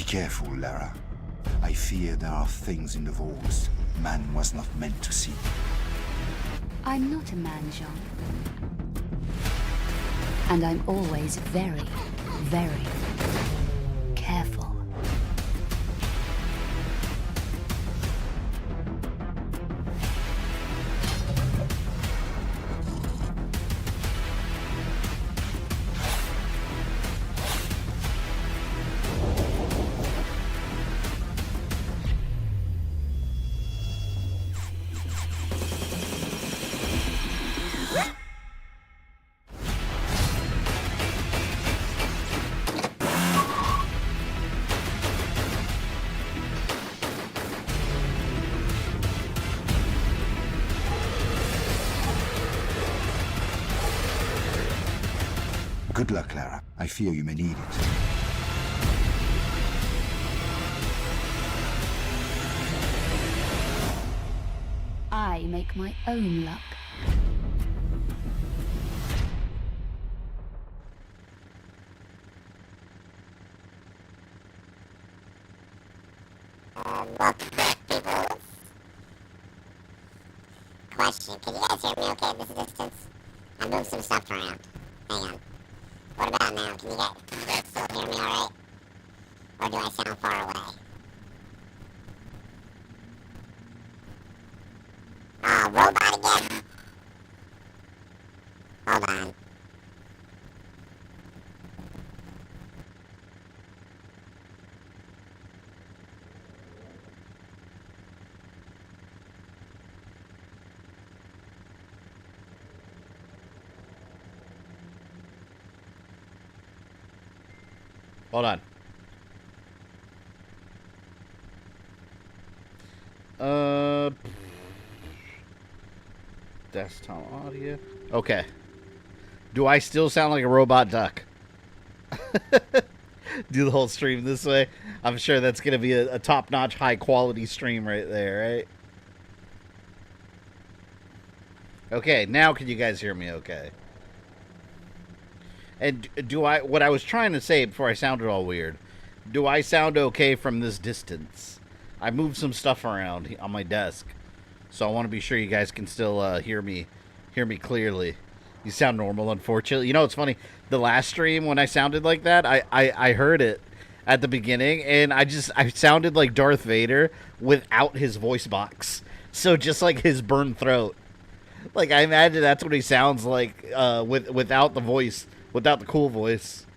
Careful, Lara. I fear there are things in the vaults man was not meant to see. I'm not a man, Jean. And I'm always very, very careful. Good luck, Lara. I fear you may need it. I make my own luck. Question, can you guys hear me okay at this distance? I moved some stuff around. Hang on. What about now? Can you guys still hear me alright? Or do I sound far away? Oh, robot again! Hold on. Hold on. Desktop audio. Okay. Do I still sound like a robot duck? Do the whole stream this way? I'm sure that's going to be a top-notch, high-quality stream right there, right? Okay, now can you guys hear me okay? And what I was trying to say before I sounded all weird, do I sound okay from this distance? I moved some stuff around on my desk, so I want to be sure you guys can still hear me clearly. You sound normal, unfortunately. You know, it's funny. The last stream, when I sounded like that, I heard it at the beginning, and I sounded like Darth Vader without his voice box. So just like his burned throat. Like, I imagine that's what he sounds like without the voice. Without the cool voice.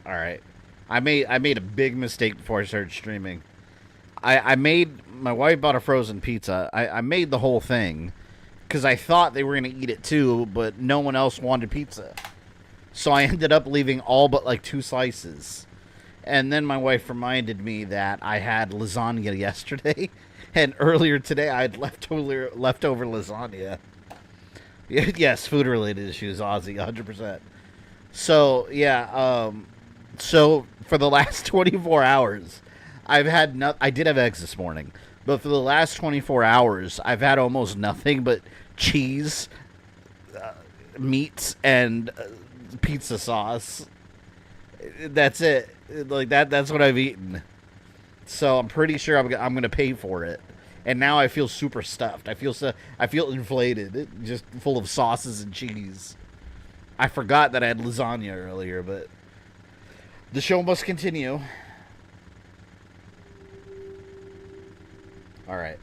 Alright. I made a big mistake before I started streaming. My wife bought a frozen pizza. I made the whole thing because I thought they were going to eat it too, but no one else wanted pizza. So I ended up leaving all but like 2 slices. And then my wife reminded me that I had lasagna yesterday, and earlier today I had leftover lasagna. Yes, food-related issues, Ozzy, 100%. So, yeah, so for the last 24 hours, I've had I did have eggs this morning, but for the last 24 hours, I've had almost nothing but cheese, meats, and pizza sauce. That's it. Like, that's what I've eaten. So I'm pretty sure I'm going to pay for it. And now I feel super stuffed. I feel inflated, just full of sauces and cheese. I forgot that I had lasagna earlier, but the show must continue. All right.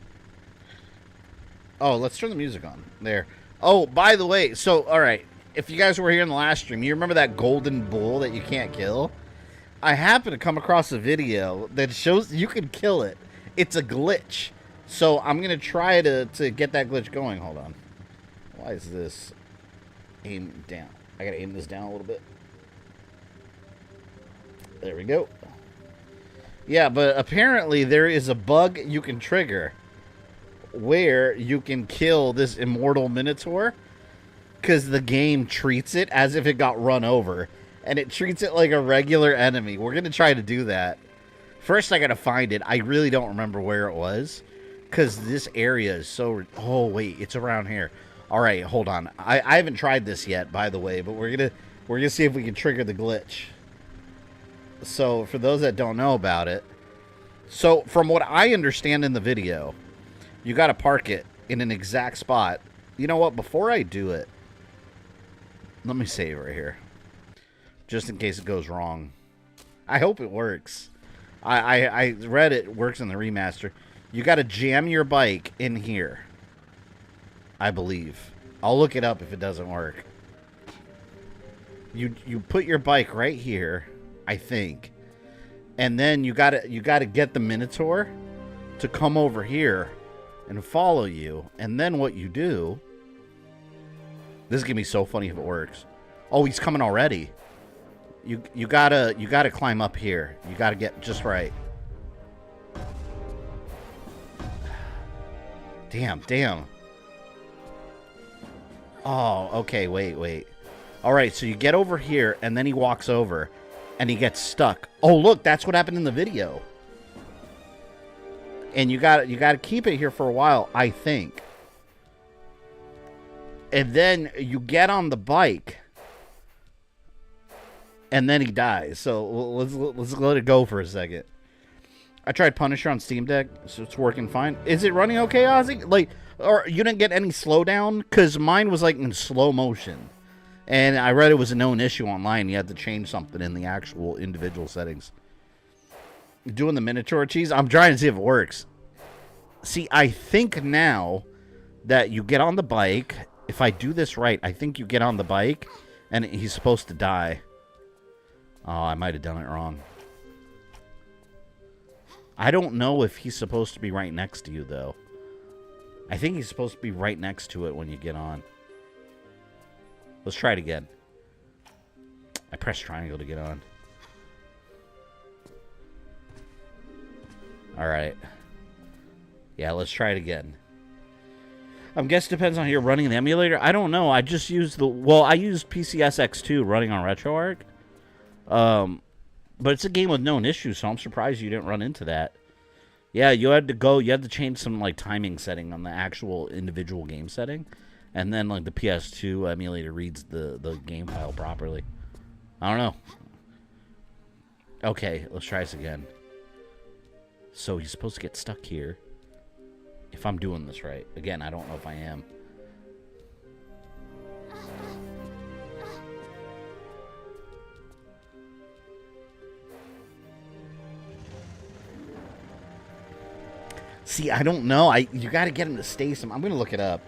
Oh, let's turn the music on. There. Oh, by the way, so, all right. If you guys were here in the last stream, you remember that golden bull that you can't kill? I happened to come across a video that shows you can kill it. It's a glitch. So I'm going to try to get that glitch going. Hold on. Why is this aim down? I got to aim this down a little bit. There we go. Yeah, but apparently there is a bug you can trigger where you can kill this immortal minotaur because the game treats it as if it got run over. And it treats it like a regular enemy. We're going to try to do that. First, I got to find it. I really don't remember where it was. Because this area is so... Oh, wait. It's around here. All right, hold on. I haven't tried this yet, by the way. But we're gonna see if we can trigger the glitch. So, for those that don't know about it... So, from what I understand in the video... You got to park it in an exact spot. You know what? Before I do it... Let me save right here. Just in case it goes wrong. I hope it works. I read it works in the remaster. You got to jam your bike in here. I believe. I'll look it up if it doesn't work. You put your bike right here, I think. And then you got to get the Minotaur to come over here and follow you. And then what you do... This is going to be so funny if it works. Oh, he's coming already. You gotta climb up here. You gotta get just right. Damn. Oh, okay, wait. All right, so you get over here, and then he walks over, and he gets stuck. Oh, look, that's what happened in the video. And you got to keep it here for a while, I think. And then you get on the bike, and then he dies. So let's let it go for a second. I tried Punisher on Steam Deck, so it's working fine. Is it running okay, Ozzy? Like, or you didn't get any slowdown? Because mine was like in slow motion. And I read it was a known issue online. You had to change something in the actual individual settings. Doing the miniature cheese, I'm trying to see if it works. See, I think now that you get on the bike, if I do this right, I think you get on the bike and he's supposed to die. Oh, I might have done it wrong. I don't know if he's supposed to be right next to you, though. I think he's supposed to be right next to it when you get on. Let's try it again. I pressed triangle to get on. Alright. Yeah, let's try it again. I guess it depends on how you're running the emulator. I don't know. I just used the... Well, I used PCSX2 running on RetroArch. But it's a game with known issues, so I'm surprised you didn't run into that. Yeah, you had to change some, like, timing setting on the actual individual game setting. And then, like, the PS2 emulator reads the game file properly. I don't know. Okay, let's try this again. So he's supposed to get stuck here. If I'm doing this right. Again, I don't know if I am. See, I don't know. You got to get him to stay some. I'm going to look it up.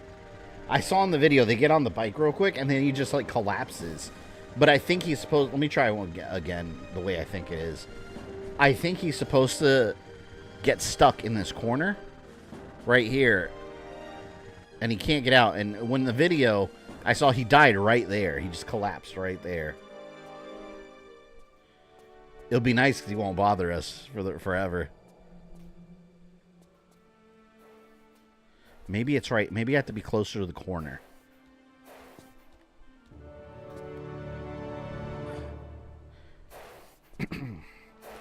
I saw in the video, they get on the bike real quick, and then he just, like, collapses. But I think he's supposed... Let me try one again, the way I think it is. I think he's supposed to get stuck in this corner. Right here. And he can't get out. And when the video, I saw he died right there. He just collapsed right there. It'll be nice because he won't bother us forever. Maybe it's right. Maybe I have to be closer to the corner.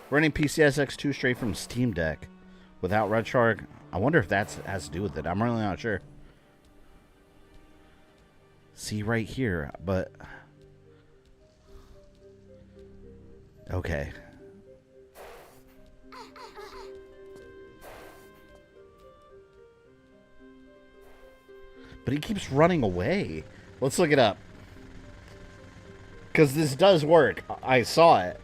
Running PCSX2 straight from Steam Deck without RetroArch. I wonder if that has to do with it. I'm really not sure. See right here, but... Okay. But he keeps running away. Let's look it up. Because this does work. I saw it.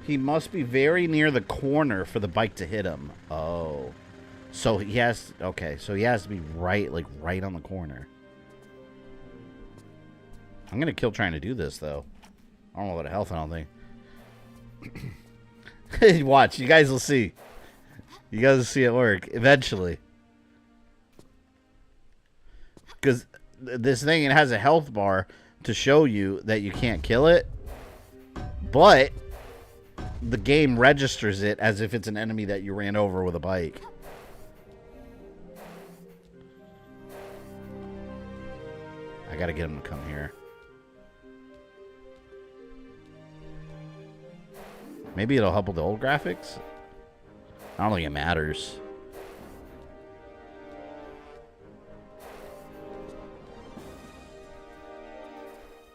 He must be very near the corner for the bike to hit him. Oh. So he has... Okay, so he has to be right, like, right on the corner. I'm going to kill trying to do this, though. I don't know what health, I don't think. Watch, you guys will see. You guys will see it work eventually. Because this thing, it has a health bar to show you that you can't kill it. But the game registers it as if it's an enemy that you ran over with a bike. I gotta get him to come here. Maybe it'll help with the old graphics? I don't think it matters.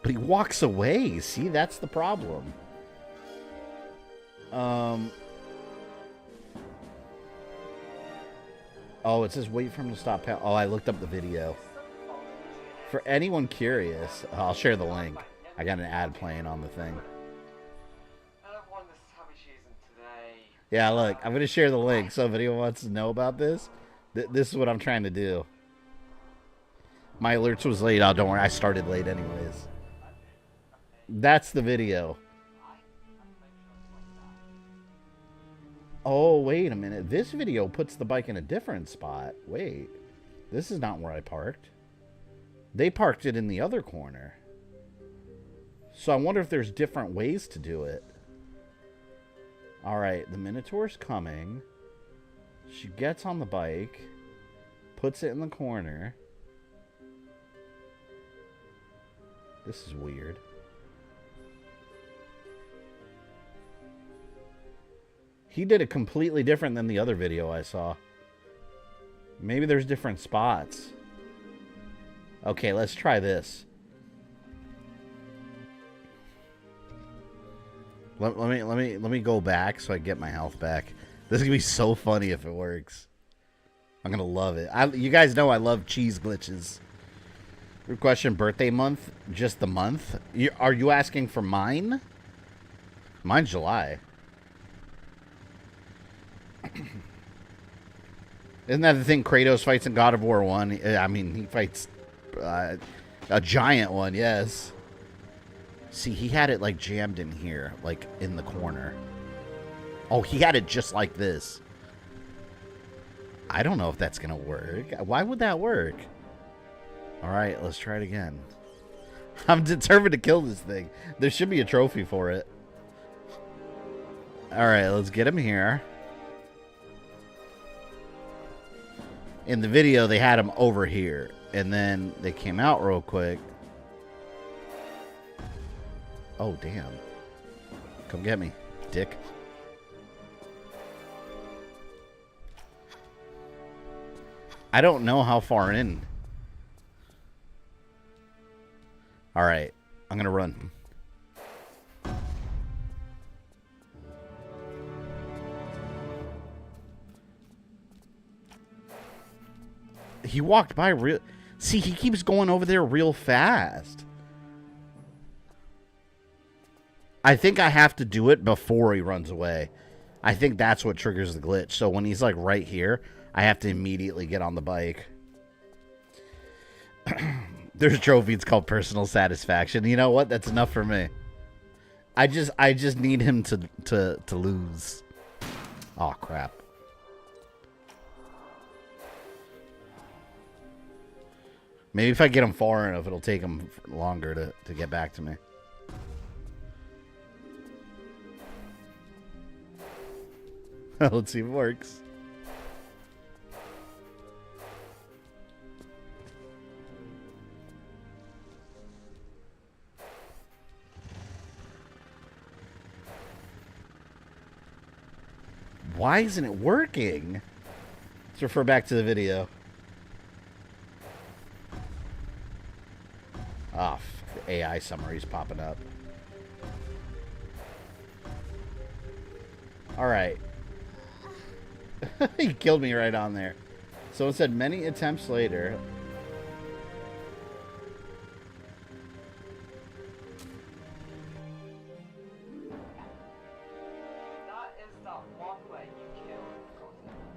But he walks away. See, that's the problem. Oh, it says wait for him to stop. Oh, I looked up the video. For anyone curious, I'll share the link. I got an ad playing on the thing. Yeah, look, I'm going to share the link, so if anyone wants to know about this, this is what I'm trying to do. My alerts was late. Oh, don't worry, I started late anyways. That's the video. Oh, wait a minute. This video puts the bike in a different spot. Wait, this is not where I parked. They parked it in the other corner. So I wonder if there's different ways to do it. Alright, the Minotaur's coming. She gets on the bike. Puts it in the corner. This is weird. He did it completely different than the other video I saw. Maybe there's different spots. Okay, let's try this. Let me go back so I get my health back. This is gonna be so funny if it works. I'm gonna love it. You guys know I love cheese glitches. Good question. Birthday month? Just the month? Are you asking for mine? Mine's July. Isn't that the thing Kratos fights in God of War 1? I mean, he fights a giant one, yes. See, he had it, like, jammed in here, like, in the corner. Oh, he had it just like this. I don't know if that's going to work. Why would that work? All right, let's try it again. I'm determined to kill this thing. There should be a trophy for it. All right, let's get him here. In the video, they had him over here. And then they came out real quick. Oh, damn. Come get me, dick. I don't know how far in. Alright, I'm gonna run. He walked by real... See, he keeps going over there real fast. I think I have to do it before he runs away. I think that's what triggers the glitch. So when he's like right here, I have to immediately get on the bike. There's a trophy. It's called personal satisfaction. You know what? That's enough for me. I just need him to lose. Oh crap. Maybe if I get him far enough, it'll take him longer to get back to me. Let's see if it works. Why isn't it working? Let's refer back to the video. Oh, the AI summary's popping up. Alright. He killed me right on there. So it said many attempts later.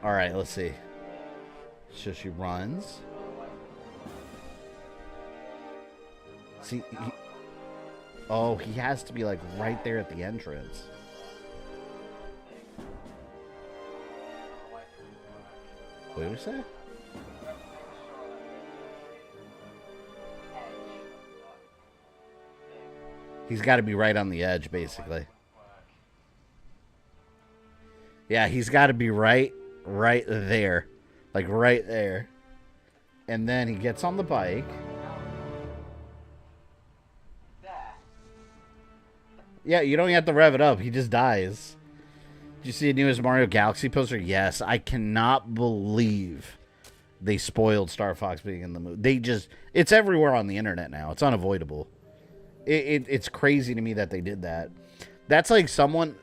Alright, let's see. So she runs. See, oh, he has to be like right there at the entrance. Wait, what's that? He's got to be right on the edge, basically. Yeah, he's got to be right there. Like, right there. And then he gets on the bike. Yeah, you don't have to rev it up. He just dies. Did you see the newest Mario Galaxy poster? Yes. I cannot believe they spoiled Star Fox being in the movie. It's everywhere on the internet now. It's unavoidable. It's crazy to me that they did that. That's like someone...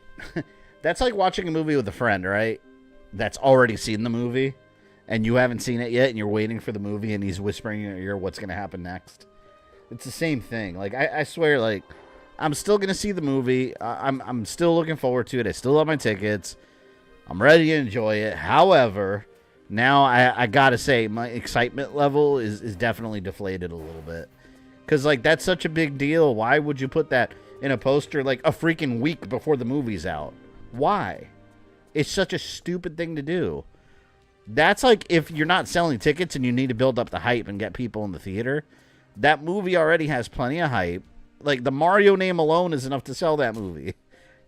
that's like watching a movie with a friend, right? That's already seen the movie, and you haven't seen it yet, and you're waiting for the movie, and he's whispering in your ear what's going to happen next. It's the same thing. Like, I swear, like... I'm still going to see the movie. I'm still looking forward to it. I still have my tickets. I'm ready to enjoy it. However, now I got to say my excitement level is definitely deflated a little bit. Because, like, that's such a big deal. Why would you put that in a poster, like, a freaking week before the movie's out? Why? It's such a stupid thing to do. That's like if you're not selling tickets and you need to build up the hype and get people in the theater. That movie already has plenty of hype. Like, the Mario name alone is enough to sell that movie.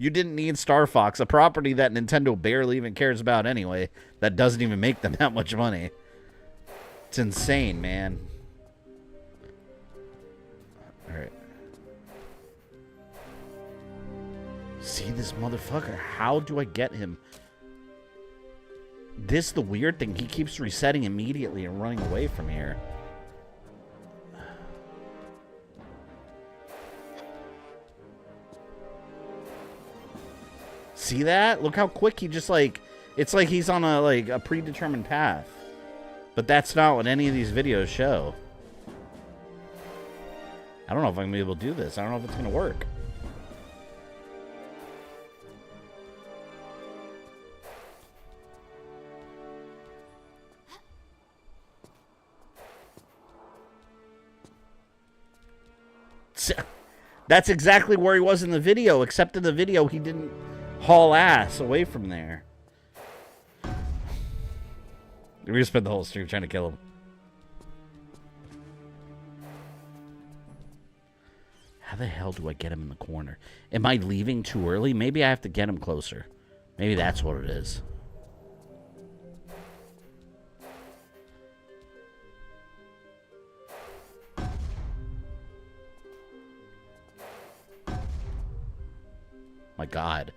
You didn't need Star Fox, a property that Nintendo barely even cares about anyway, that doesn't even make them that much money. It's insane, man. Alright. See this motherfucker? How do I get him? This the weird thing. He keeps resetting immediately and running away from here. See that? Look how quick he just like... It's like he's on a predetermined path. But that's not what any of these videos show. I don't know if I'm going to be able to do this. I don't know if it's going to work. That's exactly where he was in the video, except in the video he didn't haul ass away from there. We're gonna spend the whole stream trying to kill him. How the hell do I get him in the corner? Am I leaving too early? Maybe I have to get him closer. Maybe that's what it is. My God.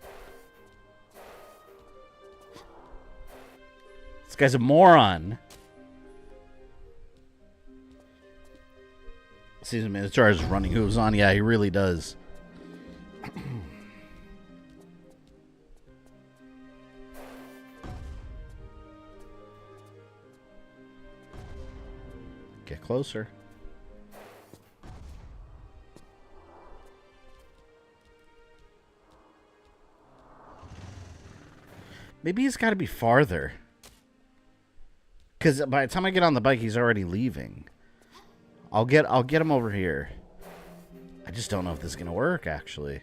This guy's a moron. Excuse me, the charge is running hooves on. Yeah, he really does. Get closer. Maybe he's got to be farther. Because by the time I get on the bike, he's already leaving. I'll get him over here. I just don't know if this is going to work, actually.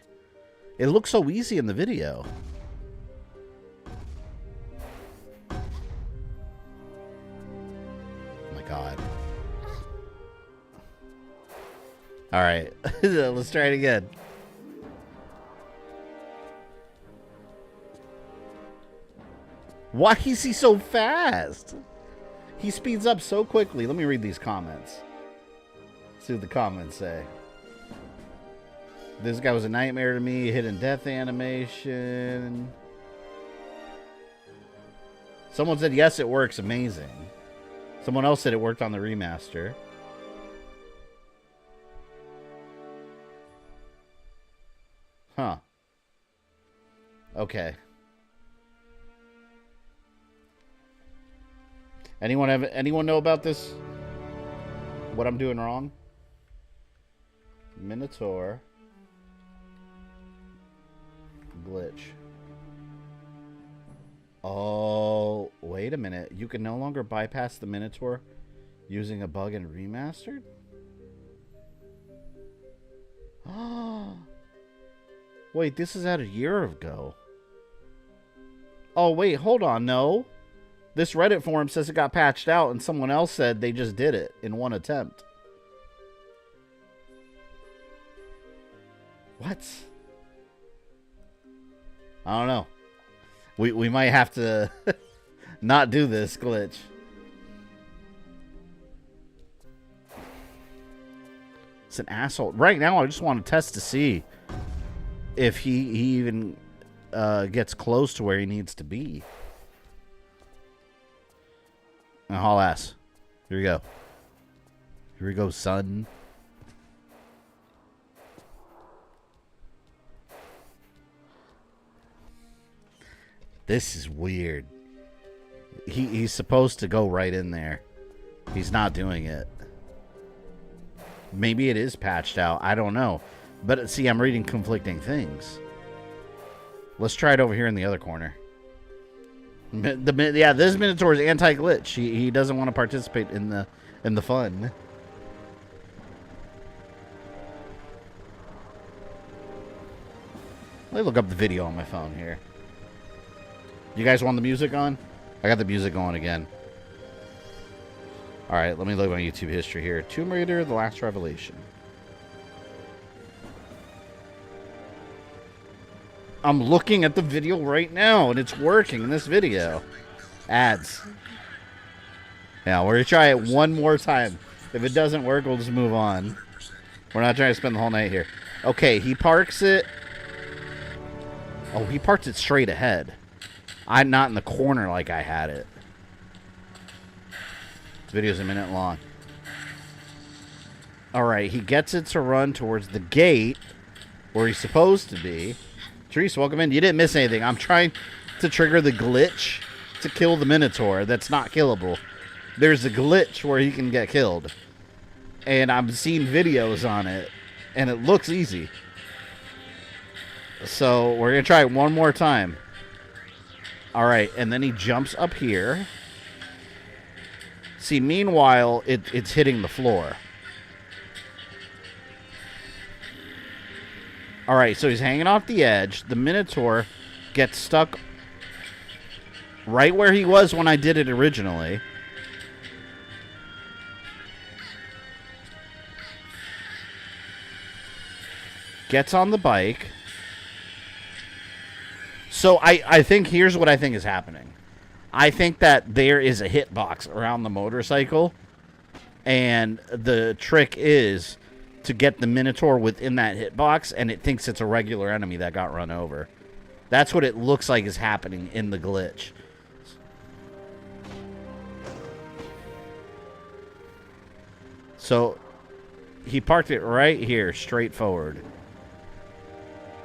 It looks so easy in the video. Oh my God. All right. Let's try it again. Why is he so fast? He speeds up so quickly. Let me read these comments. See what the comments say. This guy was a nightmare to me. Hidden death animation. Someone said, yes, it works. Amazing. Someone else said it worked on the remaster. Huh. Okay. Anyone know about this? What I'm doing wrong? Minotaur glitch. Oh, wait a minute. You can no longer bypass the Minotaur using a bug in Remastered? Oh. Wait, this is out a year ago. Oh, wait, hold on. No. This Reddit forum says it got patched out, and someone else said they just did it in one attempt. What? I don't know. We might have to not do this glitch. It's an asshole. Right now, I just want to test to see if he even gets close to where he needs to be. And haul ass. Here we go. Here we go, son. This is weird. He's supposed to go right in there. He's not doing it. Maybe it is patched out. I don't know. But see, I'm reading conflicting things. Let's try it over here in the other corner. Yeah, this Minotaur is anti-glitch. He doesn't want to participate in the fun. Let me look up the video on my phone here. You guys want the music on? I got the music going again. Alright, let me look at my YouTube history here. Tomb Raider, The Last Revelation. I'm looking at the video right now, and it's working in this video. Ads. Yeah, we're going to try it one more time. If it doesn't work, we'll just move on. We're not trying to spend the whole night here. Okay, he parks it. Oh, he parked it straight ahead. I'm not in the corner like I had it. This video's a minute long. Alright, he gets it to run towards the gate where he's supposed to be. Therese, welcome in. You didn't miss anything. I'm trying to trigger the glitch to kill the Minotaur. That's not killable. There's a glitch where he can get killed. And I'm seeing videos on it. And it looks easy. So, we're going to try it one more time. Alright, and then he jumps up here. See, meanwhile, it's hitting the floor. Alright, so he's hanging off the edge. The Minotaur gets stuck right where he was when I did it originally. Gets on the bike. So I think here's what I think is happening. I think that there is a hitbox around the motorcycle. And the trick is to get the Minotaur within that hitbox, and it thinks it's a regular enemy that got run over. That's what it looks like is happening in the glitch. So, he parked it right here, straight forward.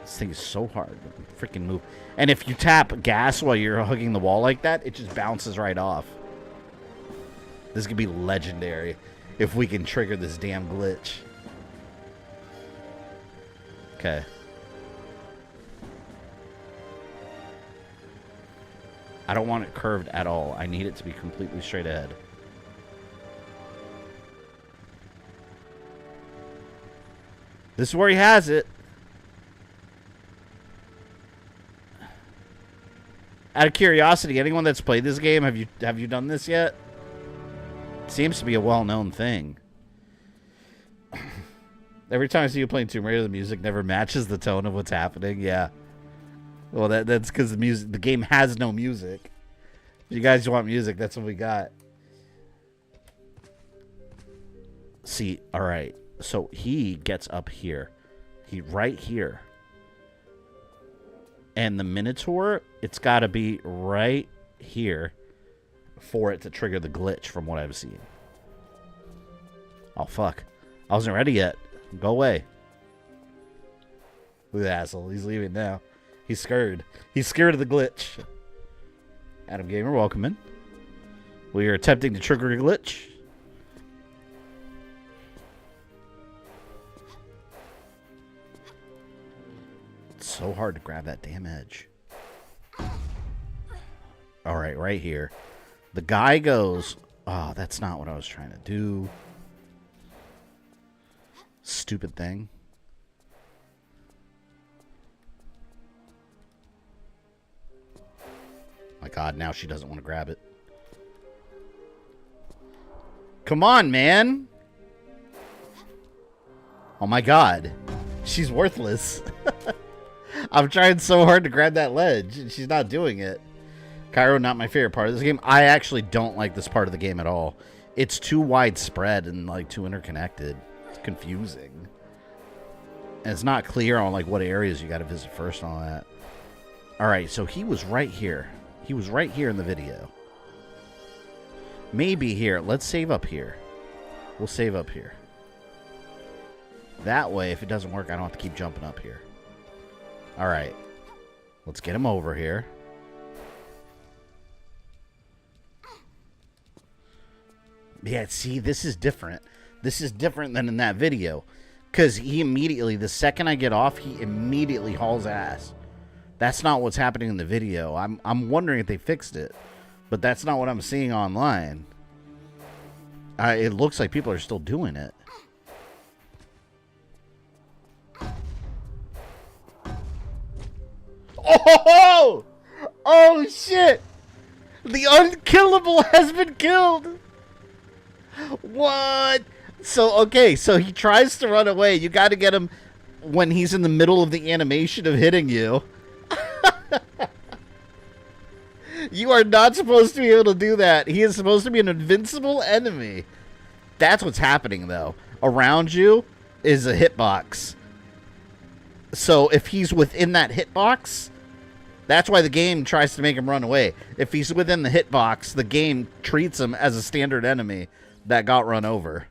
This thing is so hard to freaking move. And if you tap gas while you're hugging the wall like that, it just bounces right off. This could be legendary if we can trigger this damn glitch. Okay. I don't want it curved at all. I need it to be completely straight ahead. This is where he has it. Out of curiosity, anyone that's played this game, have you done this yet? It seems to be a well-known thing. Every time I see you playing Tomb Raider, the music never matches the tone of what's happening. Yeah. Well, that's because the game has no music. If you guys want music, that's what we got. See, all right. So he gets up here. Right here. And the Minotaur, it's got to be right here for it to trigger the glitch from what I've seen. Oh, fuck. I wasn't ready yet. Go away. Look at the asshole. He's leaving now. He's scared. He's scared of the glitch. Adam Gamer, welcome in. We are attempting to trigger a glitch. It's so hard to grab that damn edge. Alright, right here. The guy goes... Oh, that's not what I was trying to do. Stupid thing. My God, now she doesn't want to grab it. Come on, man. Oh my God. She's worthless. I'm trying so hard to grab that ledge, and she's not doing it. Cairo, not my favorite part of this game. I actually don't like this part of the game at all. It's too widespread and like too interconnected. It's confusing. And it's not clear on like what areas you got to visit first and all that. All right, so he was right here. He was right here in the video. Maybe here. Let's save up here. We'll save up here. That way, if it doesn't work, I don't have to keep jumping up here. All right. Let's get him over here. Yeah, see, this is different. This is different than in that video. Because he immediately, the second I get off, he immediately hauls ass. That's not what's happening in the video. I'm wondering if they fixed it. But that's not what I'm seeing online. It looks like people are still doing it. Oh! Oh, shit! The unkillable has been killed! What? So, okay, so he tries to run away. You gotta get him when he's in the middle of the animation of hitting you. You are not supposed to be able to do that. He is supposed to be an invincible enemy. That's what's happening, though. Around you is a hitbox. So if he's within that hitbox, that's why the game tries to make him run away. If he's within the hitbox, the game treats him as a standard enemy that got run over.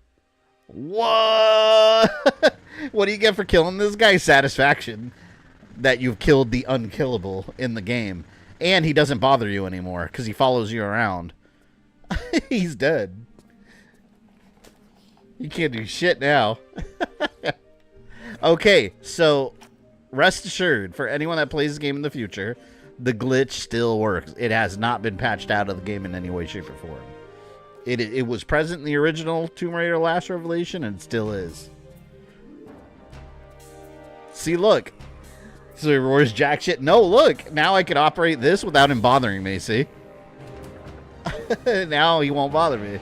What? What do you get for killing this guy? Satisfaction that you've killed the unkillable in the game. And he doesn't bother you anymore because he follows you around. He's dead. You can't do shit now. Okay, so rest assured, for anyone that plays the game in the future, the glitch still works. It has not been patched out of the game in any way, shape, or form. It was present in the original Tomb Raider Last Revelation, and it still is. See, look. So where's jack shit? No, look. Now I can operate this without him bothering me, see? Now he won't bother me.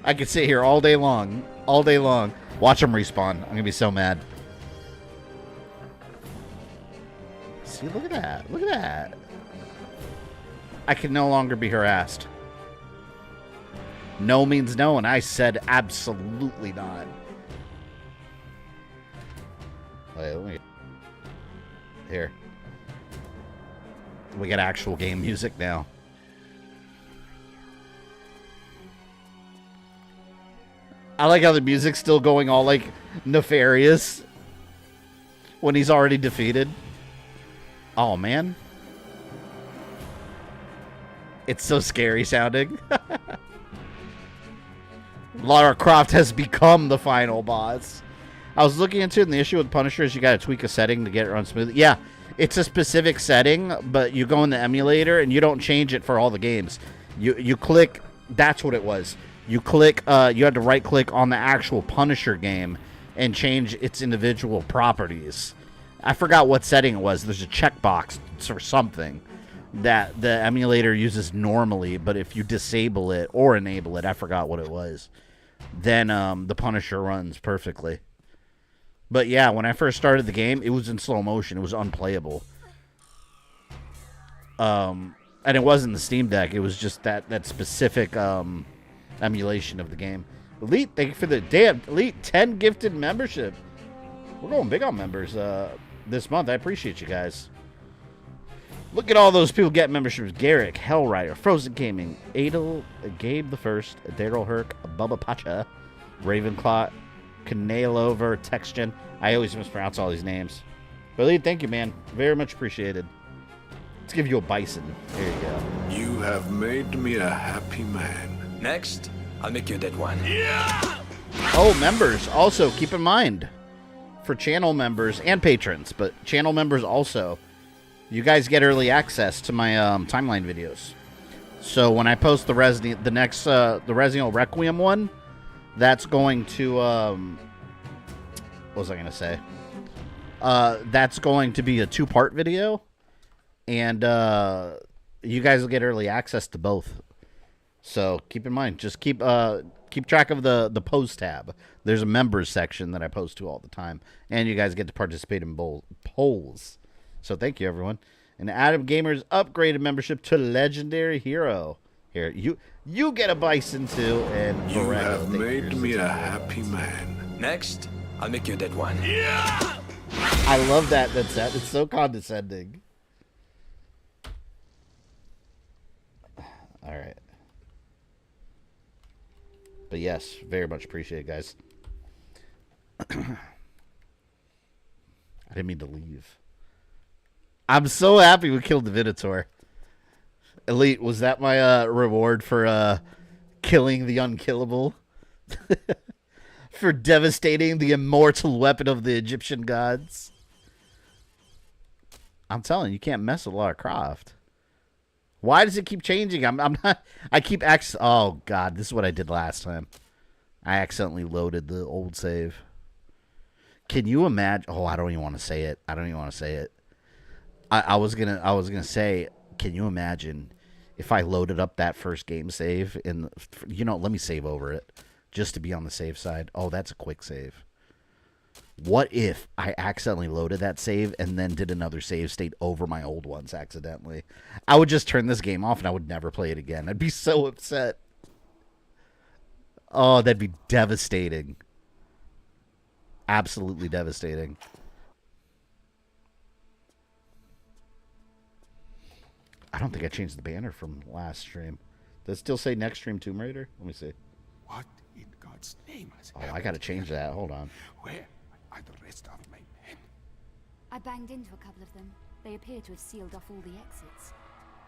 I could sit here all day long. All day long. Watch him respawn. I'm going to be so mad. See, look at that. Look at that. I can no longer be harassed. No means no, and I said absolutely not. Wait, let me... Here. We got actual game music now. I like how the music's still going all, like, nefarious when he's already defeated. Oh, man. It's so scary sounding. Lara Croft has become the final boss. I was looking into it, and the issue with Punisher is you got to tweak a setting to get it run smoothly. Yeah, it's a specific setting, but you go in the emulator, and you don't change it for all the games. You click, that's what it was. You click, you had to right-click on the actual Punisher game and change its individual properties. I forgot what setting it was. There's a checkbox or something that the emulator uses normally, but if you disable it or enable it, I forgot what it was, then the Punisher runs perfectly. But yeah, when I first started the game, it was in slow motion. It was unplayable. And it wasn't the Steam Deck. It was just that specific emulation of the game. Elite, thank you for the damn Elite 10 gifted membership. We're going big on members this month. I appreciate you guys. Look at all those people getting memberships. Garrick, Hellrider, Frozen Gaming, Adel, Gabe the First, Daryl Herc, Bubba Pacha, Ravenclaw, Canalover, Texgen. I always mispronounce all these names. But Elite, thank you, man. Very much appreciated. Let's give you a bison. There you go. You have made me a happy man. Next, I'll make you a dead one. Oh, members. Also, keep in mind, for channel members and patrons, but channel members also, you guys get early access to my timeline videos. So when I post the Resident Evil Requiem one, that's going to what was I gonna say? That's going to be a 2-part video, and you guys will get early access to both. So keep in mind, just keep track of the post tab. There's a members section that I post to all the time, and you guys get to participate in polls. So thank you, everyone. And Adam Gamer's upgraded membership to Legendary Hero. Here, you get a bison too, and You have made me a happy man. Next, I'll make you a dead one. I love that. That's that. It's so condescending. All right. But yes, very much appreciate it, guys. I didn't mean to leave. I'm so happy we killed the Minotaur. Elite, was that my reward for killing the unkillable? For devastating the immortal weapon of the Egyptian gods? I'm telling you, you can't mess with Lara Croft. Why does it keep changing? I'm not... I keep... Oh, God. This is what I did last time. I accidentally loaded the old save. Can you imagine... Oh, I don't even want to say it. I don't even want to say it. I was gonna say, can you imagine if I loaded up that first game save and, you know, let me save over it just to be on the safe side. Oh, that's a quick save. What if I accidentally loaded that save and then did another save state over my old ones accidentally? I would just turn this game off and I would never play it again. I'd be so upset. Oh, that'd be devastating. Absolutely devastating. I don't think I changed the banner from last stream. Does it still say next stream Tomb Raider? Let me see. What in God's name has Oh, I gotta change that. Hold on. Where are the rest of my men? I banged into a couple of them. They appear to have sealed off all the exits.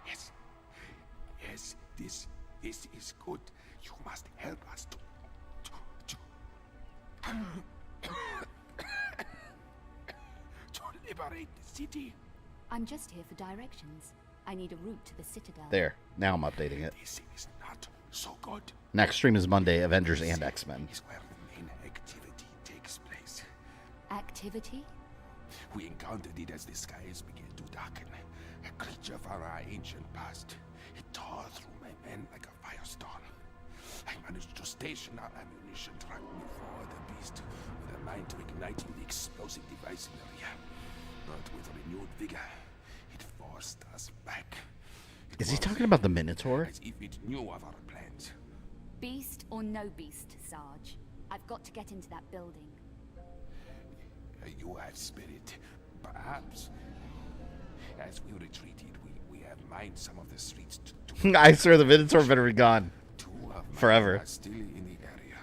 Yes. Yes, this is good. You must help us to liberate the city. I'm just here for directions. I need a route to the Citadel. There. Now I'm updating it. This is not so good. Next stream is Monday, Avengers and X-Men. Is where the main activity takes place. Activity? We encountered it as the skies began to darken. A creature from our ancient past. It tore through my men like a firestorm. I managed to station our ammunition truck before the beast, with a mind to igniting the explosive device in the rear. But with renewed vigor, it forced us back. It Is he was talking about the Minotaur? as if it knew of our plans. Beast or no beast, Sarge? I've got to get into that building. You have spirit. Perhaps. As we retreated, we have mined some of the streets to I swear the Minotaur better be gone. two of my Forever. men are still in the area.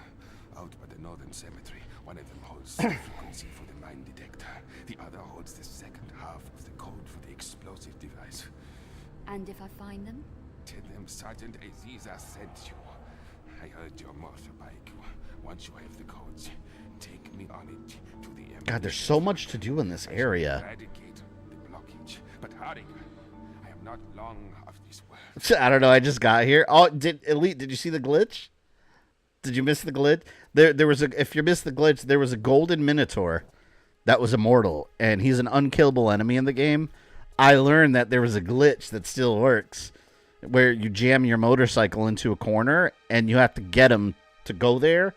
Out by the northern cemetery. One of them holds the frequency for the mine detector. The other holds the second half of the code for the explosive device. And if I find them? Tell them Sergeant Aziza sent you. I heard your motorbike. Once you have the codes, take me on it to the embassy. God, there's so much to do in this area. Eradicate the blockage. But hurry. I am not long of this world. I don't know. I just got here. Oh, Elite? Did you see the glitch? Did you miss the glitch? There was a. If you missed the glitch, there was a golden Minotaur that was immortal, and he's an unkillable enemy in the game. I learned that there was a glitch that still works, where you jam your motorcycle into a corner, and you have to get him to go there,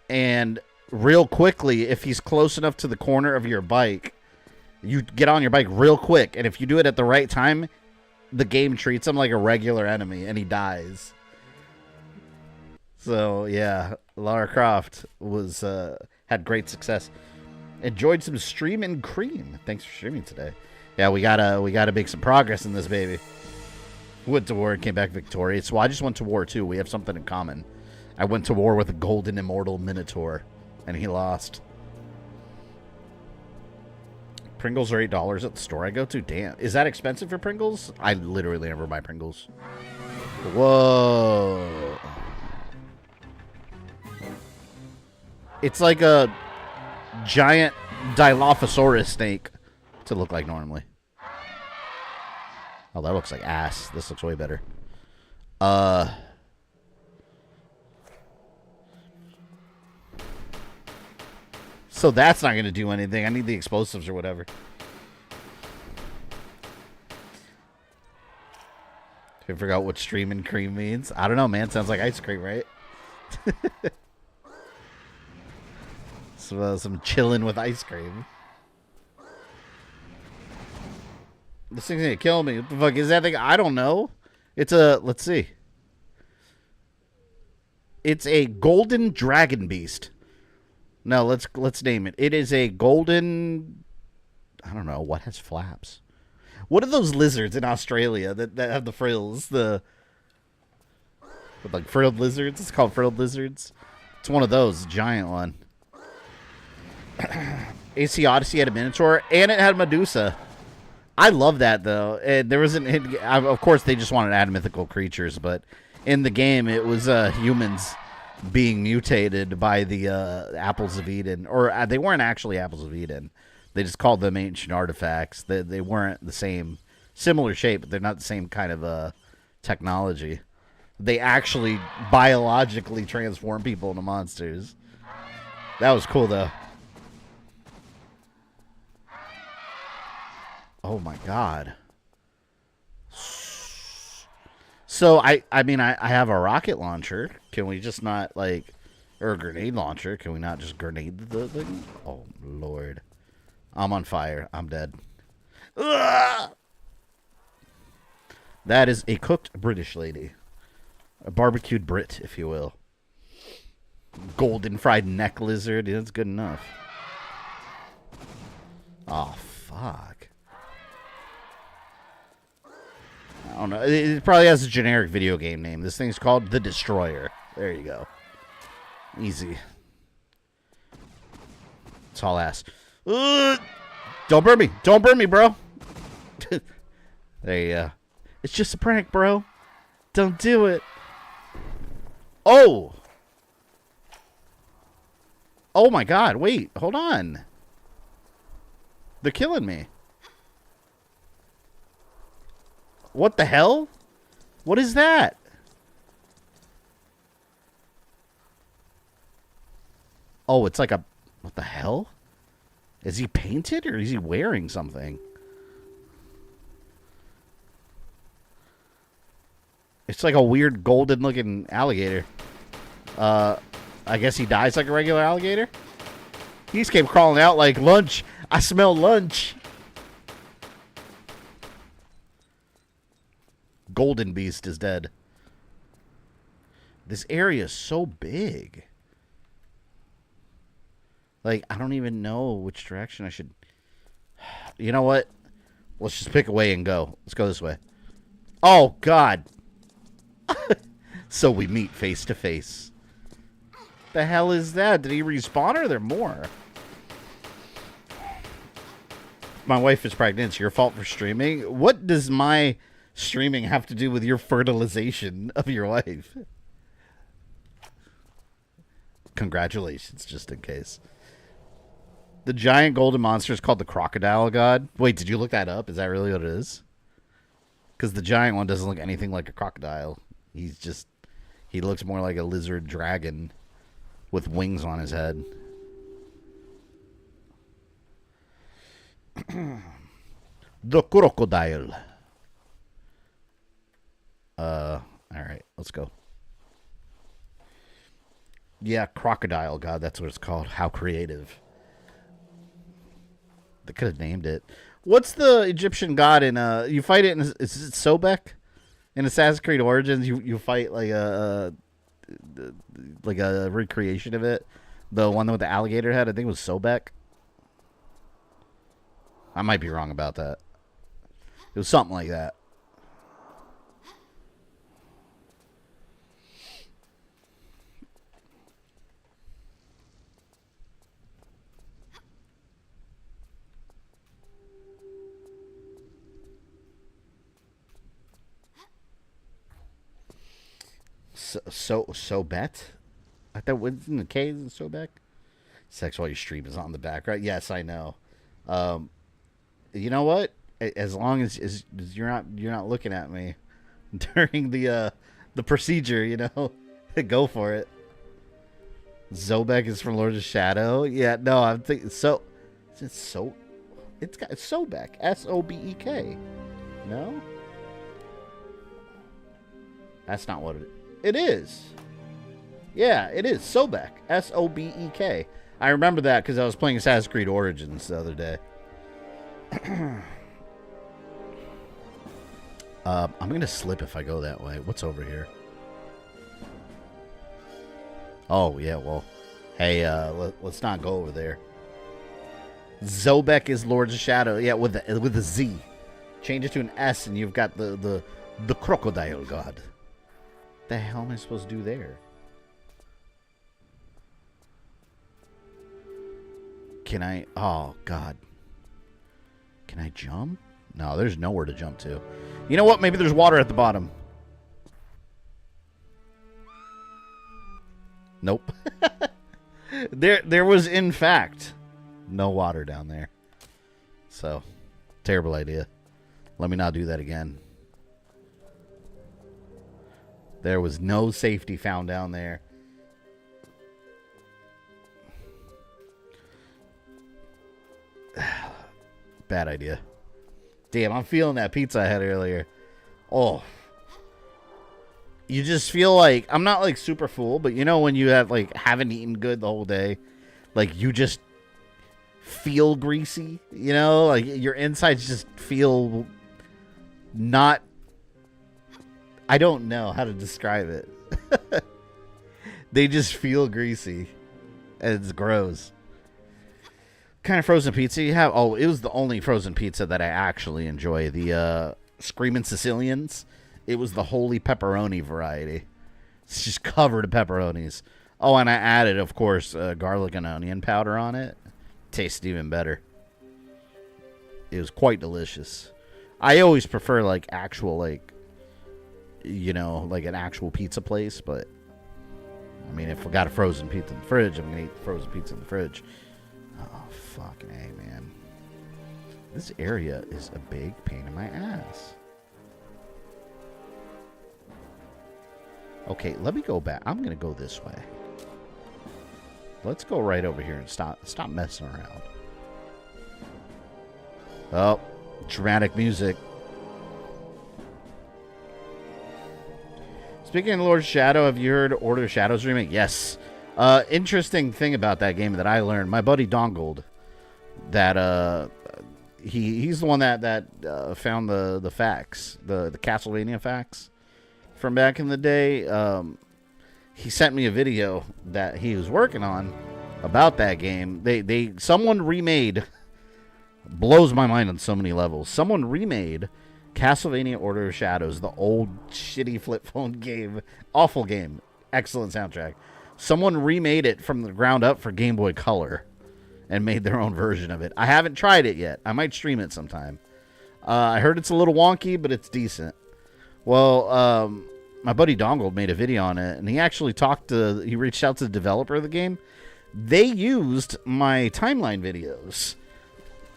and real quickly, if he's close enough to the corner of your bike, you get on your bike real quick, and if you do it at the right time, the game treats him like a regular enemy, and he dies. So yeah, Lara Croft was had great success. Enjoyed some stream and cream. Thanks for streaming today. Yeah, we gotta make some progress in this baby. Went to war and came back victorious. Well, I just went to war too. We have something in common. I went to war with a golden immortal Minotaur, and he lost. Pringles are $8 at the store I go to. Damn, is that expensive for Pringles? I literally never buy Pringles. Whoa. It's like a giant Dilophosaurus snake to look like normally. Oh, that looks like ass. This looks way better. So that's not going to do anything. I need the explosives or whatever. I forgot what stream and cream means. I don't know, man. Sounds like ice cream, right? Some chilling with ice cream. This thing's gonna kill me. What the fuck is that thing? I don't know. It's a, let's see. It's a golden dragon beast. No, let's name it. It is a golden, I don't know, what has flaps? What are those lizards in Australia that have the frills? With like frilled lizards? It's called frilled lizards. It's one of those, a giant one. AC Odyssey had a Minotaur, and it had Medusa. I love that, though. And there wasn't, of course, they just wanted to add mythical creatures, but in the game, it was humans being mutated by the Apples of Eden. Or they weren't actually Apples of Eden. They just called them ancient artifacts. They weren't the same, similar shape, but they're not the same kind of technology. They actually biologically transform people into monsters. That was cool, though. Oh my god. So I mean I have a rocket launcher. Can we just not like, Or a grenade launcher. Can we not just grenade the thing? Oh, Lord. I'm on fire. I'm dead. Ugh! That is a cooked British lady. A barbecued Brit, if you will. Golden fried neck lizard. Yeah, that's good enough. Oh, fuck. I don't know. It probably has a generic video game name. This thing's called The Destroyer. There you go. Easy. That's all I ask. Don't burn me. Don't burn me, bro. There you go. It's just a prank, bro. Don't do it. Oh. Oh, my God. Wait. Hold on. They're killing me. What the hell? What is that? Oh, it's like a... What the hell? Is he painted or is he wearing something? It's like a weird golden-looking alligator. I guess he dies like a regular alligator? He just came crawling out like, lunch. I smell lunch. Golden Beast is dead. This area is so big. Like, I don't even know which direction I should... You know what? Let's just pick a way and go. Let's go this way. Oh, God. So we meet face to face. The hell is that? Did he respawn or are there more? My wife is pregnant. It's your fault for streaming. What does my streaming have to do with your fertilization of your wife? Congratulations, just in case. The giant golden monster is called the Crocodile God. Wait, did you look that up? Is that really what it is? Because the giant one doesn't look anything like a crocodile. He's just... He looks more like a lizard dragon with wings on his head. The Crocodile. Alright, let's go. Yeah, Crocodile God, that's what it's called. How creative. They could have named it. What's the Egyptian god in you fight it in, is it Sobek? In Assassin's Creed Origins, you fight like a recreation of it. The one with the alligator head, I think it was Sobek. I might be wrong about that. It was something like that. So bet? I thought was in the K's and Sobek. Sex while you stream is on the back, right? Yes, I know. You know what? As long as you're not looking at me during the procedure, you know, go for it. Sobek is from Lord of Shadow. Yeah, no, I'm thinking so. Is it so? It's Sobek. Sobek. No, that's not what it is. Yeah, it is Sobek. Sobek. I remember that because I was playing Assassin's Creed Origins the other day. I'm gonna slip if I go that way. What's over here? Oh yeah, well, hey, let's not go over there. Sobek is Lords of Shadow. Yeah, with a Z. Change it to an S, and you've got the Crocodile God. The hell am I supposed to do there? Can I? Oh God. Can I jump? No, there's nowhere to jump to. You know what? Maybe there's water at the bottom. Nope. There was, in fact, no water down there. So, terrible idea. Let me not do that again. There was no safety found down there. Bad idea. Damn, I'm feeling that pizza I had earlier. Oh. you just feel like, I'm not like super full, but you know when you have like haven't eaten good the whole day, like you just feel greasy, you know, like your insides just feel not, I don't know how to describe it. They just feel greasy and it's gross. What kind of frozen pizza you have? Oh, it was the only frozen pizza that I actually enjoy. The Screamin' Sicilians. It was the holy pepperoni variety. It's just covered in pepperonis. Oh, and I added, of course, garlic and onion powder on it. Tasted even better. It was quite delicious. I always prefer, like, actual, like, you know, like an actual pizza place. But, I mean, if I got a frozen pizza in the fridge, I'm going to eat the frozen pizza in the fridge. Oh, fucking A, man. This area is a big pain in my ass. Okay, let me go back. I'm going to go this way. Let's go right over here and stop messing around. Oh, dramatic music. Speaking of Lord Shadow, have you heard Order of Shadows remake? Yes. Interesting thing about that game that I learned. My buddy Dongled, that he's the one that found the facts, the Castlevania facts from back in the day. He sent me a video that he was working on about that game. Someone remade, blows my mind on so many levels. Someone remade Castlevania Order of Shadows, the old shitty flip phone game, awful game, excellent soundtrack. Someone remade it from the ground up for Game Boy Color and made their own version of it. I haven't tried it yet. I might stream it sometime. I heard it's a little wonky, but it's decent. Well, my buddy Dongle made a video on it, and he actually he reached out to the developer of the game. They used my timeline videos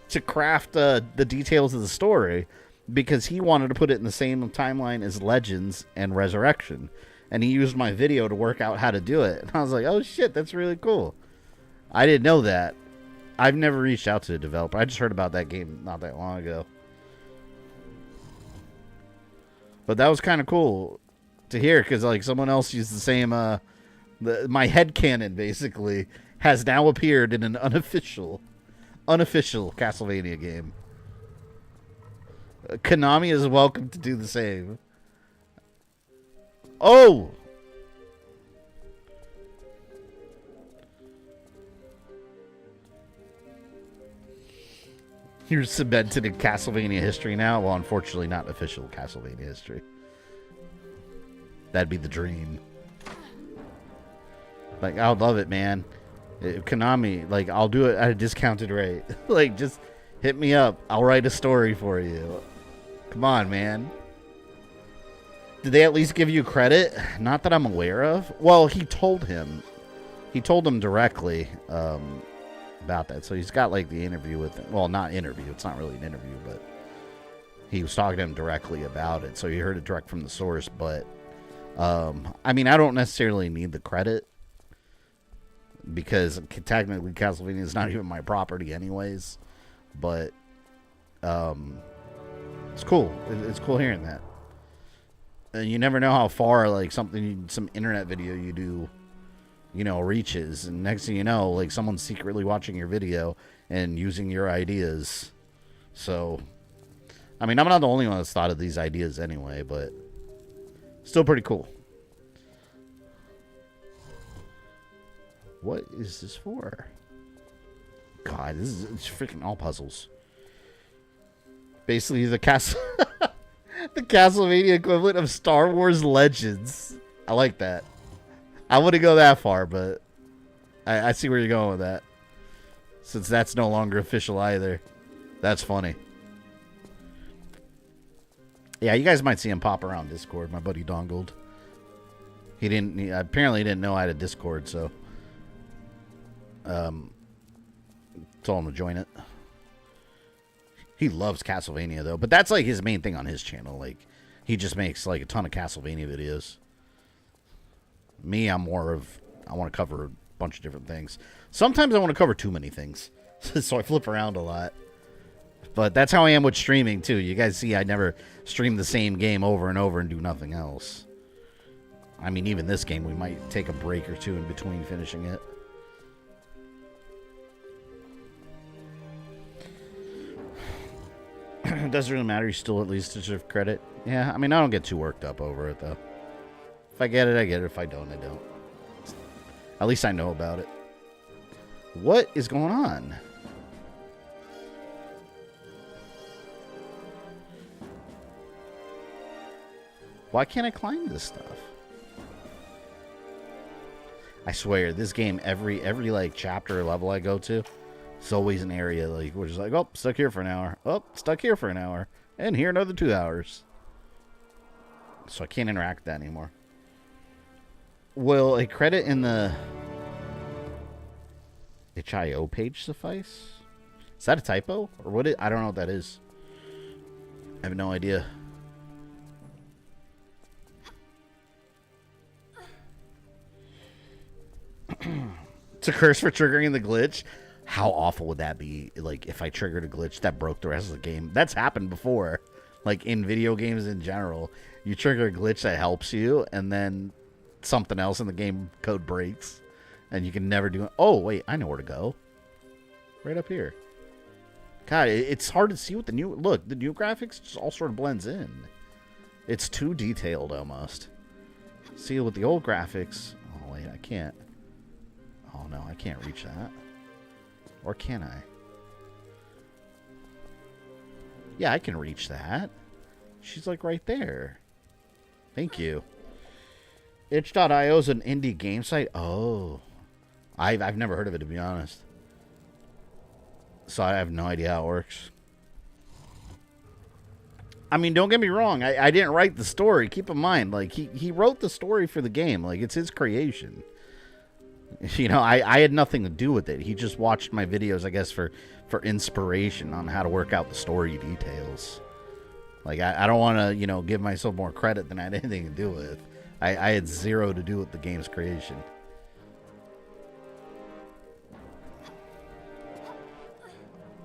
to craft the details of the story because he wanted to put it in the same timeline as Legends and Resurrection. And he used my video to work out how to do it. And I was like, oh shit, that's really cool. I didn't know that. I've never reached out to the developer. I just heard about that game not that long ago. But that was kind of cool to hear, because like someone else used the same my headcanon basically has now appeared in an unofficial Castlevania game. Konami is welcome to do the same. Oh, you're cemented in Castlevania history now. Well, unfortunately not official Castlevania history. That'd be the dream. Like, I would love it, man. Konami, like, I'll do it at a discounted rate. Like, just hit me up. I'll write a story for you. Come on, man. Did they at least give you credit? Not that I'm aware of. Well, he told him directly about that. So he's got, like, the interview with him. Well, not interview. It's not really an interview, but he was talking to him directly about it. So he heard it direct from the source, but I mean, I don't necessarily need the credit because technically Castlevania is not even my property anyways, but it's cool. It's cool hearing that. And you never know how far, like, some internet video you do, you know, reaches. And next thing you know, like, someone's secretly watching your video and using your ideas. So, I mean, I'm not the only one that's thought of these ideas anyway, but still pretty cool. What is this for? God, it's freaking all puzzles. Basically, the Castlevania equivalent of Star Wars Legends. I like that. I wouldn't go that far, but I see where you're going with that. Since that's no longer official either. That's funny. Yeah, you guys might see him pop around Discord. My buddy Dongled. He apparently didn't know I had a Discord, so told him to join it. He loves Castlevania though, but that's like his main thing on his channel. Like, he just makes like a ton of Castlevania videos. Me, I want to cover a bunch of different things. Sometimes I want to cover too many things, so I flip around a lot. But that's how I am with streaming too. You guys see I never stream the same game over and over and do nothing else. I mean, even this game, we might take a break or two in between finishing it. It doesn't really matter. You still at least deserve credit. Yeah, I mean, I don't get too worked up over it, though. If I get it, I get it. If I don't, I don't. At least I know about it. What is going on? Why can't I climb this stuff? I swear, this game, every like chapter or level I go to, it's always an area like we're just like, oh, stuck here for an hour. Oh, stuck here for an hour. And here another 2 hours. So I can't interact with that anymore. Will a credit in the HIO page suffice? Is that a typo? Or what? I don't know what that is. I have no idea. It's a curse for triggering the glitch. How awful would that be? Like, if I triggered a glitch that broke the rest of the game. That's happened before. Like, in video games in general. You trigger a glitch that helps you, and then something else in the game code breaks. And you can never do it. Oh, wait. I know where to go. Right up here. God, it's hard to see what the new... Look, the new graphics just all sort of blends in. It's too detailed, almost. See, with the old graphics... Oh, wait. I can't... Oh, no, I can't reach that. Or can I? Yeah, I can reach that. She's like right there. Thank you. Itch.io is an indie game site. Oh. I've never heard of it, to be honest. So I have no idea how it works. I mean, don't get me wrong. I didn't write the story. Keep in mind, like, he wrote the story for the game. Like, it's his creation. You know, I had nothing to do with it. He just watched my videos, I guess, for inspiration on how to work out the story details. Like, I don't want to, you know, give myself more credit than I had anything to do with. I had zero to do with the game's creation.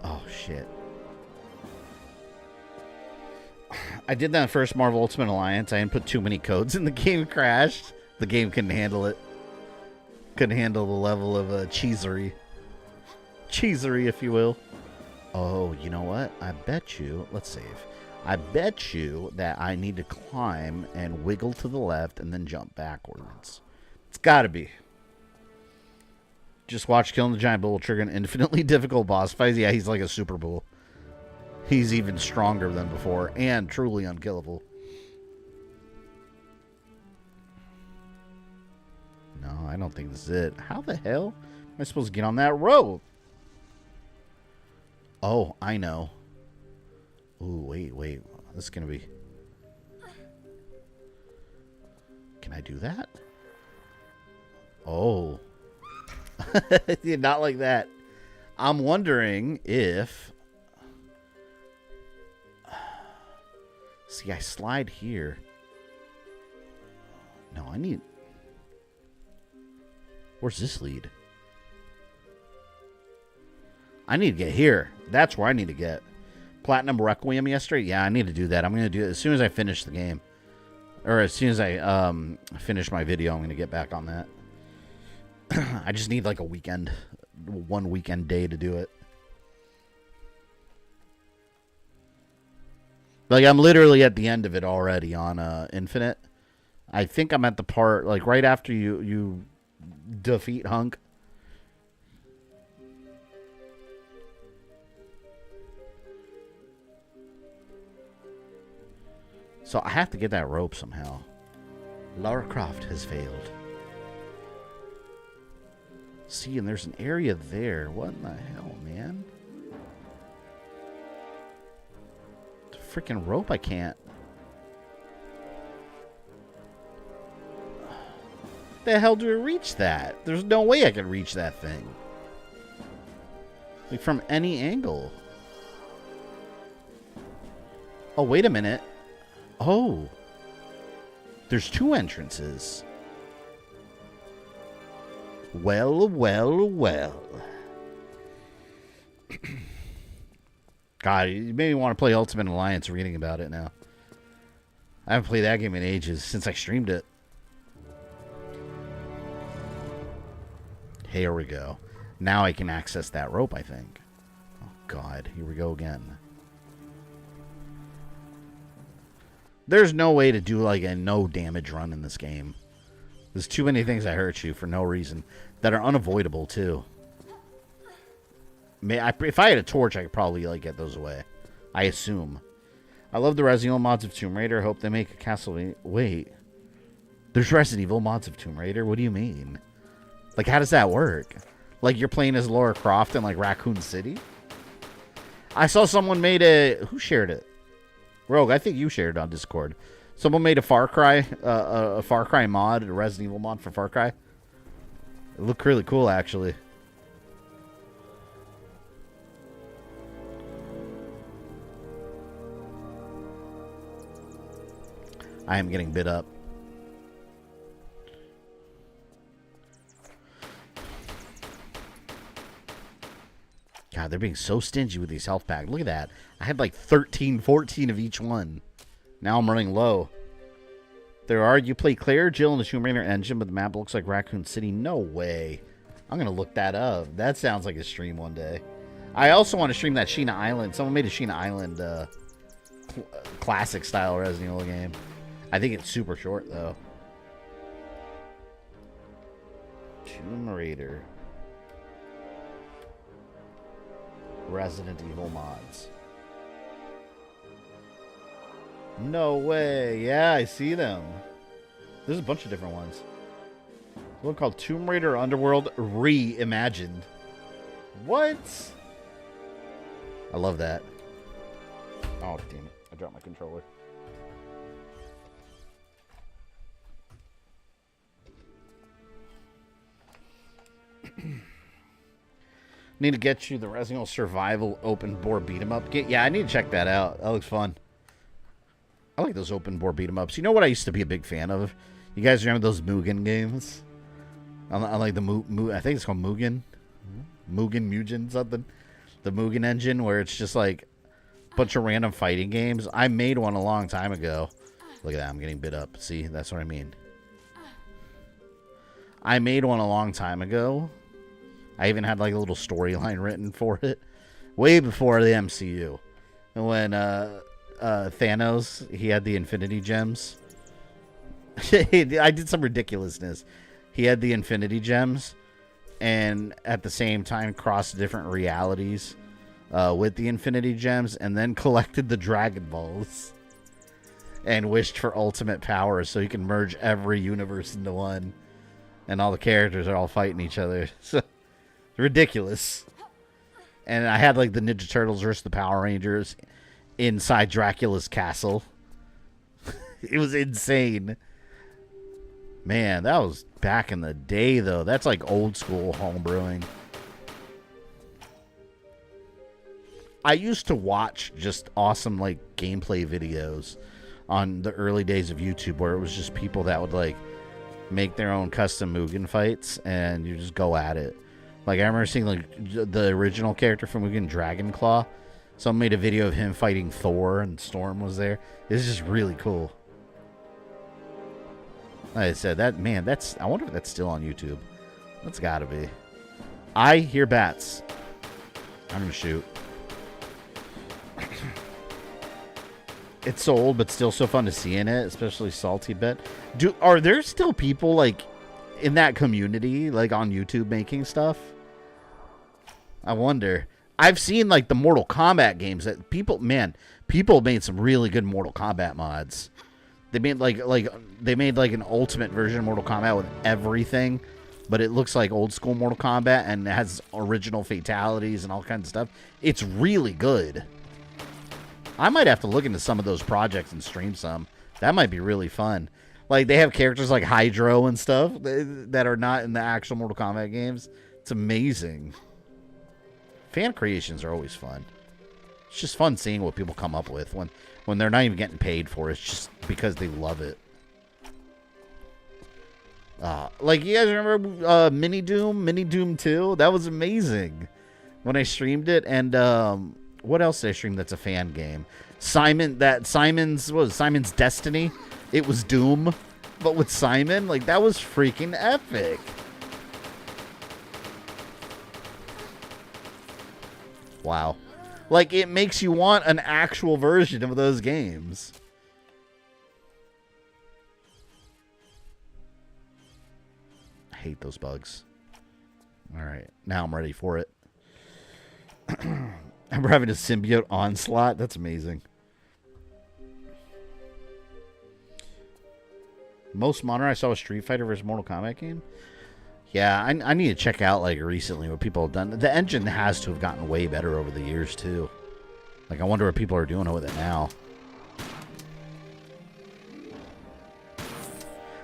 Oh, shit. I did that in first Marvel Ultimate Alliance. I didn't put too many codes and the game crashed. The game couldn't handle it. Couldn't handle the level of cheesery. Cheesery, if you will. Oh, you know what? I bet you... Let's save. I bet you that I need to climb and wiggle to the left and then jump backwards. It's gotta be. Just watch Killing the Giant Bull will trigger an infinitely difficult boss fight. Yeah, he's like a super bull. He's even stronger than before and truly unkillable. No, I don't think this is it. How the hell am I supposed to get on that rope? Oh, I know. Ooh, wait. This is going to be... Can I do that? Oh. Yeah, not like that. I'm wondering if... See, I slide here. No, I need... Where's this lead? I need to get here. That's where I need to get. Platinum Requiem yesterday? Yeah, I need to do that. I'm going to do it as soon as I finish the game. Or as soon as I finish my video, I'm going to get back on that. I just need like a weekend. One weekend day to do it. Like, I'm literally at the end of it already on Infinite. I think I'm at the part, like, right after you defeat Hunk. So I have to get that rope somehow. Lara Croft has failed. See, and there's an area there. What in the hell, man? The freaking rope I can't. The hell do I reach that? There's no way I can reach that thing. Like, from any angle. Oh, wait a minute. Oh. There's two entrances. Well. God, you made me want to play Ultimate Alliance reading about it now. I haven't played that game in ages since I streamed it. Here we go. Now I can access that rope, I think. Oh, God. Here we go again. There's no way to do, like, a no damage run in this game. There's too many things that hurt you for no reason that are unavoidable, too. If I had a torch, I could probably, like, get those away. I assume. I love the Resident Evil mods of Tomb Raider. Hope they make a Castlevania. Wait. There's Resident Evil mods of Tomb Raider? What do you mean? Like, how does that work? Like, you're playing as Lara Croft in, like, Raccoon City? I saw someone made a... Who shared it? Rogue, I think you shared it on Discord. Someone made a Far Cry mod, a Resident Evil mod for Far Cry. It looked really cool, actually. I am getting bit up. God, they're being so stingy with these health packs. Look at that. I had like 13, 14 of each one. Now I'm running low. There are. You play Claire, Jill, in the Tomb Raider engine, but the map looks like Raccoon City. No way. I'm going to look that up. That sounds like a stream one day. I also want to stream that Sheena Island. Someone made a Sheena Island classic style Resident Evil game. I think it's super short, though. Tomb Raider. Resident Evil mods. No way. Yeah, I see them. There's a bunch of different ones. There's one called Tomb Raider Underworld Reimagined. What? I love that. Oh, damn it. I dropped my controller. Need to get you the Resident Evil Survival open board beat 'em up. Yeah, I need to check that out. That looks fun. I like those open board beat 'em ups. You know what I used to be a big fan of? You guys remember those Mugen games? I like the I think it's called Mugen. Mugen something. The Mugen engine, where it's just like a bunch of random fighting games. I made one a long time ago. Look at that, I'm getting bit up. See, that's what I mean. I made one a long time ago. I even had like a little storyline written for it. Way before the MCU. And when Thanos, he had the Infinity Gems. I did some ridiculousness. He had the Infinity Gems. And at the same time crossed different realities with the Infinity Gems. And then collected the Dragon Balls. And wished for ultimate power so he can merge every universe into one. And all the characters are all fighting each other. So ridiculous. And I had like the Ninja Turtles versus the Power Rangers inside Dracula's castle. It was insane. Man, that was back in the day, though. That's like old school homebrewing. I used to watch just awesome like gameplay videos on the early days of YouTube, where it was just people that would like make their own custom Mugen fights and you just go at it. Like, I remember seeing, like, the original character from Mugen, Dragonclaw. Someone made a video of him fighting Thor, and Storm was there. It's just really cool. Like I said, that, man, that's... I wonder if that's still on YouTube. That's gotta be. I hear bats. I'm gonna shoot. It's so old, but still so fun to see in it, especially Salty Bet. Are there still people, like, in that community, like, on YouTube making stuff? I wonder. I've seen, like, the Mortal Kombat games that people made some really good Mortal Kombat mods. They made, like an ultimate version of Mortal Kombat with everything, but it looks like old school Mortal Kombat and it has original fatalities and all kinds of stuff. It's really good. I might have to look into some of those projects and stream some. That might be really fun. Like, they have characters like Hydro and stuff that are not in the actual Mortal Kombat games. It's amazing. Fan creations are always fun. It's just fun seeing what people come up with when they're not even getting paid for it. It's just because they love it. Like, you guys remember Mini Doom 2? That was amazing when I streamed it. And what else did I stream that's a fan game? Simon's Destiny. It was Doom, but with Simon. Like, that was freaking epic. Wow. Like, it makes you want an actual version of those games. I hate those bugs. Alright, now I'm ready for it. I'm having a symbiote onslaught. That's amazing. Most modern I saw a Street Fighter versus Mortal Kombat game. Yeah, I need to check out, like, recently what people have done. The engine has to have gotten way better over the years, too. Like, I wonder what people are doing with it now.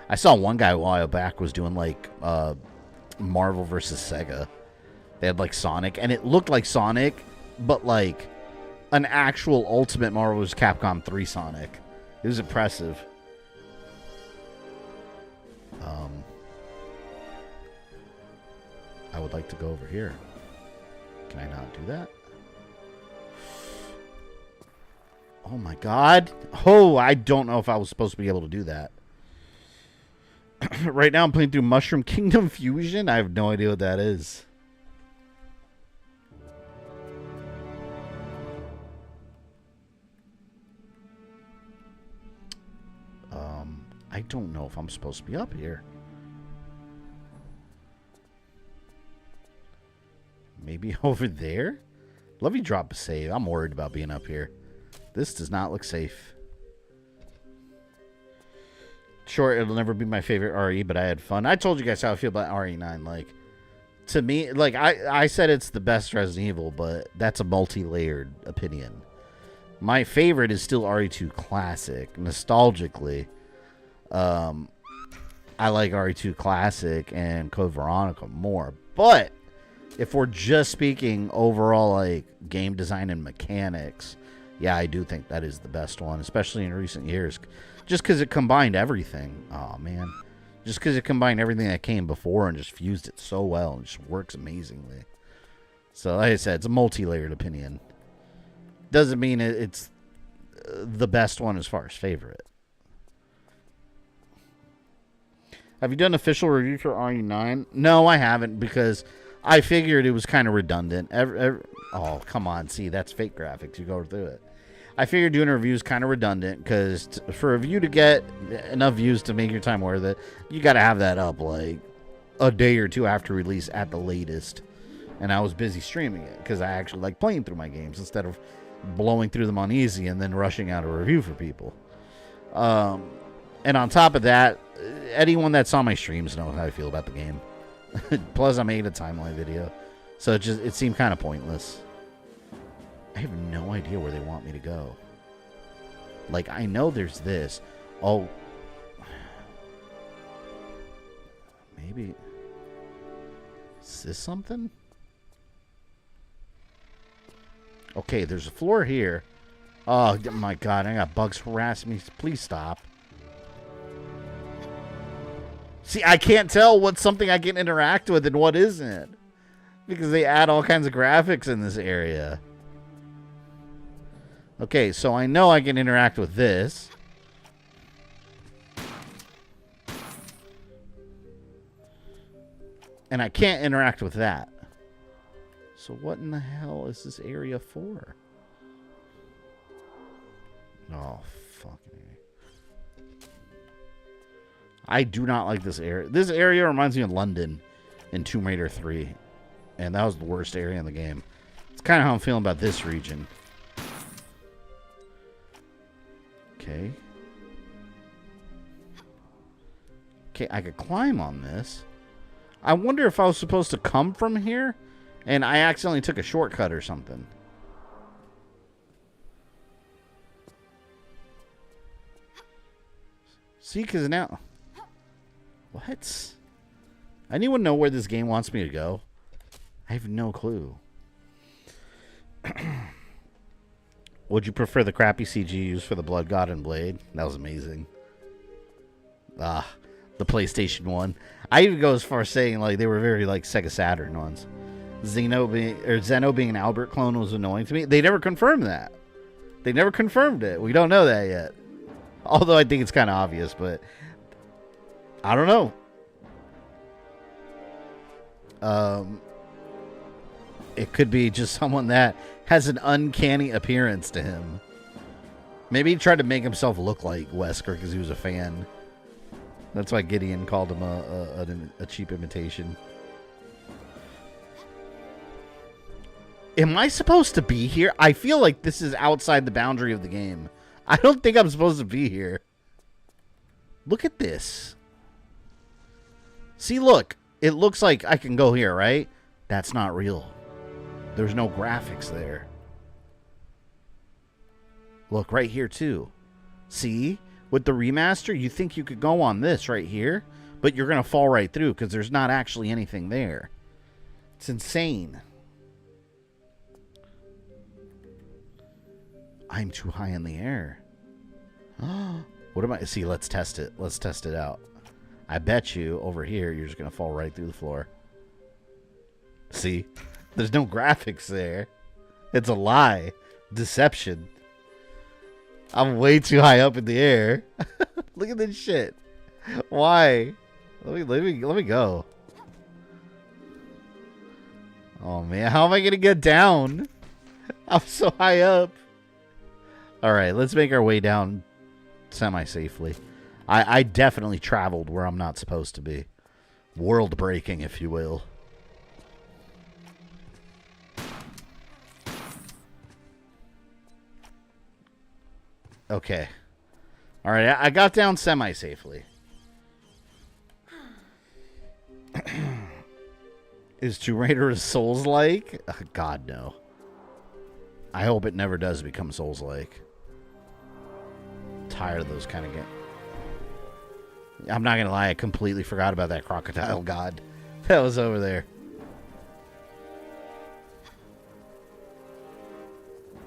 I saw one guy a while back was doing, like, Marvel versus Sega. They had, like, Sonic, and it looked like Sonic, but, like, an actual Ultimate Marvel vs. Capcom 3 Sonic. It was impressive. I would like to go over here. Can I not do that? Oh my god. Oh, I don't know if I was supposed to be able to do that. Right now I'm playing through Mushroom Kingdom Fusion. I have no idea what that is. I don't know if I'm supposed to be up here. Maybe over there? Let me drop a save. I'm worried about being up here. This does not look safe. Sure, it'll never be my favorite RE, but I had fun. I told you guys how I feel about RE9. Like, to me, like, I said it's the best Resident Evil, but that's a multi-layered opinion. My favorite is still RE2 Classic. Nostalgically, I like RE2 Classic and Code Veronica more. But if we're just speaking overall, like, game design and mechanics, yeah, I do think that is the best one, especially in recent years. Just because it combined everything. Oh, man. Just because it combined everything that came before and just fused it so well and just works amazingly. So, like I said, it's a multi-layered opinion. Doesn't mean it's the best one as far as favorite. Have you done an official review for RE9? No, I haven't, because I figured it was kind of redundant. Oh, come on. See, that's fake graphics. You go through it. I figured doing a review is kind of redundant, because for a view to get enough views to make your time worth it, you got to have that up like a day or two after release at the latest. And I was busy streaming it, because I actually like playing through my games instead of blowing through them on easy and then rushing out a review for people. And on top of that, anyone that saw my streams knows how I feel about the game. Plus, I made a timeline video, so it seemed kind of pointless. I have no idea where they want me to go. Like, I know there's this. Oh, maybe is this something? Okay, there's a floor here. Oh my god, I got bugs harassing me. Please stop. See, I can't tell what's something I can interact with and what isn't, because they add all kinds of graphics in this area. Okay, so I know I can interact with this. And I can't interact with that. So what in the hell is this area for? Oh, fucking A. I do not like this area. This area reminds me of London in Tomb Raider 3. And that was the worst area in the game. It's kind of how I'm feeling about this region. Okay. Okay, I could climb on this. I wonder if I was supposed to come from here and I accidentally took a shortcut or something. See, because now... What? Anyone know where this game wants me to go? I have no clue. Would you prefer the crappy CG used for the Blood God and Blade? That was amazing. The PlayStation 1. I even go as far as saying, like, they were very, like, Sega Saturn ones. Zeno being an Albert clone was annoying to me. They never confirmed that. They never confirmed it. We don't know that yet. Although I think it's kind of obvious, but I don't know. It could be just someone that has an uncanny appearance to him. Maybe he tried to make himself look like Wesker because he was a fan. That's why Gideon called him a cheap imitation. Am I supposed to be here? I feel like this is outside the boundary of the game. I don't think I'm supposed to be here. Look at this. See, look. It looks like I can go here, right? That's not real. There's no graphics there. Look, right here, too. See? With the remaster, you think you could go on this right here, but you're going to fall right through because there's not actually anything there. It's insane. I'm too high in the air. What am I? See, let's test it. Let's test it out. I bet you over here, you're just going to fall right through the floor. See? There's no graphics there. It's a lie. Deception. I'm way too high up in the air. Look at this shit. Why? Let me go. Oh, man. How am I going to get down? I'm so high up. All right, let's make our way down semi-safely. I definitely traveled where I'm not supposed to be. World breaking, if you will. Okay. All right, I got down semi-safely. Is Tomb Raider Souls-like? God, no. I hope it never does become Souls-like. Tired of those kind of games. I'm not gonna lie, I completely forgot about that crocodile god that was over there.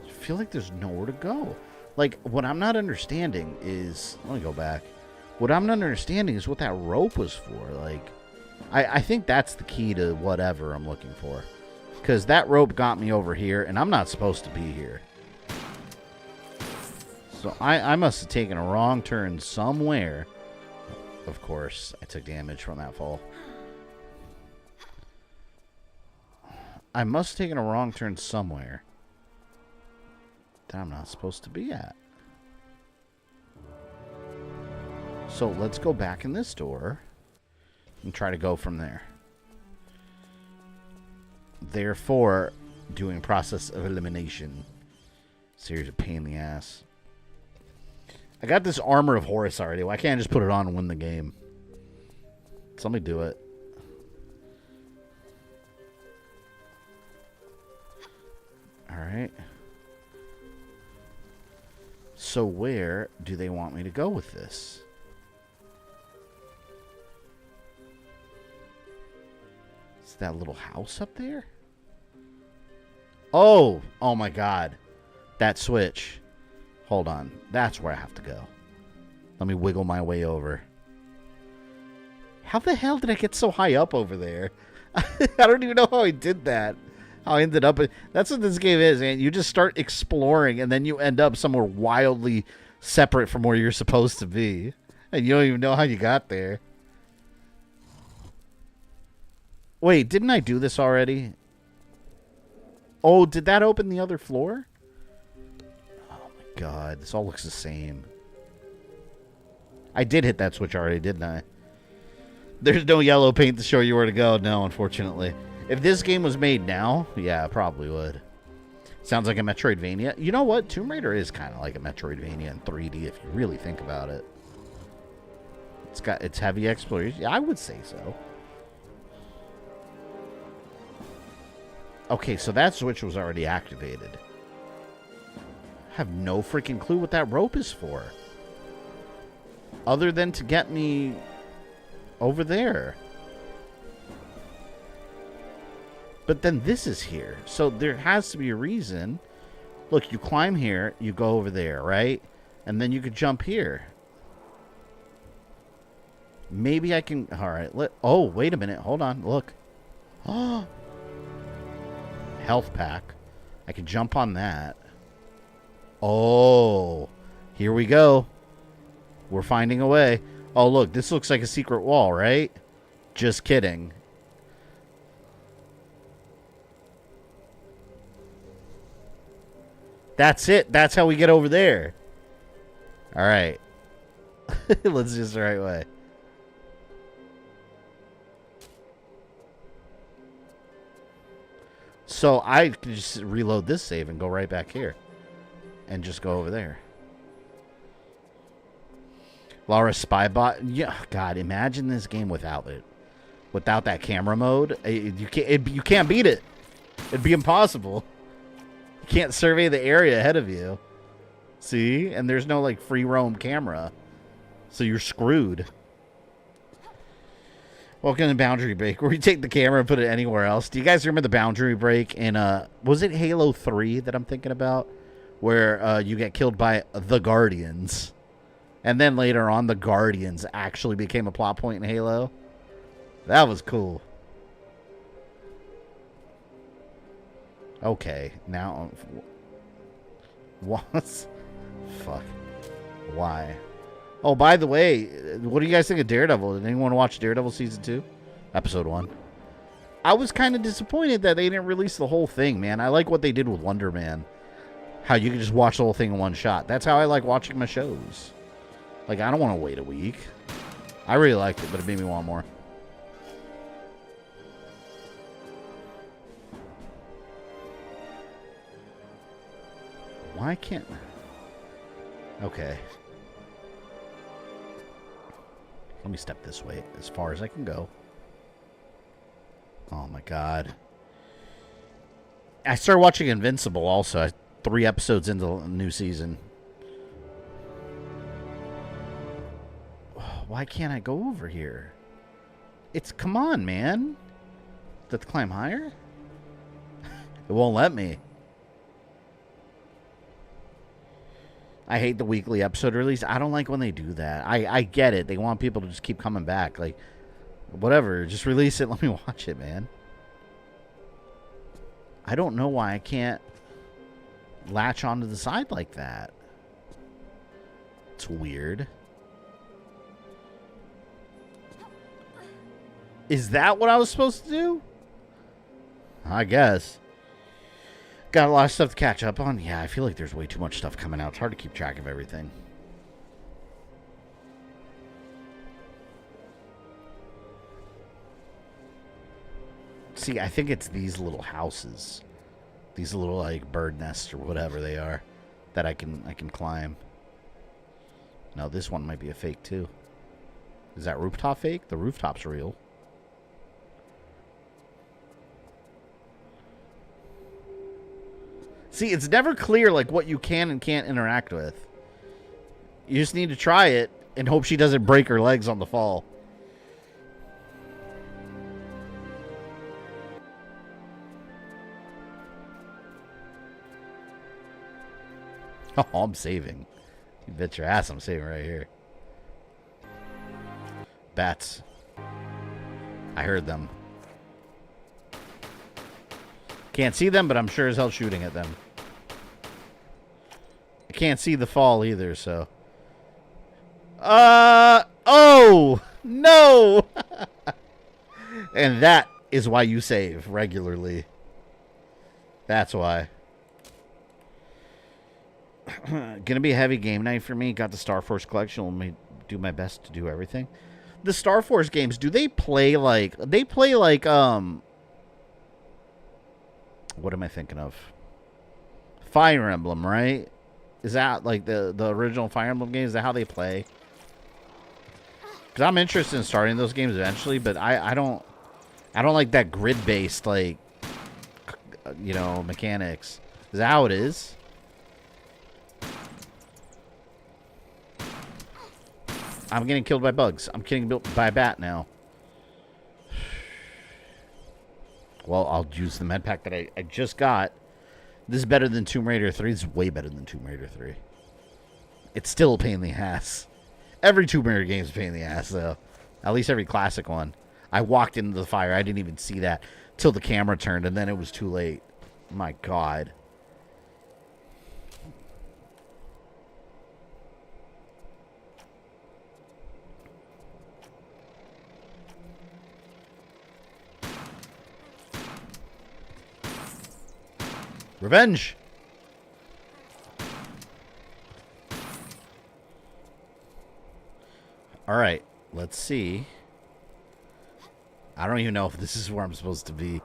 I feel like there's nowhere to go. Like, what I'm not understanding is... Let me go back. What I'm not understanding is what that rope was for. Like, I think that's the key to whatever I'm looking for. Because that rope got me over here, and I'm not supposed to be here. So I must have taken a wrong turn somewhere. Of course, I took damage from that fall. I must have taken a wrong turn somewhere that I'm not supposed to be at. So let's go back in this door and try to go from there. Therefore, doing process of elimination. Serious pain in the ass. I got this armor of Horus already. Why can't I just put it on and win the game? Somebody do it. Alright. So where do they want me to go with this? Is that little house up there? Oh! Oh my god. That switch. Hold on. That's where I have to go. Let me wiggle my way over. How the hell did I get so high up over there? I don't even know how I did that. How I ended up... That's what this game is, man. You just start exploring, and then you end up somewhere wildly separate from where you're supposed to be. And you don't even know how you got there. Wait, didn't I do this already? Oh, did that open the other floor? God, this all looks the same. I did hit that switch already, didn't I? There's no yellow paint to show you where to go. No, unfortunately. If this game was made now, yeah, it probably would. Sounds like a Metroidvania. You know what? Tomb Raider is kind of like a Metroidvania in 3D if you really think about it. It's heavy exploration. Yeah, I would say so. Okay, so that switch was already activated. I have no freaking clue what that rope is for. Other than to get me over there. But then this is here. So there has to be a reason. Look, you climb here, you go over there, right? And then you could jump here. Maybe I can... Alright, oh, wait a minute. Hold on, look. Oh! Health pack. I can jump on that. Oh, here we go. We're finding a way. Oh, look, this looks like a secret wall, right? Just kidding. That's it. That's how we get over there. All right. Let's do this the right way. So I can just reload this save and go right back here. And just go over there. Lara Spybot. Yeah, God, imagine this game without it. Without that camera mode. You can't beat it. It'd be impossible. You can't survey the area ahead of you. See? And there's no, like, free roam camera. So you're screwed. Welcome to Boundary Break, where you take the camera and put it anywhere else. Do you guys remember the Boundary Break in, was it Halo 3 that I'm thinking about? Where you get killed by the Guardians. And then later on, the Guardians actually became a plot point in Halo. That was cool. Okay, now... What? Fuck. Why? Oh, by the way, what do you guys think of Daredevil? Did anyone watch Daredevil Season 2? Episode 1. I was kind of disappointed that they didn't release the whole thing, man. I like what they did with Wonder Man. How you can just watch the whole thing in one shot. That's how I like watching my shows. Like, I don't want to wait a week. I really liked it, but it made me want more. Why can't... Okay. Let me step this way as far as I can go. Oh my god. I started watching Invincible also. 3 episodes into the new season. Why can't I go over here? It's... Come on, man. Does it climb higher? It won't let me. I hate the weekly episode release. I don't like when they do that. I get it. They want people to just keep coming back. Like, whatever. Just release it. Let me watch it, man. I don't know why I can't latch onto the side like that. It's weird. Is that what I was supposed to do? I guess. Got a lot of stuff to catch up on. Yeah, I feel like there's way too much stuff coming out. It's hard to keep track of everything. See, I think it's these little houses. These little, like, bird nests or whatever they are that I can climb. No, this one might be a fake, too. Is that rooftop fake? The rooftop's real. See, it's never clear, like, what you can and can't interact with. You just need to try it and hope she doesn't break her legs on the fall. Oh, I'm saving. You bet your ass I'm saving right here. Bats. I heard them. Can't see them, but I'm sure as hell shooting at them. I can't see the fall either, so. Oh! No! And that is why you save regularly. That's why. Gonna be a heavy game night for me. Got the Star Force collection. Let me do my best to do everything. The Star Force games, do they play like... They play like, what am I thinking of? Fire Emblem, right? Is that like the original Fire Emblem games? Is that how they play? Because I'm interested in starting those games eventually, but I don't like that grid-based, like, you know, mechanics. Is that how it is? I'm getting killed by bugs. I'm getting built by a bat now. Well, I'll use the med pack that I just got. This is better than Tomb Raider 3. This is way better than Tomb Raider 3. It's still a pain in the ass. Every Tomb Raider game is a pain in the ass, though. At least every classic one. I walked into the fire. I didn't even see that till the camera turned, and then it was too late. My God. Revenge. Alright, let's see. I don't even know if this is where I'm supposed to be,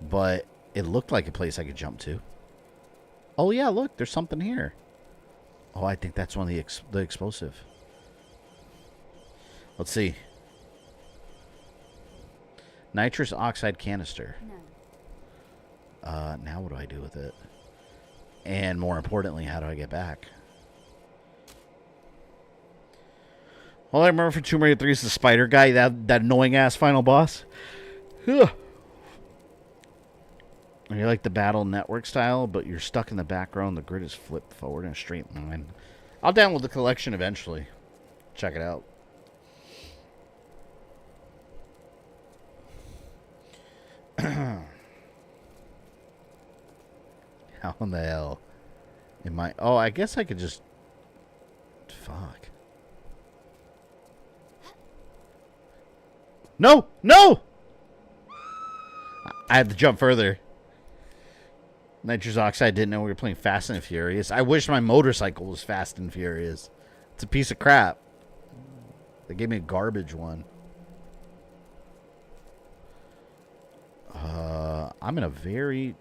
but it looked like a place I could jump to. Oh yeah, look, there's something here. Oh, I think that's one of the explosive. Let's see. Nitrous oxide canister. No. Now what do I do with it? And more importantly, how do I get back? All I remember from Tomb Raider 3 is the spider guy, that annoying-ass final boss. Ugh. You like the battle network style, but you're stuck in the background. The grid is flipped forward in a straight line. I'll download the collection eventually. Check it out. How in the hell am I? Oh, I guess I could just... Fuck. No! No! I had to jump further. Nitrous oxide didn't know we were playing Fast and Furious. I wish my motorcycle was Fast and Furious. It's a piece of crap. They gave me a garbage one. I'm in a very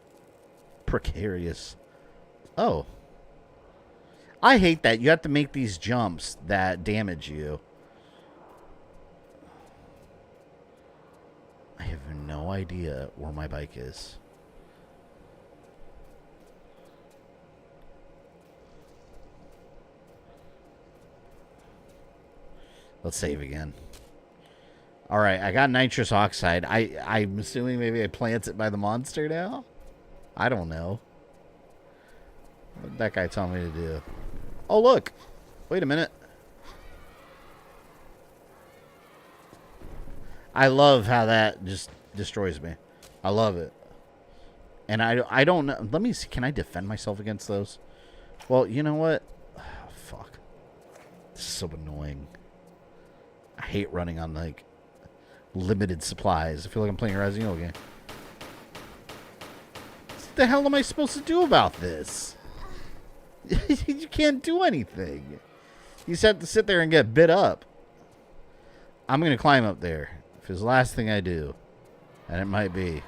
precarious... Oh. I hate that. You have to make these jumps that damage you. I have no idea where my bike is. Let's save again. Alright, I got nitrous oxide. I'm assuming maybe I plant it by the monster now? I don't know. What did that guy tell me to do? Oh, look! Wait a minute. I love how that just destroys me. I love it. And I don't know. Let me see. Can I defend myself against those? Well, you know what? Oh, fuck. This is so annoying. I hate running on, like, limited supplies. I feel like I'm playing a Resident Evil game. What the hell am I supposed to do about this? You can't do anything. You just have to sit there and get bit up. I'm going to climb up there. If it's the last thing I do. And it might be.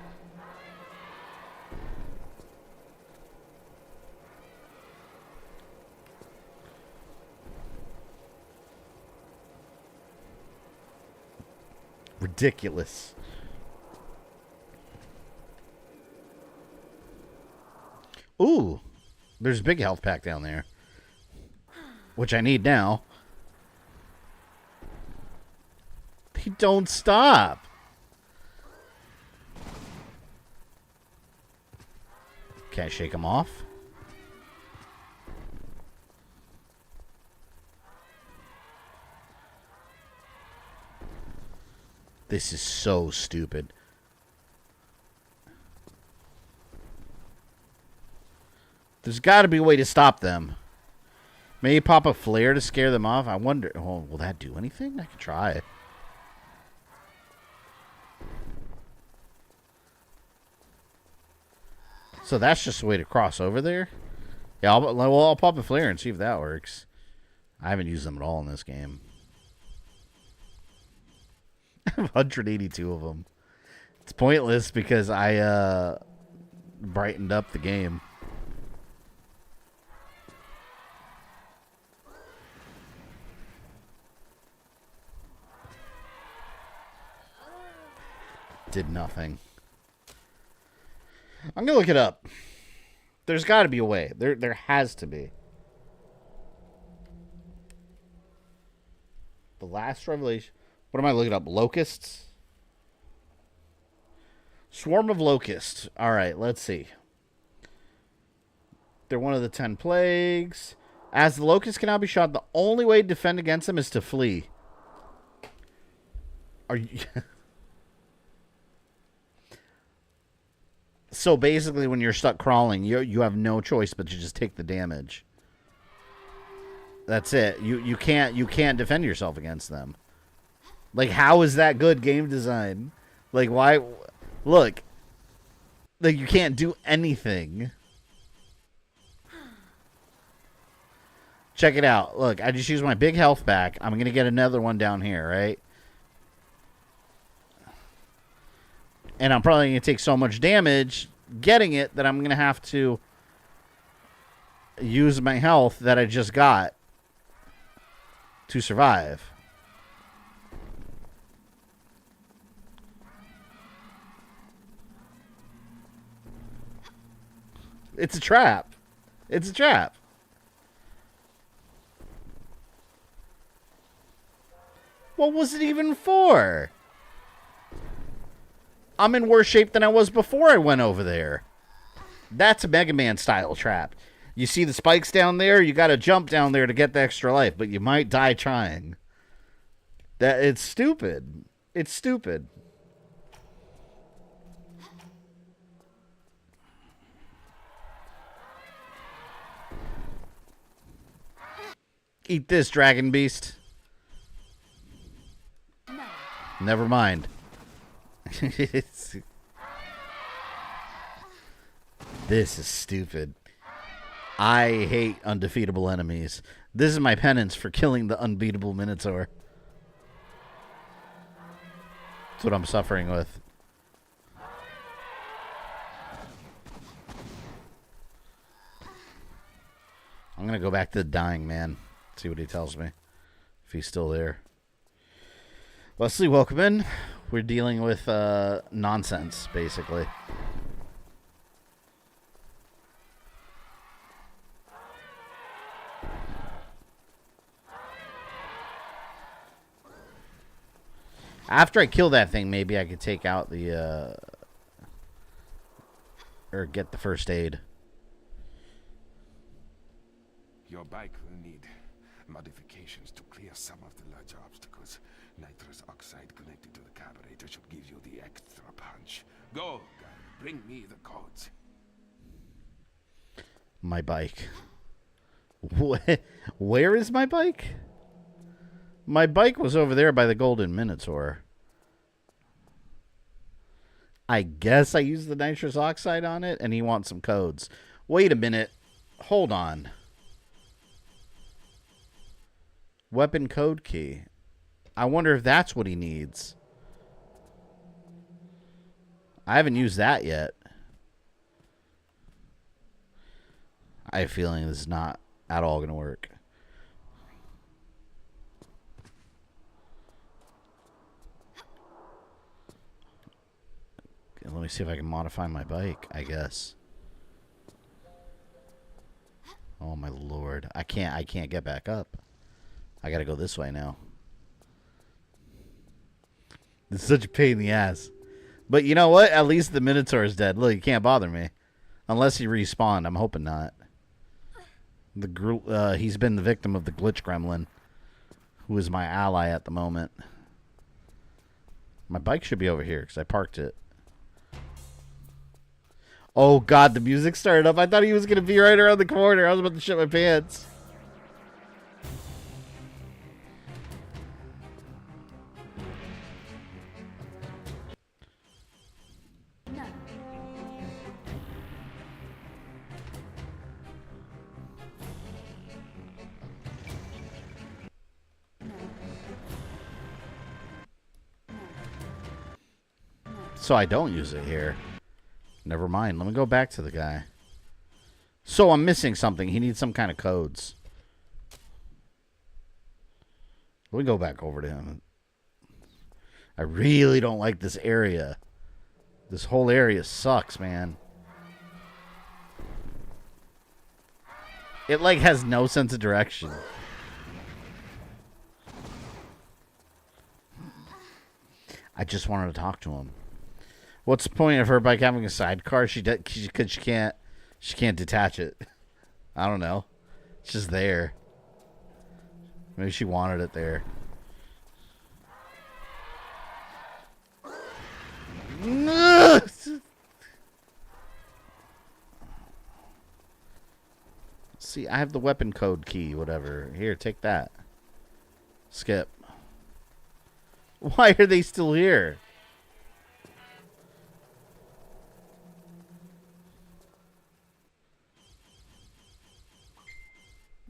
Ridiculous. Ooh. There's a big health pack down there. Which I need now. They don't stop. Can I shake them off? This is so stupid. There's got to be a way to stop them. Maybe pop a flare to scare them off. I wonder... Oh, will that do anything? I could try. So that's just a way to cross over there? Yeah, I'll pop a flare and see if that works. I haven't used them at all in this game. I have 182 of them. It's pointless because I brightened up the game. Did nothing. I'm gonna look it up. There's got to be a way. There has to be. The Last Revelation. What am I looking up? Locusts? Swarm of locusts. All right, let's see. They're one of the 10 plagues. As the locusts cannot be shot, the only way to defend against them is to flee. Are you... So basically, when you're stuck crawling, you have no choice but to just take the damage. That's it. You can't defend yourself against them. Like, how is that good game design? Like, why? Look, like you can't do anything. Check it out. Look, I just used my big health back. I'm going to get another one down here, right? And I'm probably going to take so much damage getting it that I'm going to have to use my health that I just got to survive. It's a trap. It's a trap. What was it even for? I'm in worse shape than I was before I went over there. That's a Mega Man style trap. You see the spikes down there? You got to jump down there to get the extra life, but you might die trying. It's stupid. It's stupid. Eat this, Dragon Beast. No. Never mind. This is stupid. I hate undefeatable enemies. This is my penance for killing the unbeatable Minotaur. That's what I'm suffering with. I'm going to go back to the dying man. See what he tells me. If he's still there. Leslie, welcome in. We're dealing with nonsense, basically. After I kill that thing, maybe I could take out the... or get the first aid. Your bike will need modifications to clear some of the larger obstacles. Nitrous oxide connected to the carburetor should give you the extra punch. Go, guy. Bring me the codes. My bike. Where is my bike? My bike was over there by the Golden Minotaur. I guess I used the nitrous oxide on it, and he wants some codes. Wait a minute. Hold on. Weapon code key. I wonder if that's what he needs. I haven't used that yet. I have a feeling this is not at all going to work. Okay, let me see if I can modify my bike, I guess. Oh my lord. I can't get back up. I gotta go this way now. This is such a pain in the ass. But you know what? At least the Minotaur is dead. Look, he can't bother me. Unless he respawned. I'm hoping not. He's been the victim of the glitch gremlin, who is my ally at the moment. My bike should be over here because I parked it. Oh god, the music started up. I thought he was going to be right around the corner. I was about to shit my pants. No. So I don't use it here. Never mind. Let me go back to the guy. So I'm missing something. He needs some kind of codes. Let me go back over to him. I really don't like this area. This whole area sucks, man. It, like, has no sense of direction. I just wanted to talk to him. What's the point of her bike having a sidecar? She can't detach it. I don't know. It's just there. Maybe she wanted it there. See, I have the weapon code key, whatever. Here, take that. Skip. Why are they still here?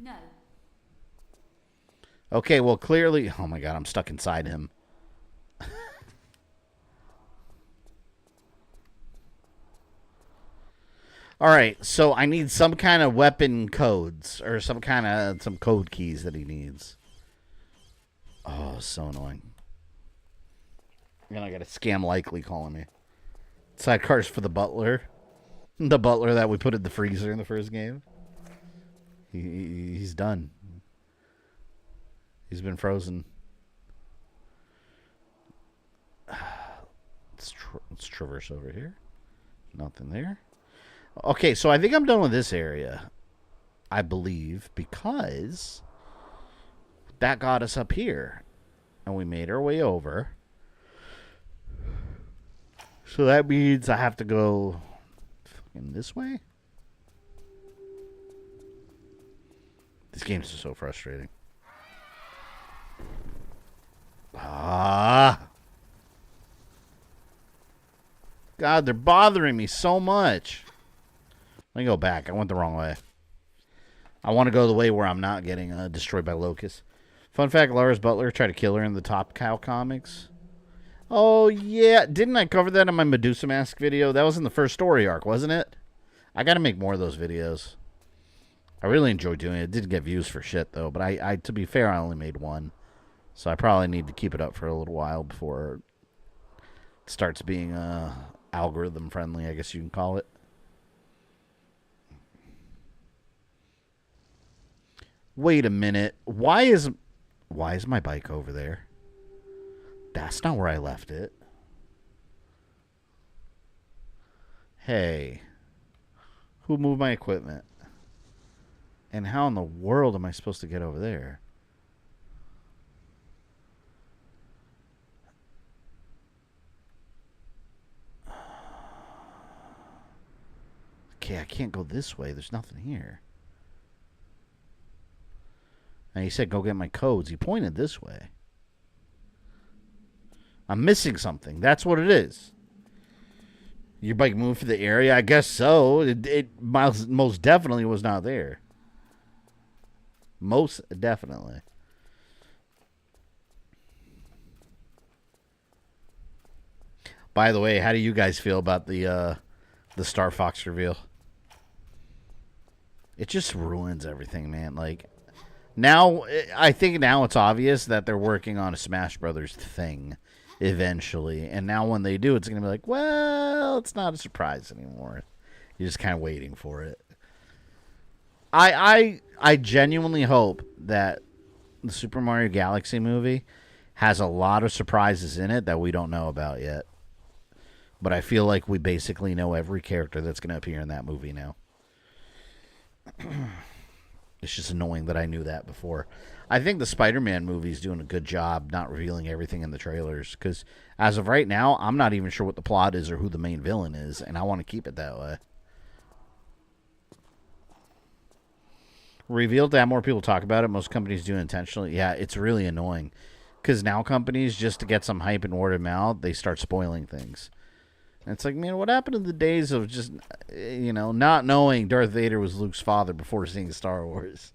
No. Okay, well, clearly... Oh, my God, I'm stuck inside him. All right, so I need some kind of weapon codes or some code keys that he needs. Oh, so annoying. And I got a scam likely calling me. Sidecars for the butler. The butler that we put in the freezer in the first game. He's done. He's been frozen. Let's traverse over here. Nothing there. Okay, so I think I'm done with this area. I believe, because that got us up here. And we made our way over. So that means I have to go in this way? These games are so frustrating. Ah. God, they're bothering me so much. Let me go back. I went the wrong way. I want to go the way where I'm not getting destroyed by locusts. Fun fact, Lara's butler tried to kill her in the Top Cow comics. Oh, yeah. Didn't I cover that in my Medusa Mask video? That was in the first story arc, wasn't it? I got to make more of those videos. I really enjoy doing it. It didn't get views for shit, though. But I to be fair, I only made one. So I probably need to keep it up for a little while before it starts being algorithm friendly, I guess you can call it. Wait a minute. Why is my bike over there? That's not where I left it. Hey. Who moved my equipment? And how in the world am I supposed to get over there? Okay, I can't go this way. There's nothing here. And he said, go get my codes. He pointed this way. I'm missing something. That's what it is. Your bike moved for the area? I guess so. It most definitely was not there. Most definitely. By the way, how do you guys feel about the Star Fox reveal? It just ruins everything, man. Like, now, I think now it's obvious that they're working on a Smash Brothers thing eventually. And now when they do, it's going to be like, well, it's not a surprise anymore. You're just kind of waiting for it. I genuinely hope that the Super Mario Galaxy movie has a lot of surprises in it that we don't know about yet. But I feel like we basically know every character that's going to appear in that movie now. It's just annoying that I knew that before. I think the Spider-Man movie is doing a good job not revealing everything in the trailers. Because as of right now, I'm not even sure what the plot is or who the main villain is. And I want to keep it that way. Revealed to have more people talk about it. Most companies do intentionally. Yeah, it's really annoying. Because now companies, just to get some hype and word of mouth, they start spoiling things. And it's like, man, what happened to the days of just, not knowing Darth Vader was Luke's father before seeing Star Wars?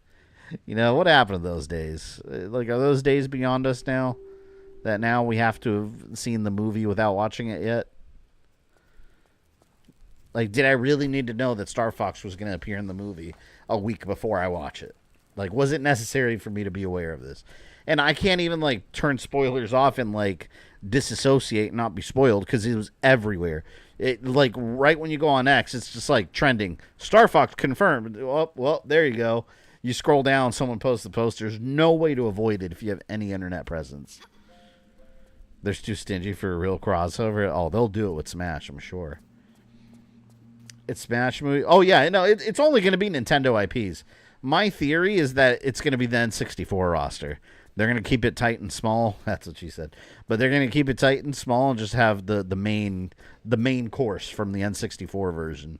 What happened to those days? Like, are those days beyond us now? That now we have to have seen the movie without watching it yet? Like, did I really need to know that Star Fox was going to appear in the movie a week before I watch it? Like, was it necessary for me to be aware of this? And I can't even, like, turn spoilers off and, like, disassociate and not be spoiled because it was everywhere. It, like, right when you go on X, it's just, like, trending. Star Fox confirmed. Oh, well, there you go. You scroll down, someone posts the poster. There's no way to avoid it if you have any internet presence. They're too stingy for a real crossover. Oh, they'll do it with Smash, I'm sure. It's Smash movie. Oh, yeah, no, it's only going to be Nintendo IPs. My theory is that it's going to be the N64 roster. They're going to keep it tight and small. That's what she said. But they're going to keep it tight and small and just have the main course from the N64 version.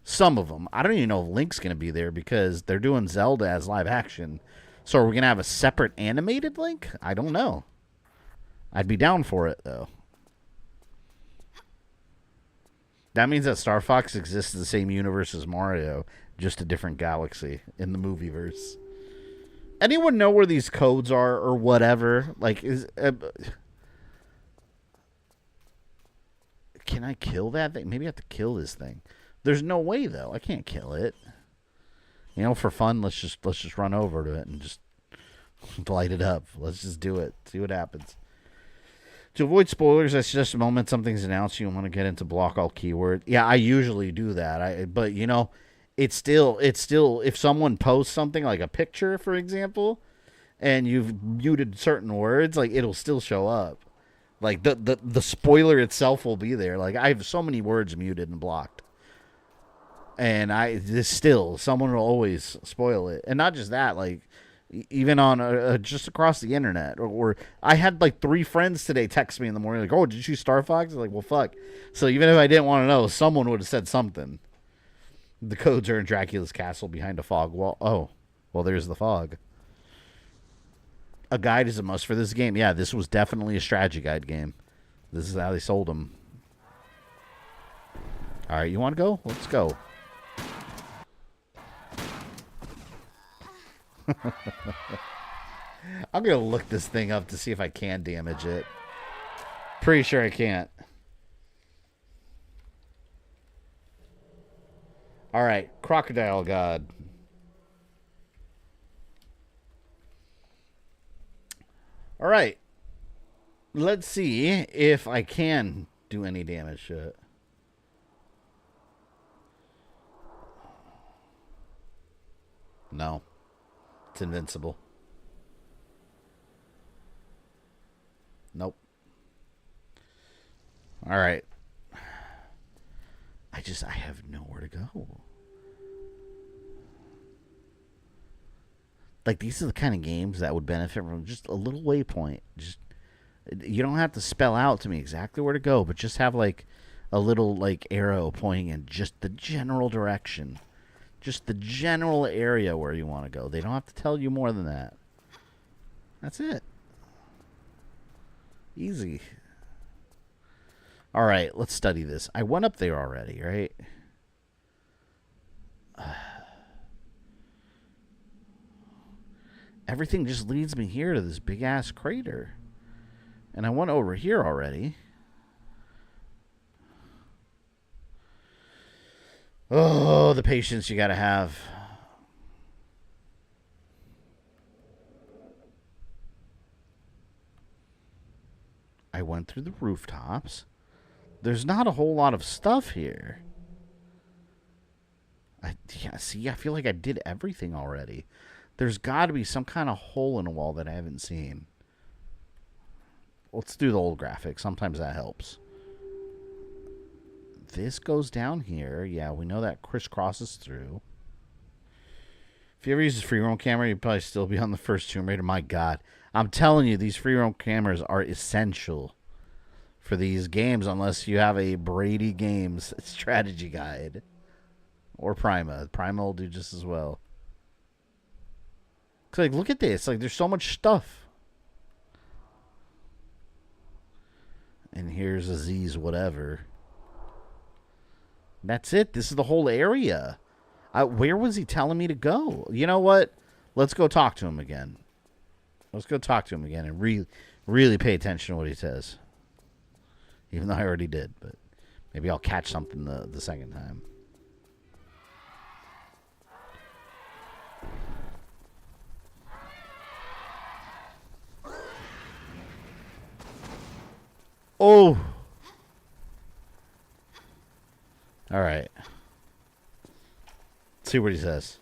Some of them. I don't even know if Link's going to be there because they're doing Zelda as live action. So are we going to have a separate animated Link? I don't know. I'd be down for it, though. That means that Star Fox exists in the same universe as Mario, just a different galaxy in the movieverse. Anyone know where these codes are or whatever? Like, can I kill that thing? Maybe I have to kill this thing. There's no way though. I can't kill it. You know, for fun, let's just run over to it and just light it up. Let's just do it. See what happens. To avoid spoilers, I suggest the moment something's announced you want to get into block all keywords. Yeah, I usually do that. But you know, it's still if someone posts something like a picture, for example, and you've muted certain words, like it'll still show up. Like the spoiler itself will be there. Like I have so many words muted and blocked. And someone will always spoil it. And not just that, like even on just across the internet. Or I had like 3 friends today text me in the morning like, "Oh, did you Star Fox?" I'm like, well, fuck. So even if I didn't want to know, someone would have said something. The codes are in Dracula's castle behind a fog wall. Oh, well, there's the fog. A guide is a must for this game. Yeah, this was definitely a strategy guide game. This is how they sold them. All right, you want to go? Let's go. I'm going to look this thing up to see if I can damage it. Pretty sure I can't. All right, Crocodile God. All right. Let's see if I can do any damage to it. No. It's invincible. Nope. All right. I have nowhere to go. Like, these are the kind of games that would benefit from just a little waypoint. Just, you don't have to spell out to me exactly where to go, but just have, like, a little, like, arrow pointing in just the general direction. Just the general area where you want to go. They don't have to tell you more than that. That's it. Easy. All right, let's study this. I went up there already, right? Everything just leads me here to this big-ass crater. And I went over here already. Oh, the patience you gotta have. I went through the rooftops. There's not a whole lot of stuff here. See, I feel like I did everything already. There's got to be some kind of hole in a wall that I haven't seen. Let's do the old graphic. Sometimes that helps. This goes down here. Yeah, we know that crisscrosses through. If you ever use a free roam camera, you'd probably still be on the first Tomb Raider. My God. I'm telling you, these free roam cameras are essential for these games unless you have a Brady Games strategy guide. Or Prima. Prima will do just as well. Like, look at this. Like, there's so much stuff. And here's Aziz whatever. That's it. This is the whole area. Where was he telling me to go? You know what? Let's go talk to him again. Let's go talk to him again and really pay attention to what he says. Even though I already did. But maybe I'll catch something the second time. Oh. All right. Let's see what he says.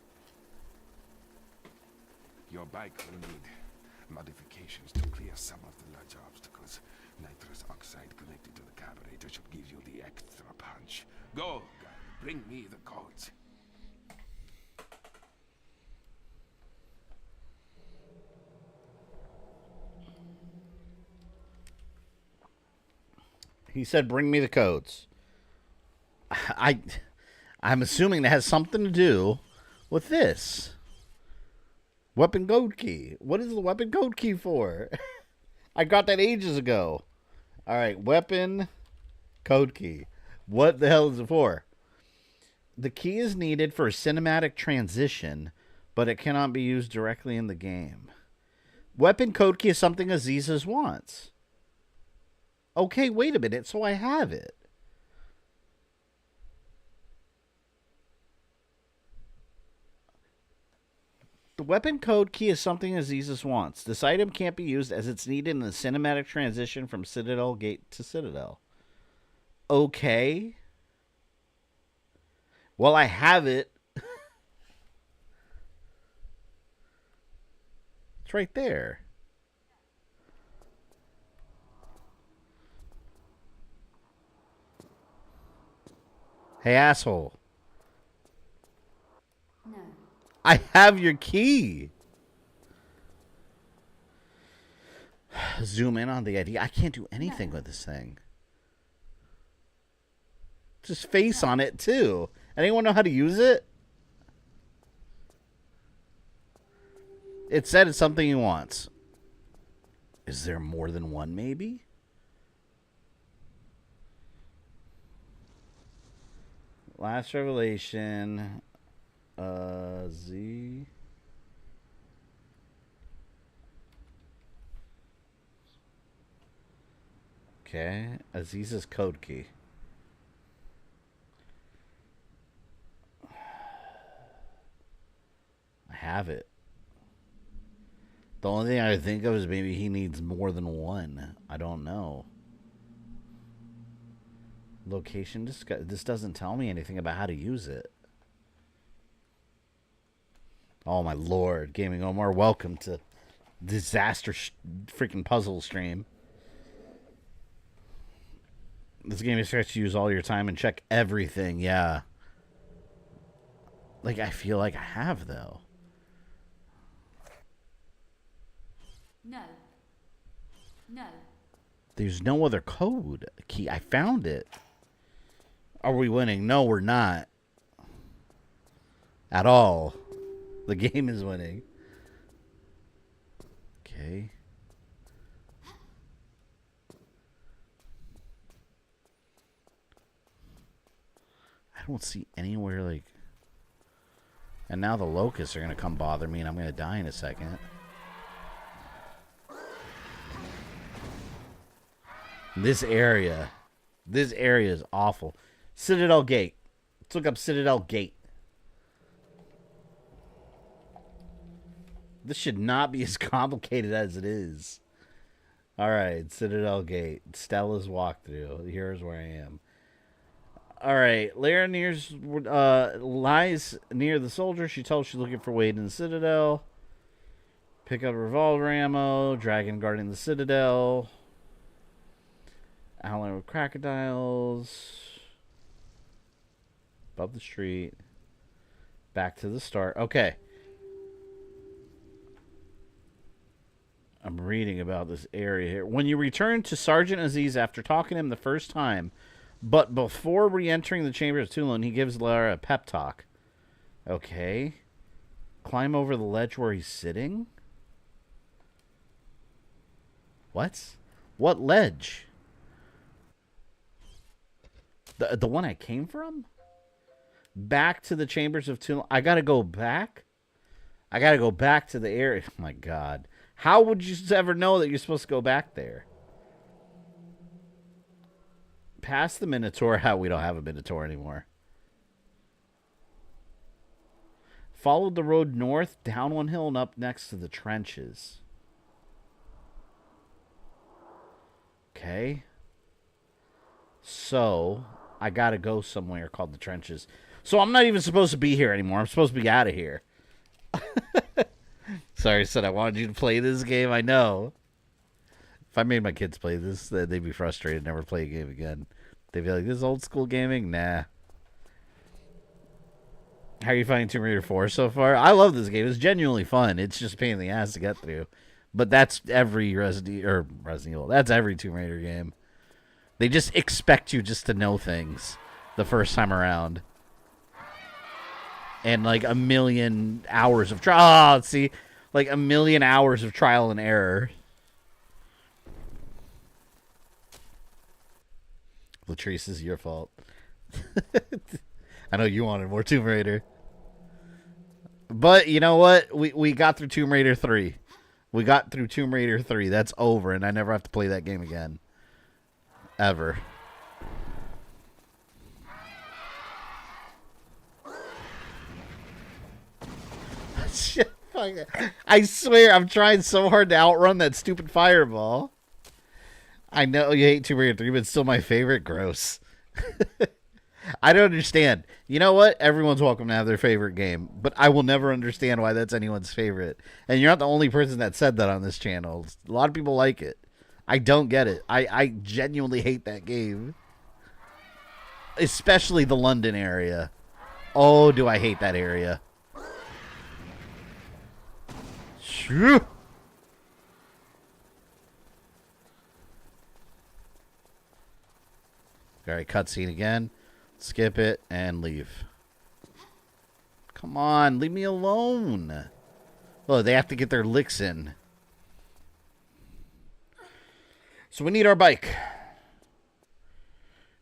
Your bike will need modifications to clear some of the large obstacles. Nitrous oxide connected to the carburetor should give you the extra punch. Go, guy. Bring me the codes. He said, bring me the codes. I'm assuming that has something to do with this. Weapon code key. What is the weapon code key for? I got that ages ago. All right, weapon code key. What the hell is it for? The key is needed for a cinematic transition but it cannot be used directly in the game. Weapon code key is something Aziz's wants. Okay, wait a minute. So I have it. The weapon code key is something Aziz's wants. This item can't be used as it's needed in the cinematic transition from Citadel Gate to Citadel. Okay. Well, I have it. It's right there. Hey, asshole. No. I have your key. Zoom in on the ID. I can't do anything with this thing. Just face on it, too. Anyone know how to use it? It said it's something he wants. Is there more than one, maybe? Last Revelation. Z. Okay. Aziz's code key. I have it. The only thing I think of is maybe he needs more than one. I don't know. Location discuss. This doesn't tell me anything about how to use it. Oh my lord, Gaming Omar, welcome to disaster freaking puzzle stream. This game expects you to use all your time and check everything, yeah. Like, I feel like I have, though. No. No. There's no other code key. I found it. Are we winning? No, we're not. At all. The game is winning. Okay. I don't see anywhere like... And now the locusts are going to come bother me and I'm going to die in a second. This area is awful. Citadel Gate. Let's look up Citadel Gate. This should not be as complicated as it is. Alright, Citadel Gate. Stella's walkthrough. Here's where I am. Alright, Lara lies near the soldier. She tells she's looking for Wade in the Citadel. Pick up revolver ammo. Dragon guarding the Citadel. Howling with crocodiles. Above the street. Back to the start. Okay. I'm reading about this area here. When you return to Sergeant Aziz after talking to him the first time, but before re-entering the chamber of Tulun, he gives Lara a pep talk. Okay. Climb over the ledge where he's sitting? What? What ledge? The one I came from? Back to the chambers of Tulun. I gotta go back? I gotta go back to the area. Oh my god. How would you ever know that you're supposed to go back there? Past the Minotaur. How we don't have a Minotaur anymore. Followed the road north, down one hill, and up next to the trenches. Okay. So, I gotta go somewhere called the trenches. So I'm not even supposed to be here anymore. I'm supposed to be out of here. Sorry, son, I wanted you to play this game. I know. If I made my kids play this, they'd be frustrated, never play a game again. They'd be like, this is old school gaming? Nah. How are you finding Tomb Raider 4 so far? I love this game. It's genuinely fun. It's just a pain in the ass to get through. But that's every Resident Evil. That's every Tomb Raider game. They just expect you just to know things the first time around. And like a million hours of trial. Oh, see, like a million hours of trial and error. Latrice, is your fault. I know you wanted more Tomb Raider. But you know what? We got through Tomb Raider 3. We got through Tomb Raider 3. That's over, and I never have to play that game again. Ever. Shit, fuck it. I swear, I'm trying so hard to outrun that stupid fireball. I know you hate Tomb Raider 3, but it's still my favorite. Gross. I don't understand. You know what? Everyone's welcome to have their favorite game, but I will never understand why that's anyone's favorite. And you're not the only person that said that on this channel. A lot of people like it. I don't get it. I genuinely hate that game. Especially the London area. Oh, do I hate that area. Shoo. Alright, cutscene again. Skip it and leave. Come on, leave me alone. Oh, they have to get their licks in. So we need our bike.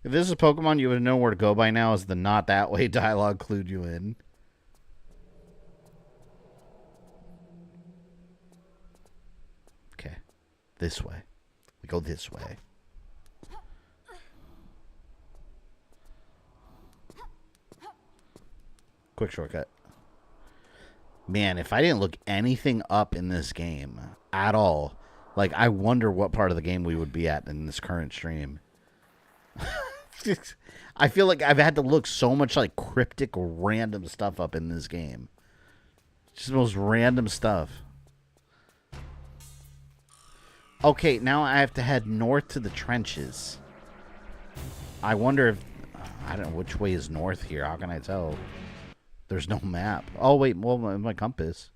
If this is Pokemon, you would know where to go by now, as the not that way dialogue clued you in. Okay. This way. We go this way. Quick shortcut. Man, if I didn't look anything up in this game at all, like, I wonder what part of the game we would be at in this current stream. I feel like I've had to look so much, like, cryptic, random stuff up in this game. Just the most random stuff. Okay, now I have to head north to the trenches. I wonder if... I don't know which way is north here. How can I tell? There's no map. Oh, wait. Well, my compass.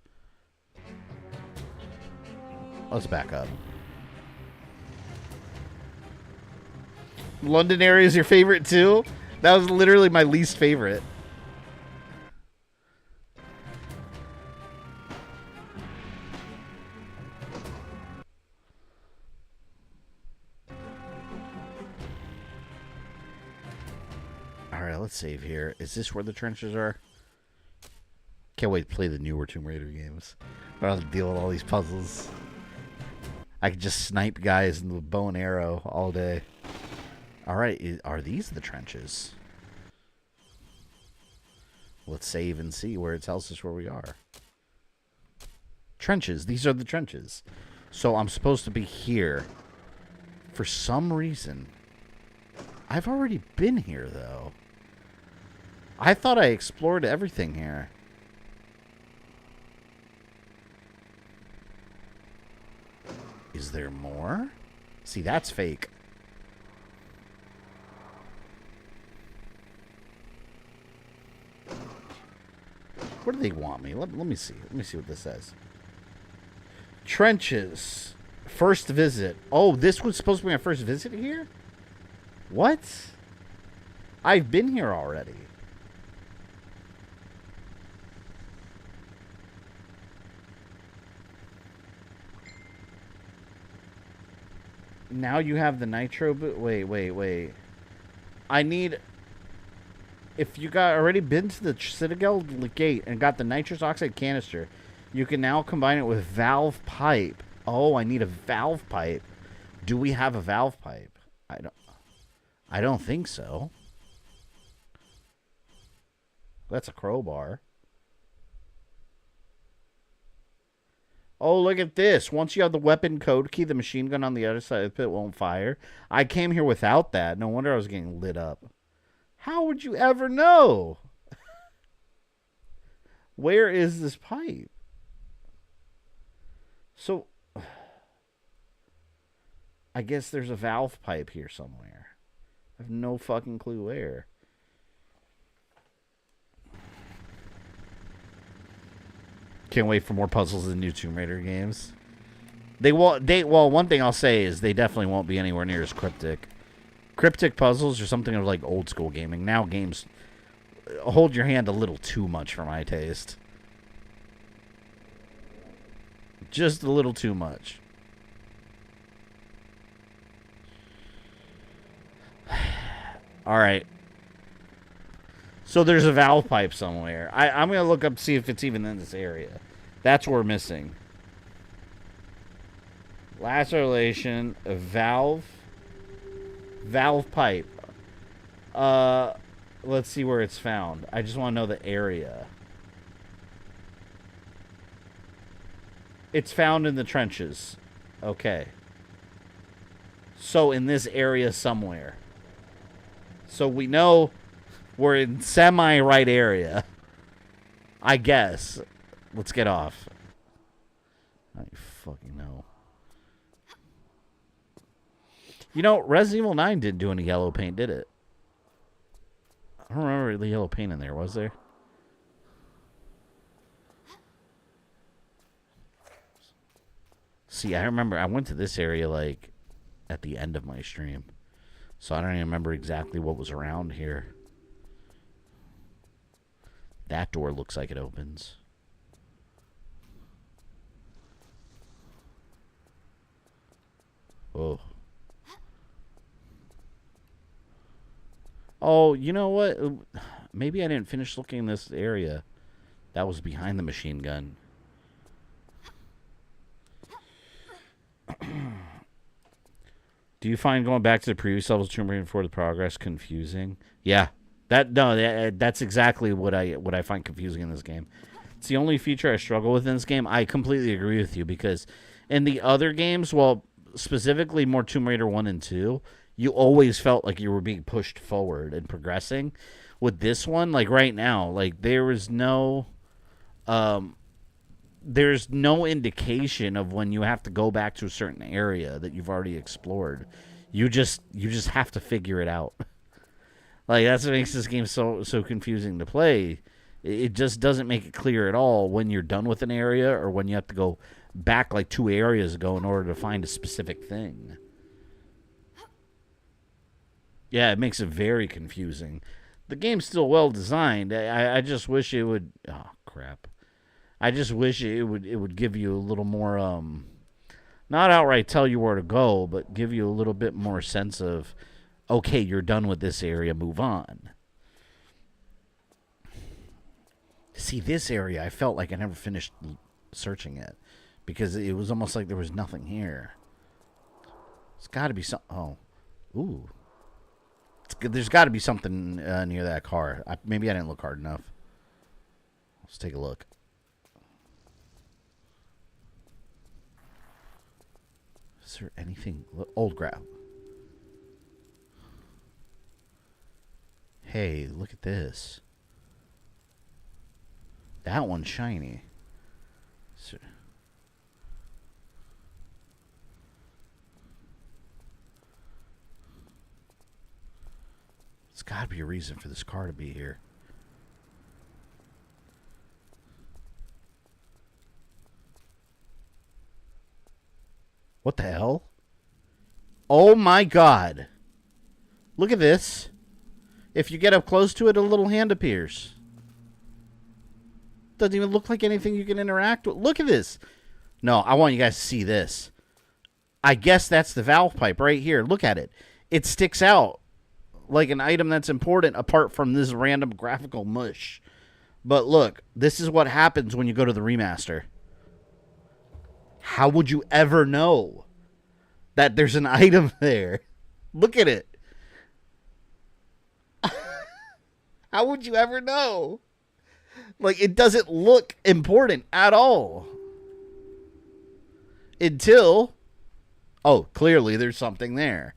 Let's back up. London area is your favorite, too? That was literally my least favorite. Alright, let's save here. Is this where the trenches are? Can't wait to play the newer Tomb Raider games. I don't have to deal with all these puzzles. I could just snipe guys with a bow and arrow all day. Alright, are these the trenches? Let's save and see where it tells us where we are. Trenches. These are the trenches. So I'm supposed to be here. For some reason. I've already been here, though. I thought I explored everything here. Is there more? See, that's fake. Where do they want me? Let me see. Let me see what this says. Trenches. First visit. Oh, this was supposed to be my first visit here? What? I've been here already. Now you have the nitro boot. Wait. I need... If you got already been to the Citadel gate and got the nitrous oxide canister, you can now combine it with valve pipe. Oh, I need a valve pipe. Do we have a valve pipe? I don't think so. That's a crowbar. Oh, look at this. Once you have the weapon code key, the machine gun on the other side of the pit won't fire. I came here without that. No wonder I was getting lit up. How would you ever know? Where is this pipe? So, I guess there's a valve pipe here somewhere. I have no fucking clue where. Can't wait for more puzzles in new Tomb Raider games. Well, one thing I'll say is they definitely won't be anywhere near as cryptic. Cryptic puzzles are something of like old school gaming. Now games hold your hand a little too much for my taste. Just a little too much. All right. So there's a valve pipe somewhere. I'm going to look up to see if it's even in this area. That's what we're missing. Last Revelation, a valve pipe. Let's see where it's found. I just want to know the area. It's found in the trenches. Okay. So in this area somewhere. So we know we're in semi-right area. I guess. Let's get off. I fucking know. You know, Resident Evil 9 didn't do any yellow paint, did it? I don't remember the yellow paint in there, was there? See, I remember I went to this area, like, at the end of my stream. So I don't even remember exactly what was around here. That door looks like it opens. Oh. Oh, you know what? Maybe I didn't finish looking in this area. That was behind the machine gun. Do you find going back to the previous levels Tomb Raider for the progress confusing? Yeah. That's exactly what I find confusing in this game. It's the only feature I struggle with in this game. I completely agree with you because in the other games, well, specifically more Tomb Raider 1 and 2, you always felt like you were being pushed forward and progressing. With this one, like right now, like there's no indication of when you have to go back to a certain area that you've already explored. You just have to figure it out. Like that's what makes this game so confusing to play. It just doesn't make it clear at all when you're done with an area or when you have to go back like 2 areas ago in order to find a specific thing. Yeah, it makes it very confusing. The game's still well designed. I just wish it would. Oh crap! I just wish it would give you a little more not outright tell you where to go, but give you a little bit more sense of, okay, you're done with this area, move on. See, this area, I felt like I never finished searching it because it was almost like there was nothing here. It's got to be some. Oh, ooh. There's got to be something near that car. Maybe I didn't look hard enough. Let's take a look. Is there anything? Old grab. Hey, look at this. That one's shiny. There's got to be a reason for this car to be here. What the hell? Oh my god. Look at this. If you get up close to it, a little hand appears. Doesn't even look like anything you can interact with. Look at this. No, I want you guys to see this. I guess that's the valve pipe right here. Look at it. It sticks out like an item that's important apart from this random graphical mush. But look, this is what happens when you go to the remaster. How would you ever know that there's an item there? Look at it. How would you ever know? Like, it doesn't look important at all. Until, oh, clearly there's something there.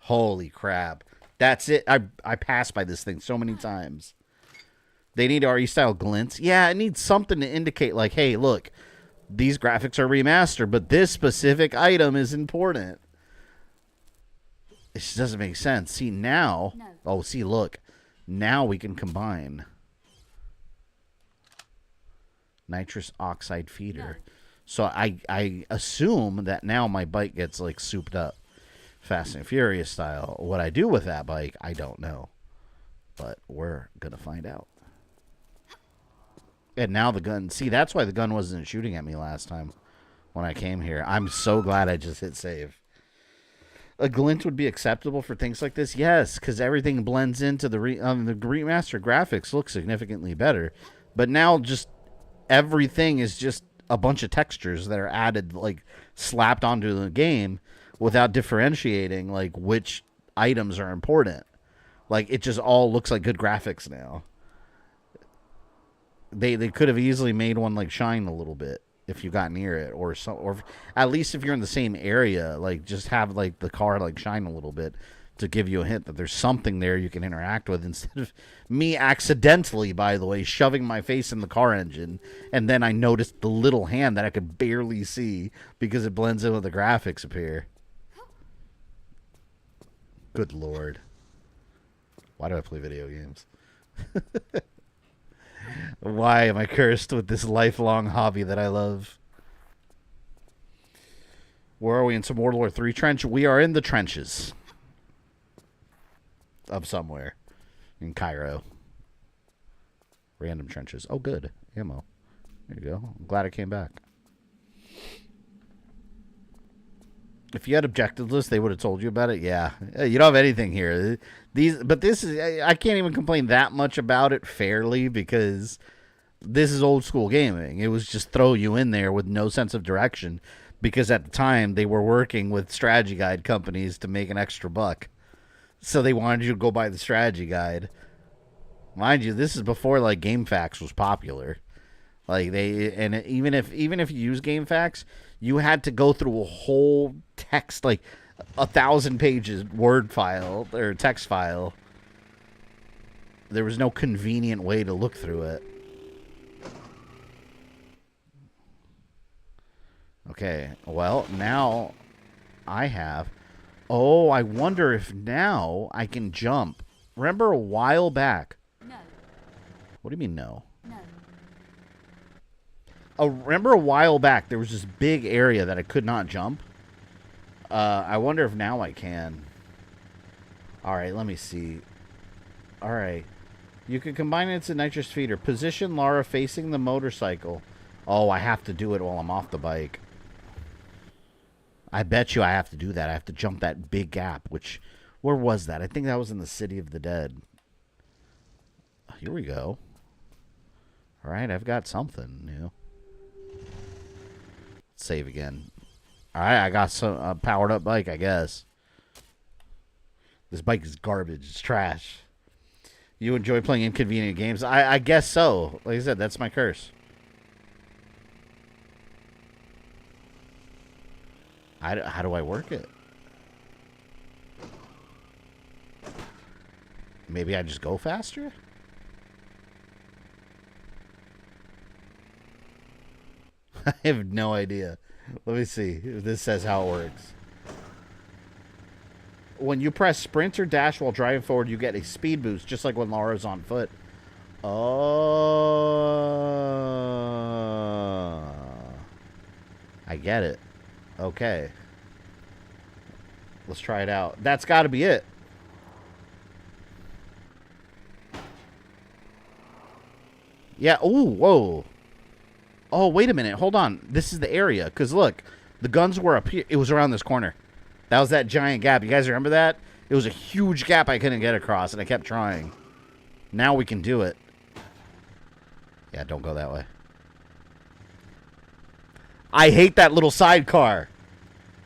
Holy crap. That's it. I passed by this thing so many times. They need RE-style glints. Yeah, it needs something to indicate, like, hey, look, these graphics are remastered, but this specific item is important. It just doesn't make sense. See, now... No. Oh, see, look. Now we can combine. Nitrous oxide feeder. No. So I assume that now my bike gets, like, souped up. Fast and Furious style. What I do with that bike, I don't know. But we're going to find out. And now the gun. See, that's why the gun wasn't shooting at me last time when I came here. I'm so glad I just hit save. a glint would be acceptable for things like this? Yes, because everything blends into the remastered graphics look significantly better. But now just everything is just a bunch of textures that are added, like slapped onto the game without differentiating like which items are important. Like it just all looks like good graphics now. They could have easily made one like shine a little bit if you got near it, or at least if you're in the same area, like just have like the car like shine a little bit to give you a hint that there's something there you can interact with, instead of me accidentally, by the way, shoving my face in the car engine, and then I noticed the little hand that I could barely see because it blends in with the graphics up here. Good Lord. Why do I play video games? Why am I cursed with this lifelong hobby that I love? Where are we, in some World War III trench? We are in the trenches of somewhere in Cairo. Random trenches. Oh, good. Ammo. There you go. I'm glad I came back. If you had objective list, they would have told you about it. Yeah. You don't have anything here. But this is, I can't even complain that much about it fairly, because this is old school gaming. It was just throw you in there with no sense of direction, because at the time they were working with strategy guide companies to make an extra buck. So they wanted you to go buy the strategy guide. Mind you, this is before like GameFAQs was popular. Like even if you use GameFAQs, you had to go through a whole text, like 1,000 pages Word file or text file. There was no convenient way to look through it. Okay, well, now I have... Oh, I wonder if now I can jump. Remember a while back... No. What do you mean, no? No. Remember a while back, there was this big area that I could not jump? I wonder if now I can. Alright, let me see. Alright. You can combine it to nitrous feeder. Position Lara facing the motorcycle. Oh, I have to do it while I'm off the bike. I bet you I have to do that. I have to jump that big gap, which... Where was that? I think that was in the City of the Dead. Here we go. Alright, I've got something new. Let's save again. Alright, I got some powered up bike, I guess. This bike is garbage. It's trash. You enjoy playing inconvenient games? I guess so. Like I said, that's my curse. How do I work it? Maybe I just go faster? I have no idea. Let me see if this says how it works. When you press sprint or dash while driving forward, you get a speed boost, just like when Lara's on foot. Oh. I get it. Okay. Let's try it out. That's got to be it. Yeah. Ooh, whoa. Oh, wait a minute. Hold on. This is the area. Because, look, the guns were up here. It was around this corner. That was that giant gap. You guys remember that? It was a huge gap I couldn't get across, and I kept trying. Now we can do it. Yeah, don't go that way. I hate that little sidecar.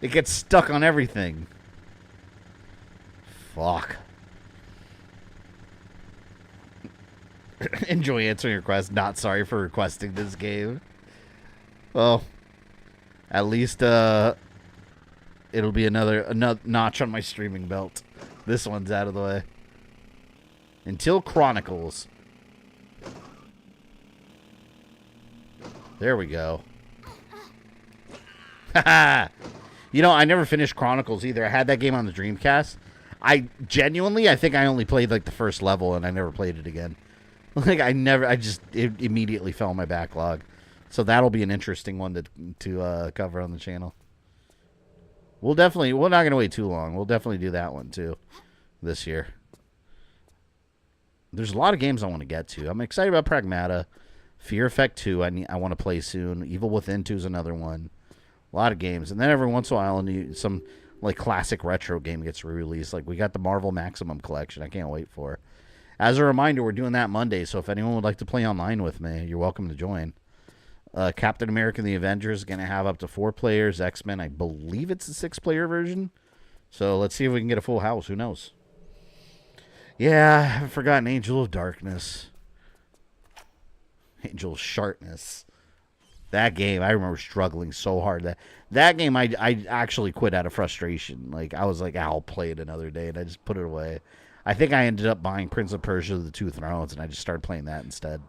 It gets stuck on everything. Fuck. Enjoy answering your request. Not sorry for requesting this game. Well, at least it'll be another notch on my streaming belt. This one's out of the way. Until Chronicles. There we go. Haha. You know, I never finished Chronicles either. I had that game on the Dreamcast. I think I only played like the first level and I never played it again. Like it immediately fell in my backlog. So that'll be an interesting one to cover on the channel. We're not going to wait too long. We'll definitely do that one too this year. There's a lot of games I want to get to. I'm excited about Pragmata. Fear Effect 2 I want to play soon. Evil Within 2 is another one. A lot of games. And then every once in a while some like classic retro game gets re-released. Like we got the Marvel Maximum Collection. I can't wait for. As a reminder, we're doing that Monday, so if anyone would like to play online with me, you're welcome to join. Captain America and the Avengers is going to have up to 4 players. X-Men, I believe it's a 6-player version. So let's see if we can get a full house. Who knows? Yeah, I haven't forgotten Angel of Darkness. Angel of Sharpness. That game, I remember struggling so hard. That game, I actually quit out of frustration. Like, I was like, I'll play it another day, and I just put it away. I think I ended up buying Prince of Persia: The Two Thrones, and I just started playing that instead.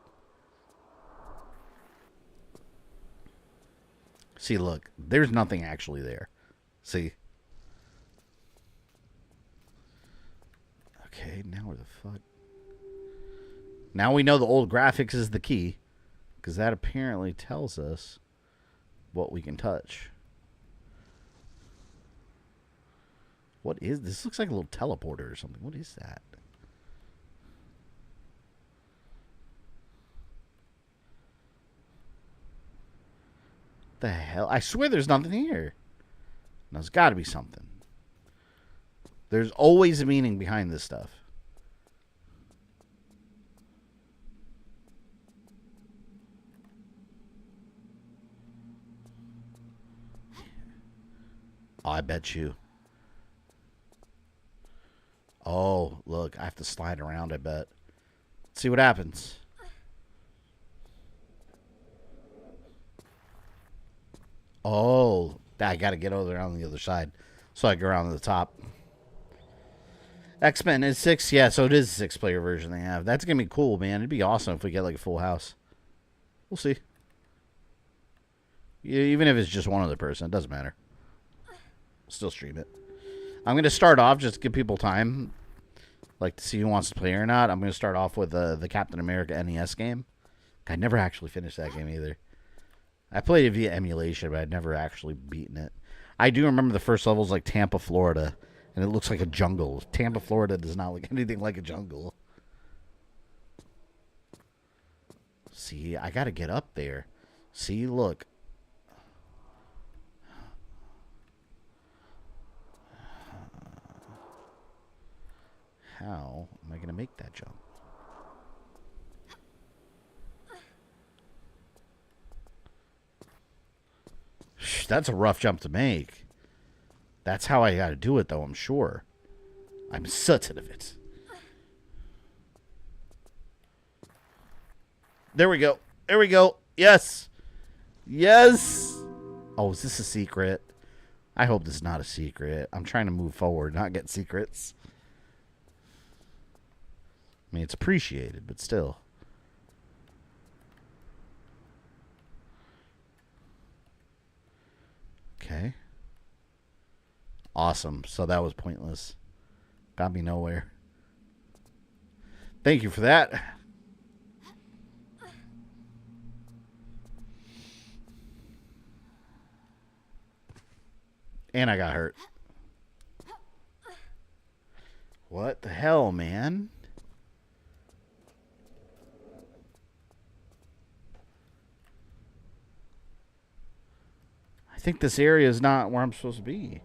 See, look, there's nothing actually there. See? Okay, now where the fuck? Now we know the old graphics is the key, because that apparently tells us what we can touch. What is this? Looks like a little teleporter or something. What is that? The hell? I swear there's nothing here. There's got to be something. There's always a meaning behind this stuff. Oh, I bet you. Oh, look, I have to slide around, I bet. Let's see what happens. Oh, I got to get over there on the other side so I go around to the top. X-Men is 6. Yeah, so it is a 6-player version they have. That's going to be cool, man. It'd be awesome if we get like a full house. We'll see. Even if it's just one other person, it doesn't matter. Still stream it. I'm going to start off just to give people time, like to see who wants to play or not. I'm going to start off with the Captain America NES game. I never actually finished that game either. I played it via emulation, but I'd never actually beaten it. I do remember the first level's like Tampa, Florida, and it looks like a jungle. Tampa, Florida does not look anything like a jungle. See, I got to get up there. See, look. How am I going to make that jump? That's a rough jump to make. That's how I got to do it, though, I'm sure. I'm certain of it. There we go. There we go. Yes. Yes. Oh, is this a secret? I hope this is not a secret. I'm trying to move forward, not get secrets. I mean, it's appreciated, but still. Okay. Awesome. So that was pointless. Got me nowhere. Thank you for that. And I got hurt. What the hell, man? I think this area is not where I'm supposed to be.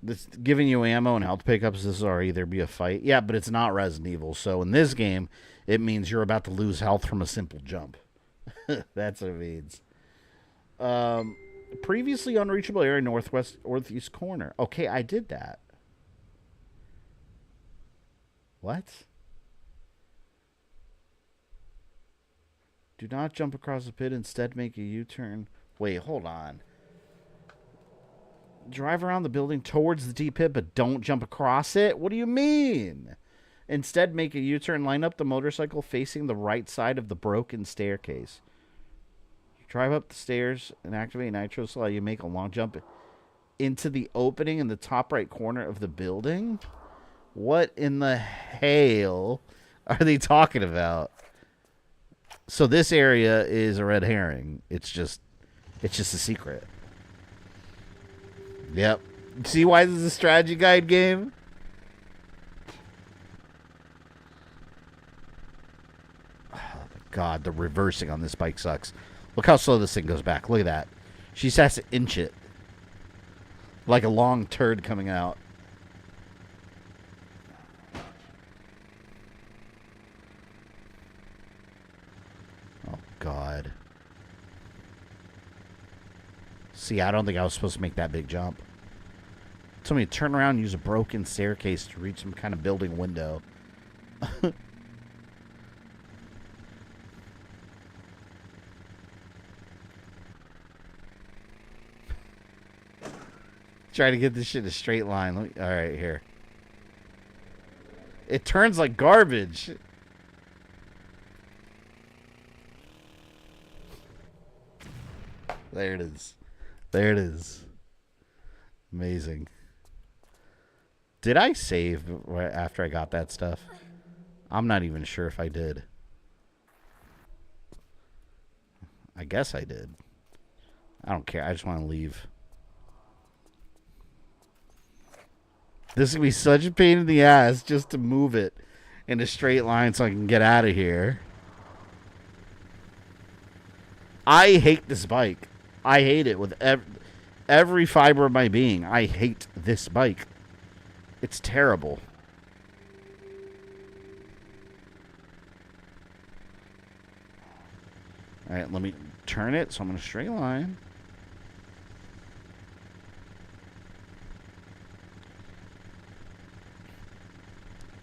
This giving you ammo and health pickups, this will either be a fight. Yeah, but it's not Resident Evil. So in this game, it means you're about to lose health from a simple jump. That's what it means. Previously unreachable area, northeast corner. Okay, I did that. What? Do not jump across the pit. Instead, make a U-turn. Wait, hold on. Drive around the building towards the deep pit, but don't jump across it? What do you mean? Instead, make a U-turn. Line up the motorcycle facing the right side of the broken staircase. Drive up the stairs and activate nitro so you make a long jump into the opening in the top right corner of the building. What in the hell are they talking about? So this area is a red herring. It's just a secret. Yep. See why this is a strategy guide game? Oh my god, the reversing on this bike sucks. Look how slow this thing goes back. Look at that. She just has to inch it. Like a long turd coming out. Oh, God. See, I don't think I was supposed to make that big jump. Told me to turn around and use a broken staircase to reach some kind of building window. Try to get this shit in a straight line. All right, here. It turns like garbage. There it is. There it is. Amazing. Did I save right after I got that stuff? I'm not even sure if I did. I guess I did. I don't care. I just want to leave. This is going to be such a pain in the ass just to move it in a straight line so I can get out of here. I hate this bike. I hate it with every fiber of my being. I hate this bike. It's terrible. All right, let me turn it so I'm in a straight line.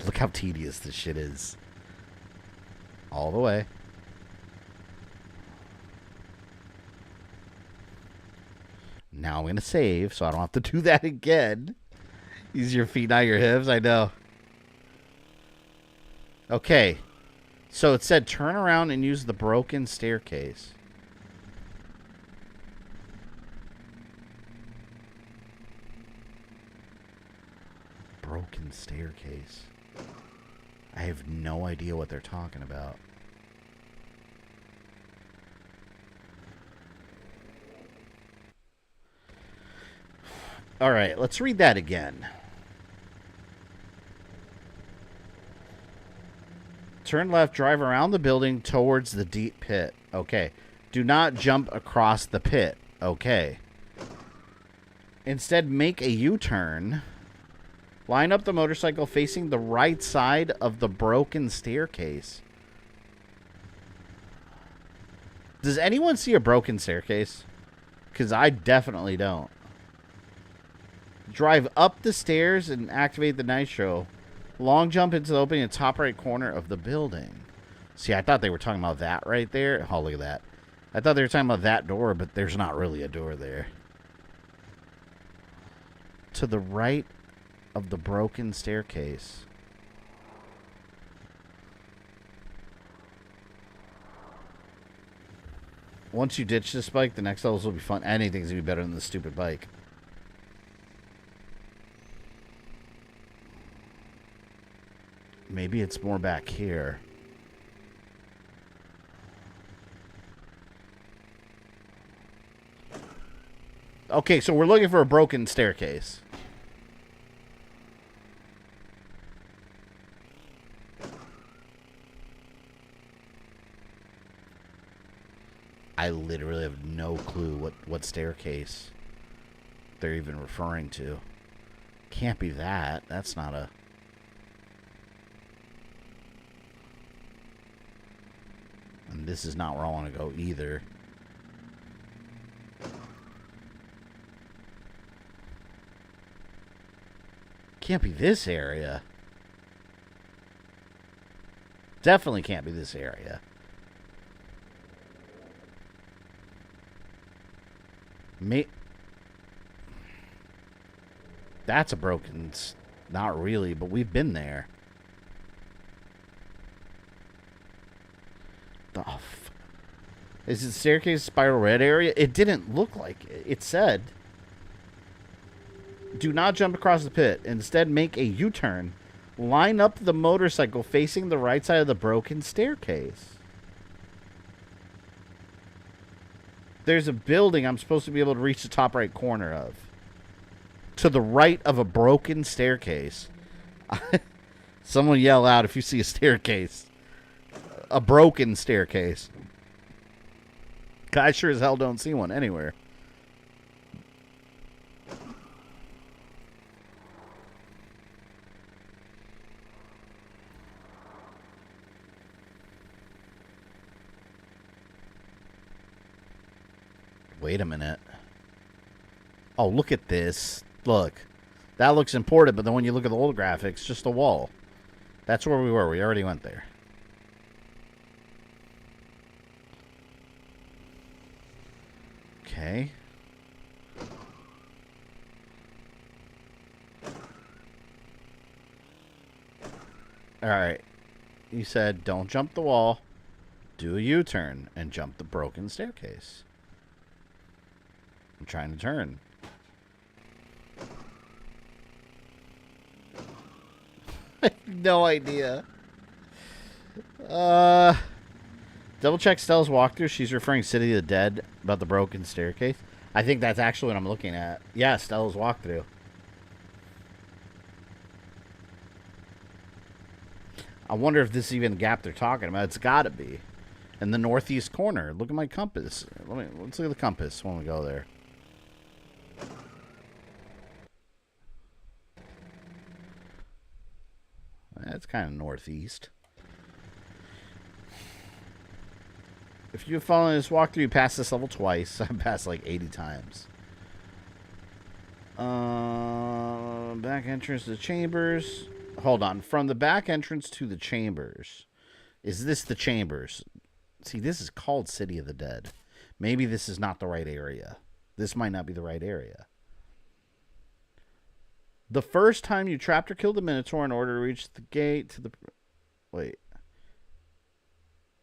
Look how tedious this shit is. All the way. Now I'm going to save so I don't have to do that again. Use your feet, not your hips. I know. Okay. So it said turn around and use the broken staircase. Broken staircase. I have no idea what they're talking about. All right, let's read that again. Turn left, drive around the building towards the deep pit. Okay. Do not jump across the pit. Okay. Instead, make a U-turn. Line up the motorcycle facing the right side of the broken staircase. Does anyone see a broken staircase? Because I definitely don't. Drive up the stairs and activate the nitro. Long jump into the opening in the top right corner of the building. See, I thought they were talking about that right there. Oh, look at that. I thought they were talking about that door, but there's not really a door there. To the right of the broken staircase. Once you ditch this bike, the next levels will be fun. Anything's going to be better than this stupid bike. Maybe it's more back here. Okay, so we're looking for a broken staircase. I literally have no clue what staircase they're even referring to. Can't be that. That's not a... And this is not where I want to go either. Can't be this area. Definitely can't be this area. That's a broken... Not really, but we've been there. Oh, is it staircase spiral red area? It didn't look like it. It said, do not jump across the pit. Instead, make a U-turn. Line up the motorcycle facing the right side of the broken staircase. There's a building I'm supposed to be able to reach the top right corner of. To the right of a broken staircase. Someone yell out if you see a staircase. A broken staircase. I sure as hell don't see one anywhere. Wait a minute. Oh, look at this. Look. That looks important, but then when you look at the old graphics, just a wall. That's where we were. We already went there. Okay. Alright. You said don't jump the wall. Do a U-turn and jump the broken staircase. I'm trying to turn. I have no idea. Double check Stella's walkthrough. She's referring to City of the Dead about the broken staircase. I think that's actually what I'm looking at. Yeah, Stella's walkthrough. I wonder if this is even the gap they're talking about. It's got to be. In the northeast corner. Look at my compass. Let's look at the compass when we go there. That's kind of northeast. If you've followed this walkthrough, you passed this level twice. I've passed like 80 times. Back entrance to the chambers. Hold on. From the back entrance to the chambers. Is this the chambers? See, this is called City of the Dead. Maybe this is not the right area. This might not be the right area. The first time you trapped or killed a Minotaur in order to reach the gate to the... Wait.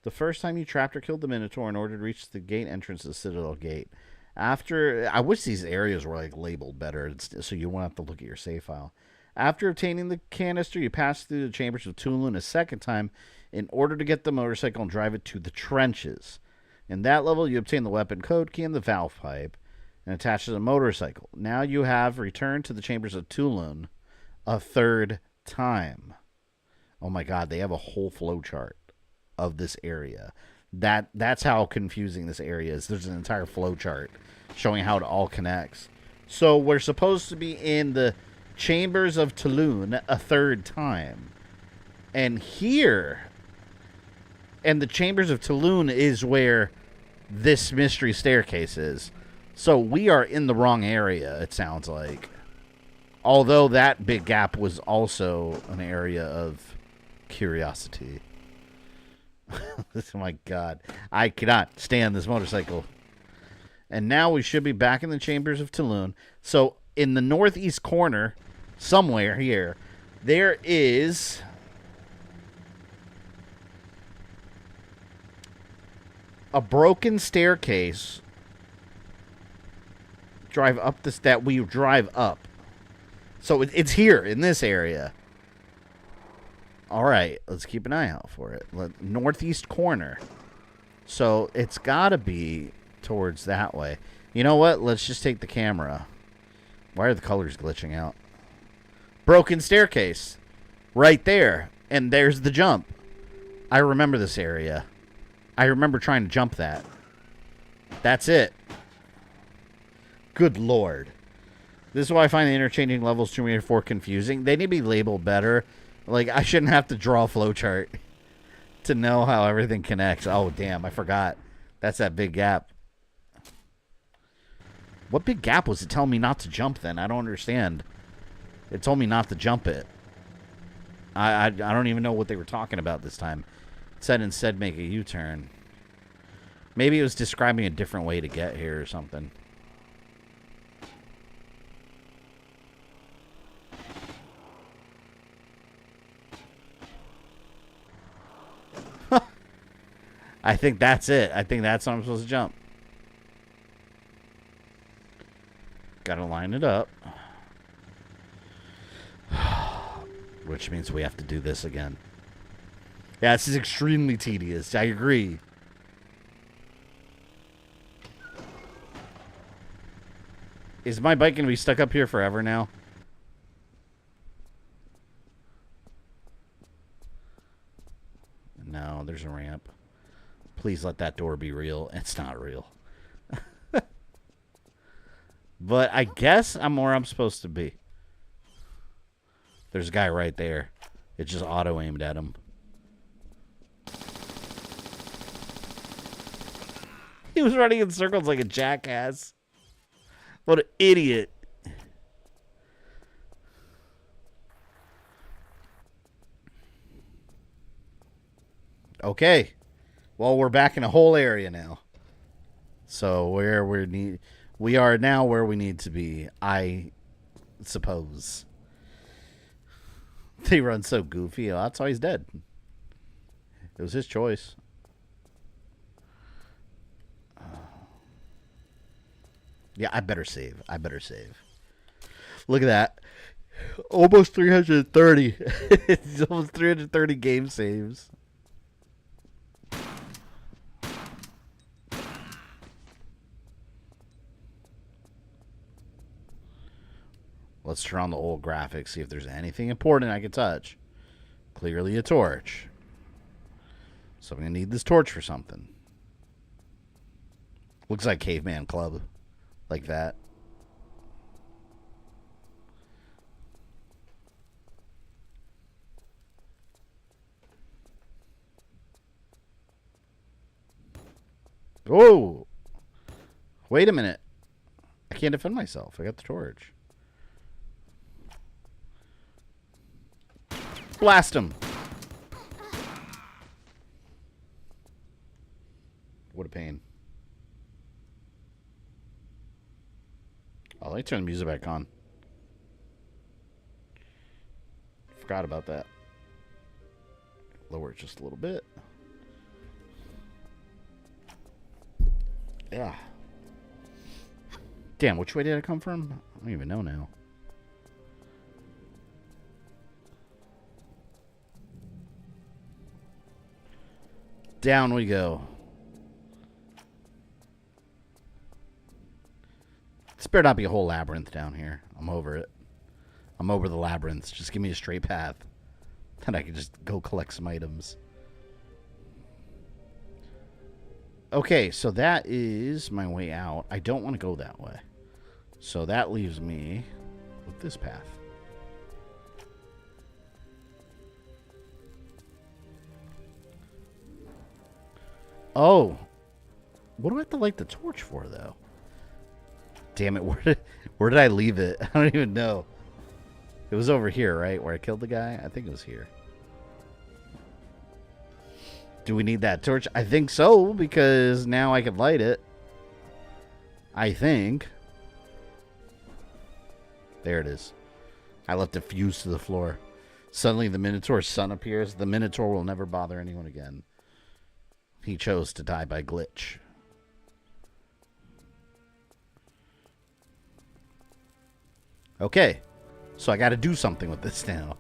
The first time you trapped or killed the Minotaur in order to reach the gate entrance to the Citadel Gate. After... I wish these areas were, like, labeled better so you won't have to look at your save file. After obtaining the canister, you pass through the chambers of Tulun a second time in order to get the motorcycle and drive it to the trenches. In that level, you obtain the weapon code key and the valve pipe and attach to the motorcycle. Now you have returned to the chambers of Tulun a third time. Oh my god, they have a whole flowchart of this area. That's how confusing this area is. There's an entire flowchart showing how it all connects. So we're supposed to be in the chambers of Tulun a third time. And here, and the chambers of Tulun is where this mystery staircase is. So we are in the wrong area, it sounds like. Although that big gap was also an area of curiosity. Oh my god. I cannot stand this motorcycle. And now we should be back in the chambers of Tulun. So in the northeast corner, somewhere here, there is... a broken staircase. Drive up this, that we drive up. So it's here in this area. All right, let's keep an eye out for it. Northeast corner. So it's got to be towards that way. You know what? Let's just take the camera. Why are the colors glitching out? Broken staircase. Right there. And there's the jump. I remember this area. I remember trying to jump that. That's it. Good lord. This is why I find the interchanging levels 2 and 4 confusing. They need to be labeled better. Like, I shouldn't have to draw a flowchart to know how everything connects. Oh, damn, I forgot. That's that big gap. What big gap was it telling me not to jump then? I don't understand. It told me not to jump it. I don't even know what they were talking about this time. It said instead make a U-turn. Maybe it was describing a different way to get here or something. I think that's it. I think that's how I'm supposed to jump. Gotta line it up. Which means we have to do this again. Yeah, this is extremely tedious. I agree. Is my bike going to be stuck up here forever now? No, there's a ramp. Please let that door be real. It's not real. But I guess I'm where I'm supposed to be. There's a guy right there. It just auto-aimed at him. He was running in circles like a jackass. What an idiot. Okay. Well, we're back in a whole area now. So we are now where we need to be, I suppose. They run so goofy. Oh, that's why he's dead. It was his choice. Yeah, I better save. Look at that. Almost 330. It's almost 330 game saves. Let's turn on the old graphics, see if there's anything important I can touch. Clearly a torch. So I'm going to need this torch for something. Looks like Caveman Club. Like that. Whoa! Wait a minute. I can't defend myself. I got the torch. Blast him. What a pain. Oh, let me turn the music back on. Forgot about that. Lower it just a little bit. Yeah. Damn, which way did I come from? I don't even know now. Down we go. This better not be a whole labyrinth down here. I'm over it. I'm over the labyrinths. Just give me a straight path. Then I can just go collect some items. Okay, so that is my way out. I don't want to go that way. So that leaves me with this path. Oh. What do I have to light the torch for, though? Damn it, where did I leave it? I don't even know. It was over here, right? Where I killed the guy? I think it was here. Do we need that torch? I think so, because now I can light it. I think. There it is. I left it fused to the floor. Suddenly the Minotaur's sun appears. The Minotaur will never bother anyone again. He chose to die by glitch. Okay. So I got to do something with this now.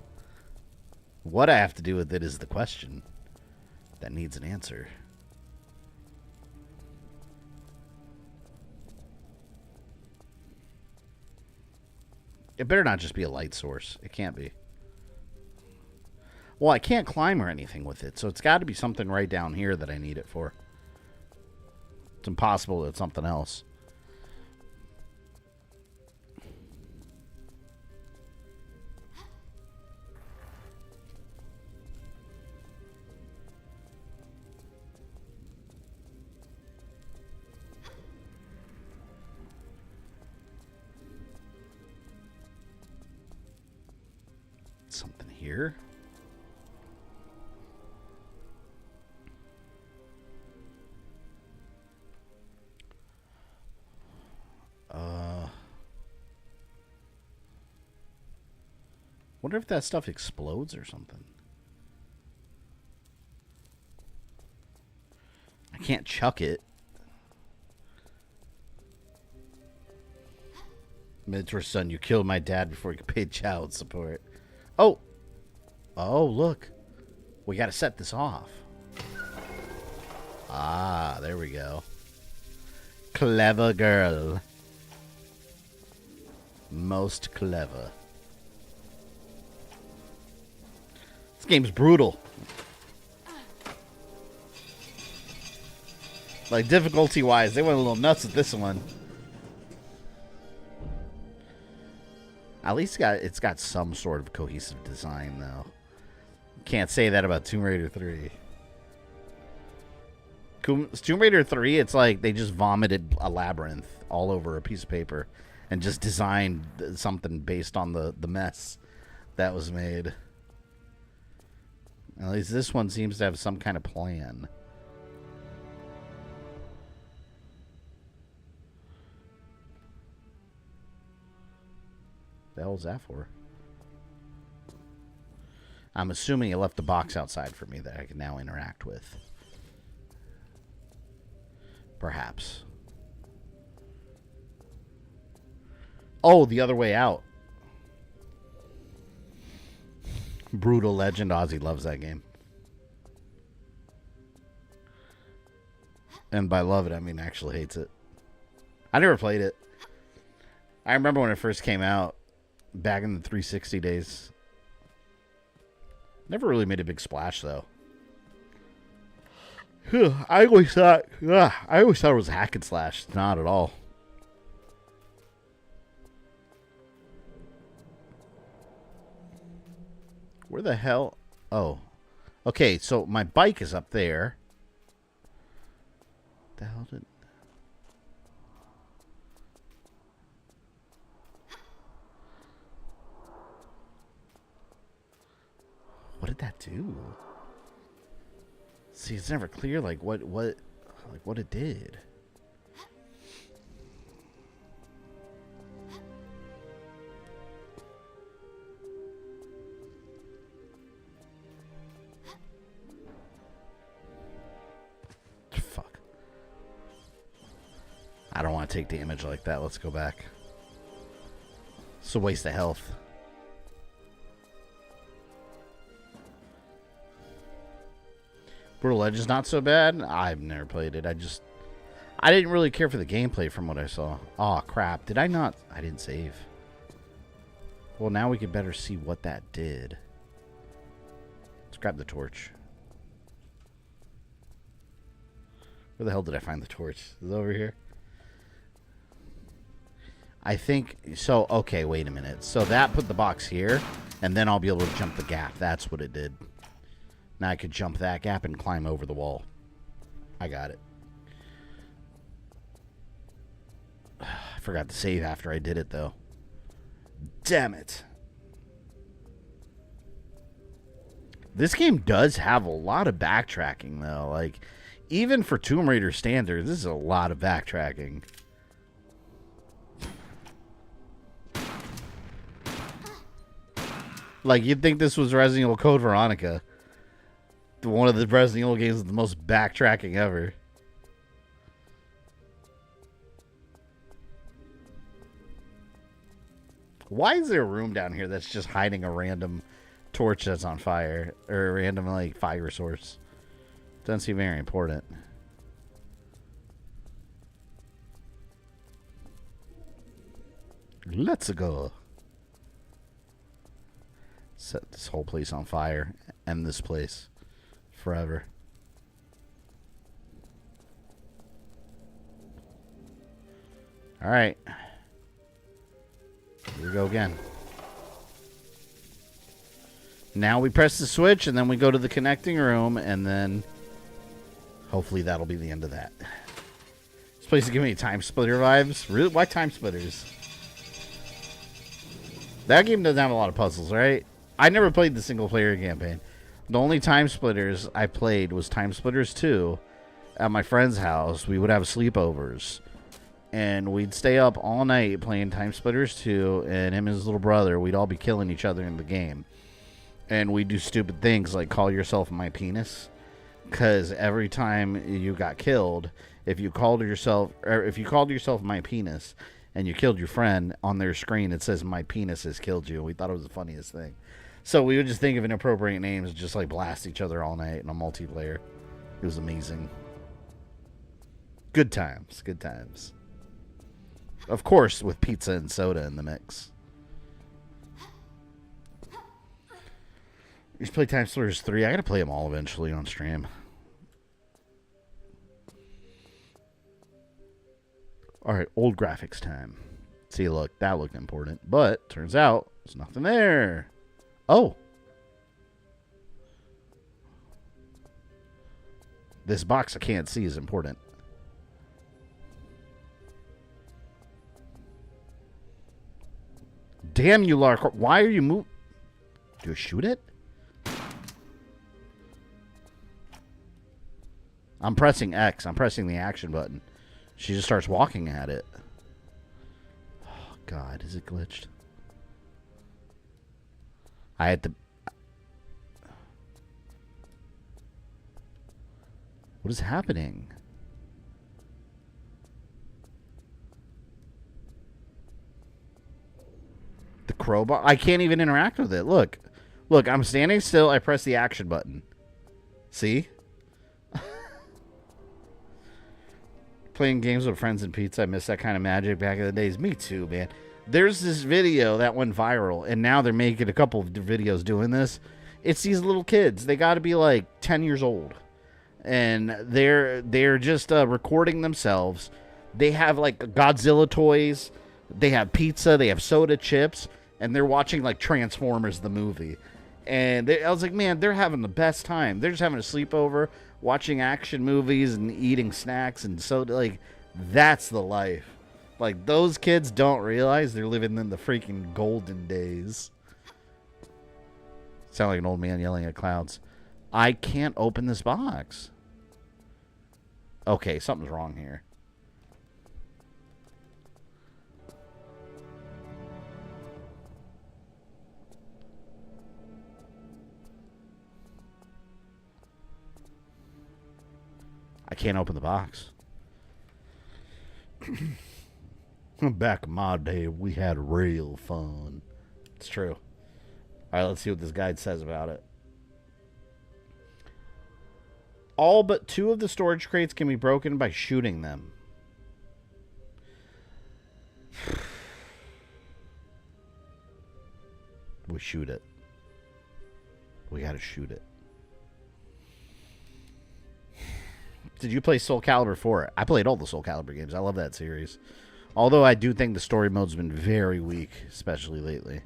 What I have to do with it is the question that needs an answer. It better not just be a light source. It can't be. Well, I can't climb or anything with it, so it's got to be something right down here that I need it for. It's impossible that it's something else. Something here. Wonder if that stuff explodes or something. I can't chuck it. Minotaur son, you killed my dad before you could pay child support. Oh! Oh, look. We gotta set this off. Ah, there we go. Clever girl. Most clever. This game's brutal. Like, difficulty-wise, they went a little nuts with this one. At least it's got some sort of cohesive design, though. Can't say that about Tomb Raider 3. Tomb Raider 3, it's like they just vomited a labyrinth all over a piece of paper and just designed something based on the mess that was made. At least this one seems to have some kind of plan. The hell is that for? I'm assuming it left the box outside for me that I can now interact with. Perhaps. Oh, the other way out. Brutal Legend. Ozzy loves that game. And by love it, I mean actually hates it. I never played it. I remember when it first came out, back in the 360 days. Never really made a big splash, though. I always thought it was hack and slash. It's not at all. Where the hell? Oh. Okay, so my bike is up there. The hell did... What did that do? See, it's never clear like what it did. Fuck. I don't want to take damage like that. Let's go back. It's a waste of health. Brutal Edge is not so bad. I've never played it. I didn't really care for the gameplay from what I saw. Oh crap. Did I not? I didn't save. Well, now we could better see what that did. Let's grab the torch. Where the hell did I find the torch? Is it over here? I think so. Okay, wait a minute. So that put the box here, and then I'll be able to jump the gap. That's what it did. Now I could jump that gap and climb over the wall. I got it. I forgot to save after I did it, though. Damn it. This game does have a lot of backtracking, though. Like, even for Tomb Raider standards, this is a lot of backtracking. Like, you'd think this was Resident Evil Code Veronica. One of the Resident Evil games with the most backtracking ever. Why is there a room down here that's just hiding a random torch that's on fire? Or a random, like, fire source? Doesn't seem very important. Let's go. Set this whole place on fire. End this place. Forever. Alright. Here we go again. Now we press the switch and then we go to the connecting room and then hopefully that'll be the end of that. This place is giving me time splitter vibes. Really? Why time splitters? That game doesn't have a lot of puzzles, right? I never played the single player campaign. The only Time Splitters I played was Time Splitters 2 at my friend's house. We would have sleepovers. And we'd stay up all night playing Time Splitters 2. And him and his little brother, we'd all be killing each other in the game. And we'd do stupid things like call yourself my penis. Because every time you got killed, if you called yourself my penis and you killed your friend, on their screen it says my penis has killed you. We thought it was the funniest thing. So we would just think of inappropriate names and just like blast each other all night in a multiplayer. It was amazing. Good times. Good times. Of course, with pizza and soda in the mix. You should play Time Splitters 3. I gotta play them all eventually on stream. Alright, old graphics time. See, look, that looked important. But, turns out, there's nothing there. Oh. This box I can't see is important. Damn you, Lara Croft. Why are you moving? Do you shoot it? I'm pressing X. I'm pressing the action button. She just starts walking at it. Oh, God. Is it glitched? I had to... What is happening? The crowbar? I can't even interact with it. Look. Look, I'm standing still. I press the action button. See? Playing games with friends and pizza. I miss that kind of magic back in the days. Me too, man. There's this video that went viral, and now they're making a couple of videos doing this. It's these little kids. They got to be like 10 years old. And they're just recording themselves. They have like Godzilla toys. They have pizza. They have soda chips. And they're watching like Transformers the movie. And I was like, man, they're having the best time. They're just having a sleepover, watching action movies and eating snacks. And so, like, that's the life. Like, those kids don't realize they're living in the freaking golden days. Sound like an old man yelling at clouds. I can't open this box. Okay, something's wrong here. I can't open the box. Back in my day, we had real fun. It's true. All right, let's see what this guide says about it. All but 2 of the storage crates can be broken by shooting them. We shoot it. We gotta shoot it. Did you play Soul Calibur 4? I played all the Soul Calibur games. I love that series. Although I do think the story mode's been very weak, especially lately.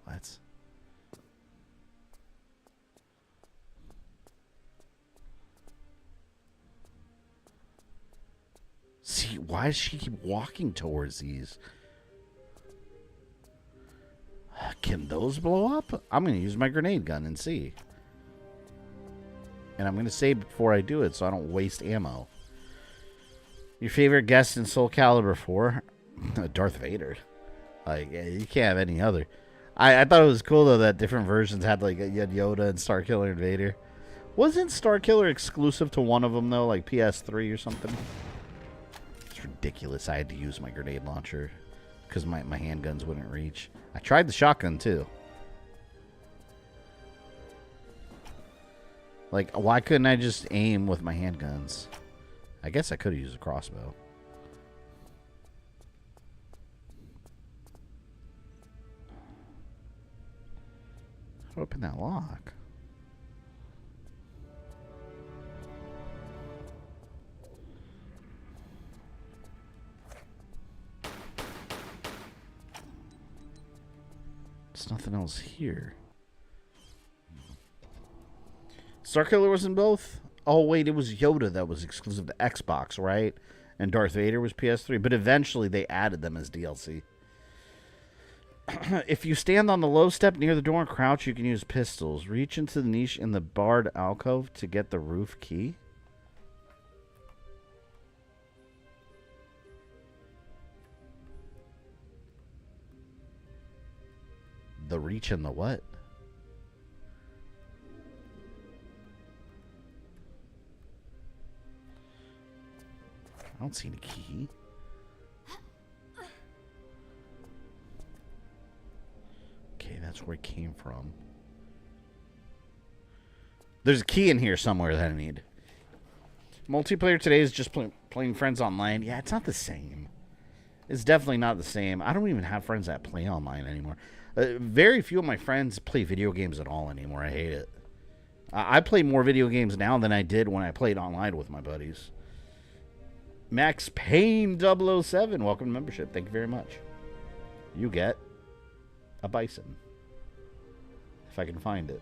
What? See, why does she keep walking towards these? Can those blow up? I'm going to use my grenade gun and see. And I'm going to save before I do it so I don't waste ammo. Your favorite guest in Soul Calibur 4? Darth Vader. Like, you can't have any other. I thought it was cool, though, that different versions had, like, you had Yoda and Starkiller and Vader. Wasn't Starkiller exclusive to one of them, though? Like PS3 or something? It's ridiculous. I had to use my grenade launcher because my handguns wouldn't reach. I tried the shotgun, too. Like, why couldn't I just aim with my handguns? I guess I could have used a crossbow. Open that lock. There's nothing else here. Starkiller was in both? Oh, wait, it was Yoda that was exclusive to Xbox, right? And Darth Vader was PS3. But eventually they added them as DLC. If you stand on the low step near the door and crouch, you can use pistols. Reach into the niche in the barred alcove to get the roof key. The reach and the what? I don't see any key. Okay, that's where it came from. There's a key in here somewhere that I need. Multiplayer today is just playing friends online. Yeah, it's not the same. It's definitely not the same. I don't even have friends that play online anymore. Very few of my friends play video games at all anymore. I hate it. I play more video games now than I did when I played online with my buddies. Max Payne 007. Welcome to membership. Thank you very much. You get a bison. If I can find it.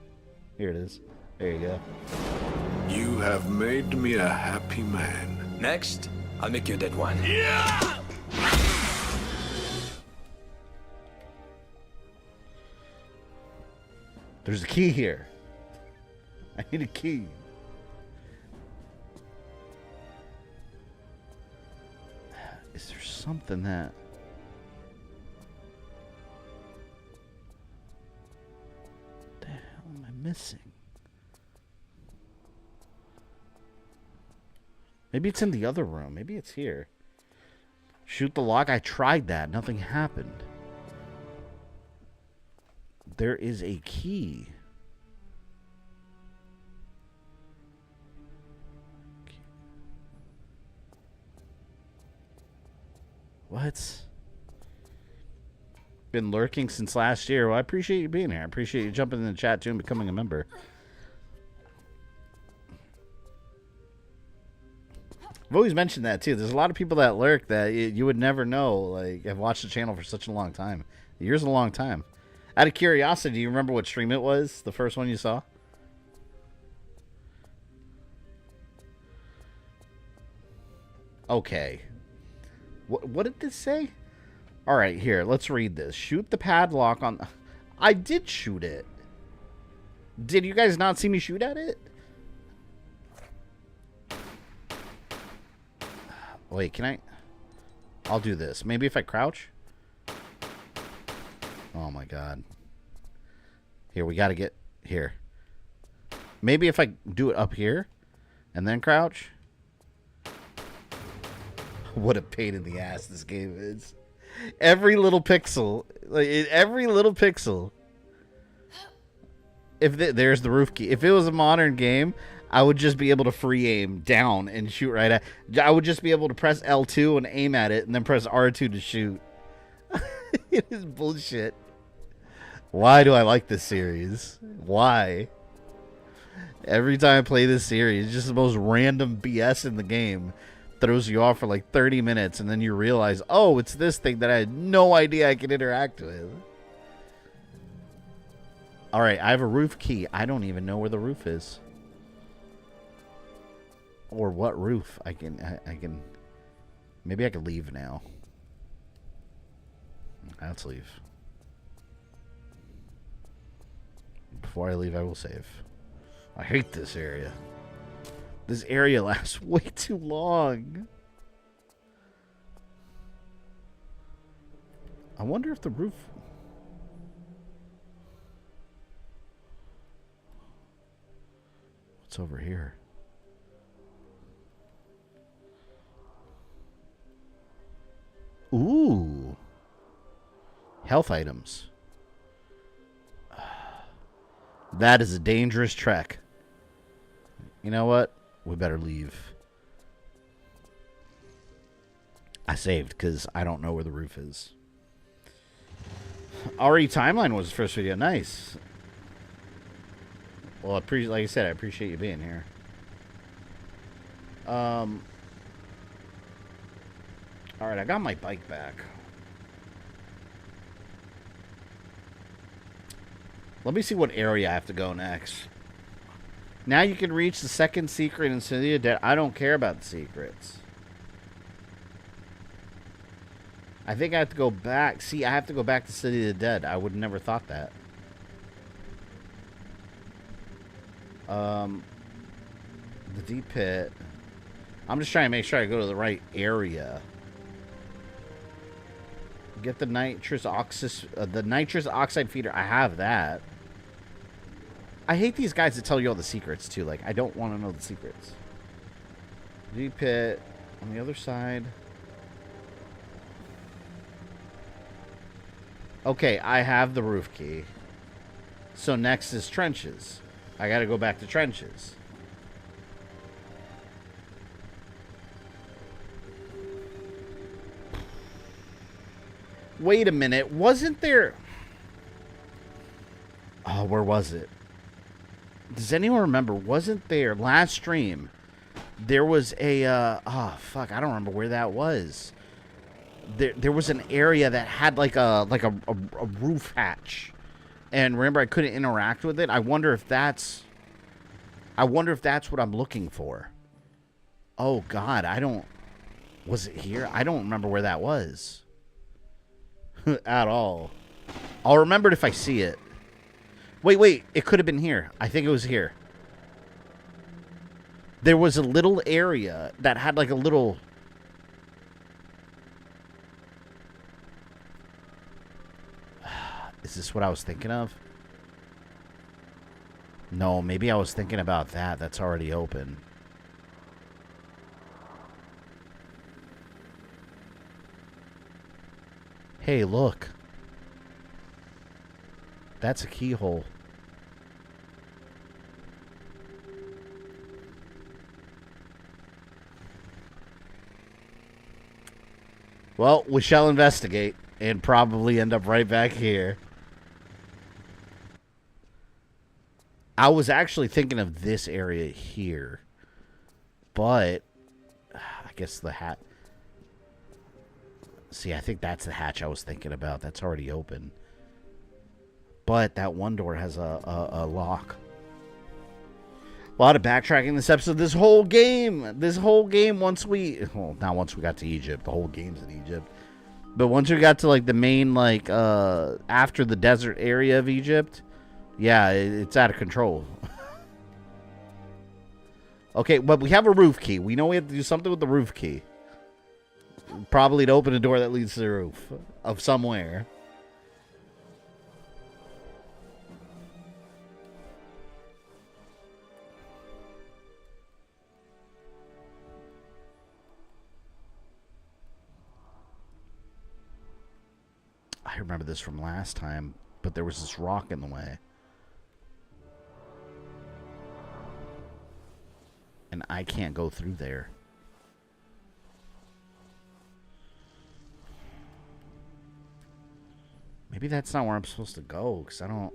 Here it is. There you go. You have made me a happy man. Next, I'll make you a dead one. There's a key here. I need a key. Is there something that... What the hell am I missing? Maybe it's in the other room. Maybe it's here. Shoot the lock. I tried that. Nothing happened. There is a key. What? Been lurking since last year. Well, I appreciate you being here. I appreciate you jumping in the chat too and becoming a member. I've always mentioned that too. There's a lot of people that lurk that you would never know. Like, I've watched the channel for such a long time. A year's a long time. Out of curiosity, do you remember what stream it was? The first one you saw? Okay. What did this say? All right, here. Let's read this. Shoot the padlock on... I did shoot it. Did you guys not see me shoot at it? Wait, can I... I'll do this. Maybe if I crouch? Oh my god. Here, we gotta get... Here. Maybe if I do it up here and then crouch? What a pain in the ass this game is. Every little pixel. Like, every little pixel. There's the roof key. If it was a modern game... I would just be able to free aim down and shoot right at... I would just be able to press L2 and aim at it and then press R2 to shoot. It is bullshit. Why do I like this series? Why? Every time I play this series, it's just the most random BS in the game. Throws you off for like 30 minutes and then you realize, oh, it's this thing that I had no idea I could interact with. Alright, I have a roof key. I don't even know where the roof is. Or what roof. I can maybe I can leave now. Let's leave. Before I leave, I will save. I hate this area. This area lasts way too long. I wonder if the roof... What's over here? Ooh. Health items. That is a dangerous trek. You know what? We better leave. I saved because I don't know where the roof is. RE Timeline was the first video. Nice. Well, like I said, I appreciate you being here. Alright, I got my bike back. Let me see what area I have to go next. Now you can reach the second secret in City of Dead. I don't care about the secrets. I think I have to go back. See, I have to go back to City of the Dead. I would have never thought that. The deep pit. I'm just trying to make sure I go to the right area. Get the nitrous oxide feeder. I have that. I hate these guys that tell you all the secrets too. Like, I don't want to know the secrets. Deep pit on the other side. Okay, I have the roof key. So next is trenches. I gotta go back to trenches. Wait a minute. Wasn't there... Oh, where was it? Does anyone remember? Wasn't there last stream? There was a, oh, fuck, I don't remember where that was. There was an area that had like a roof hatch. And remember, I couldn't interact with it. I wonder if that's what I'm looking for. Oh, God, was it here? I don't remember where that was. At all. I'll remember it if I see it. Wait, it could have been here. I think it was here. There was a little area that had like a little... Is this what I was thinking of? No, maybe I was thinking about that. That's already open. Hey, look. That's a keyhole. Well, we shall investigate and probably end up right back here. I was actually thinking of this area here. But I guess the hat... See, I think that's the hatch I was thinking about. That's already open. But that one door has a lock. A lot of backtracking this episode. This whole game, once we... Well, not once we got to Egypt. The whole game's in Egypt. But once we got to, like, the main, like, after the desert area of Egypt, yeah, it's out of control. Okay, but we have a roof key. We know we have to do something with the roof key. Probably to open a door that leads to the roof of somewhere. I remember this from last time, but there was this rock in the way. And I can't go through there. Maybe that's not where I'm supposed to go, because I don't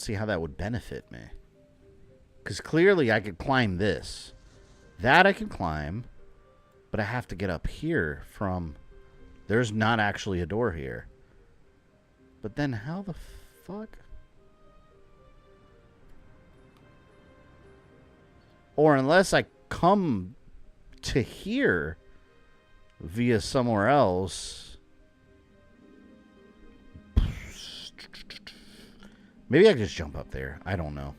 see how that would benefit me. Because clearly I could climb this. That I can climb, but I have to get up here from... There's not actually a door here. But then how the fuck? Or unless I come to here... via somewhere else. Maybe I can just jump up there. I don't know.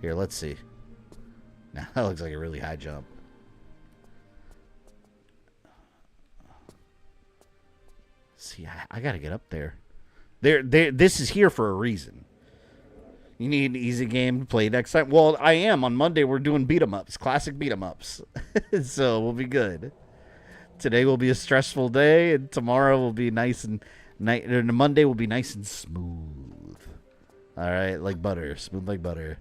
Here, let's see. Now that looks like a really high jump. See, I gotta get up there. This is here for a reason. You need an easy game to play next time. Well, I am. On Monday, we're doing beat-em-ups. Classic beat-em-ups. So, we'll be good. Today will be a stressful day, and tomorrow will be nice and Monday will be nice and smooth. All right, like butter, smooth like butter.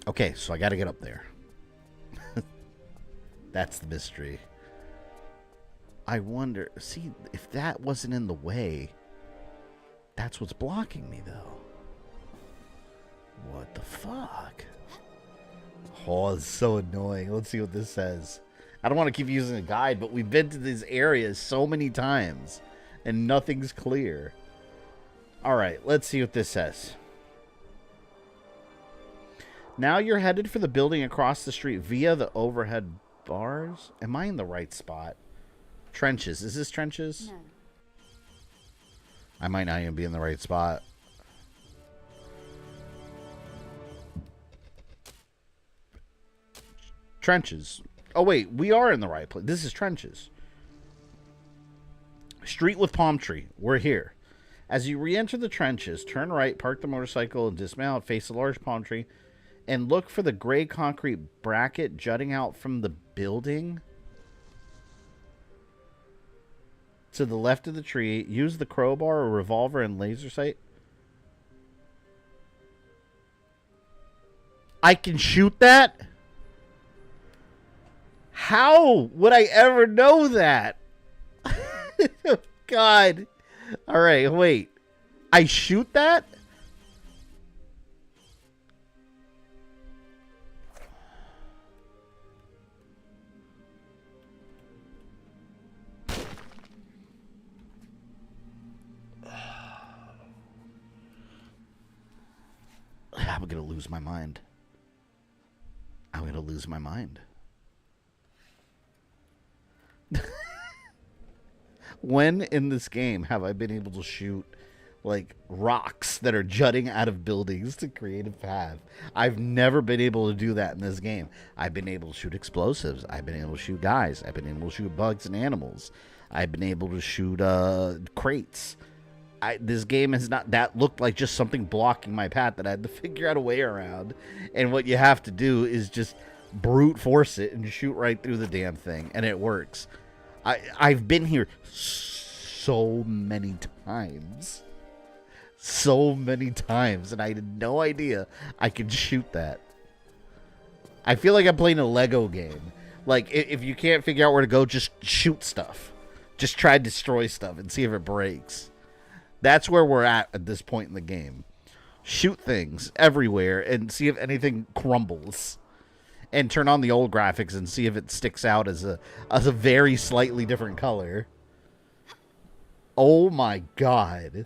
Okay, so I got to get up there. That's the mystery. I wonder, see, if that wasn't in the way, that's what's blocking me, though. What the fuck? Oh, it's so annoying. Let's see what this says. I don't want to keep using a guide, but we've been to these areas so many times, and nothing's clear. All right, let's see what this says. Now you're headed for the building across the street via the overhead bars. Am I in the right spot? Trenches. Is this trenches? No. I might not even be in the right spot. Trenches. Oh, wait. We are in the right place. This is trenches. Street with palm tree. We're here. As you re-enter the trenches, turn right, park the motorcycle, and dismount. Face a large palm tree. And look for the gray concrete bracket jutting out from the building. To the left of the tree. Use the crowbar or revolver and laser sight. I can shoot that? How would I ever know that? God. All right, wait. I shoot that? I'm going to lose my mind. I'm going to lose my mind. When in this game have I been able to shoot like rocks that are jutting out of buildings to create a path? I've never been able to do that in this game. I've been able to shoot explosives. I've been able to shoot guys. I've been able to shoot bugs and animals. I've been able to shoot crates. This game is not, that looked like just something blocking my path that I had to figure out a way around. And what you have to do is just brute force it and shoot right through the damn thing. And it works. I've been here so many times. So many times. And I had no idea I could shoot that. I feel like I'm playing a Lego game. Like, if you can't figure out where to go, just shoot stuff. Just try to destroy stuff and see if it breaks. That's where we're at this point in the game. Shoot things everywhere and see if anything crumbles. And turn on the old graphics and see if it sticks out as a very slightly different color. Oh my god.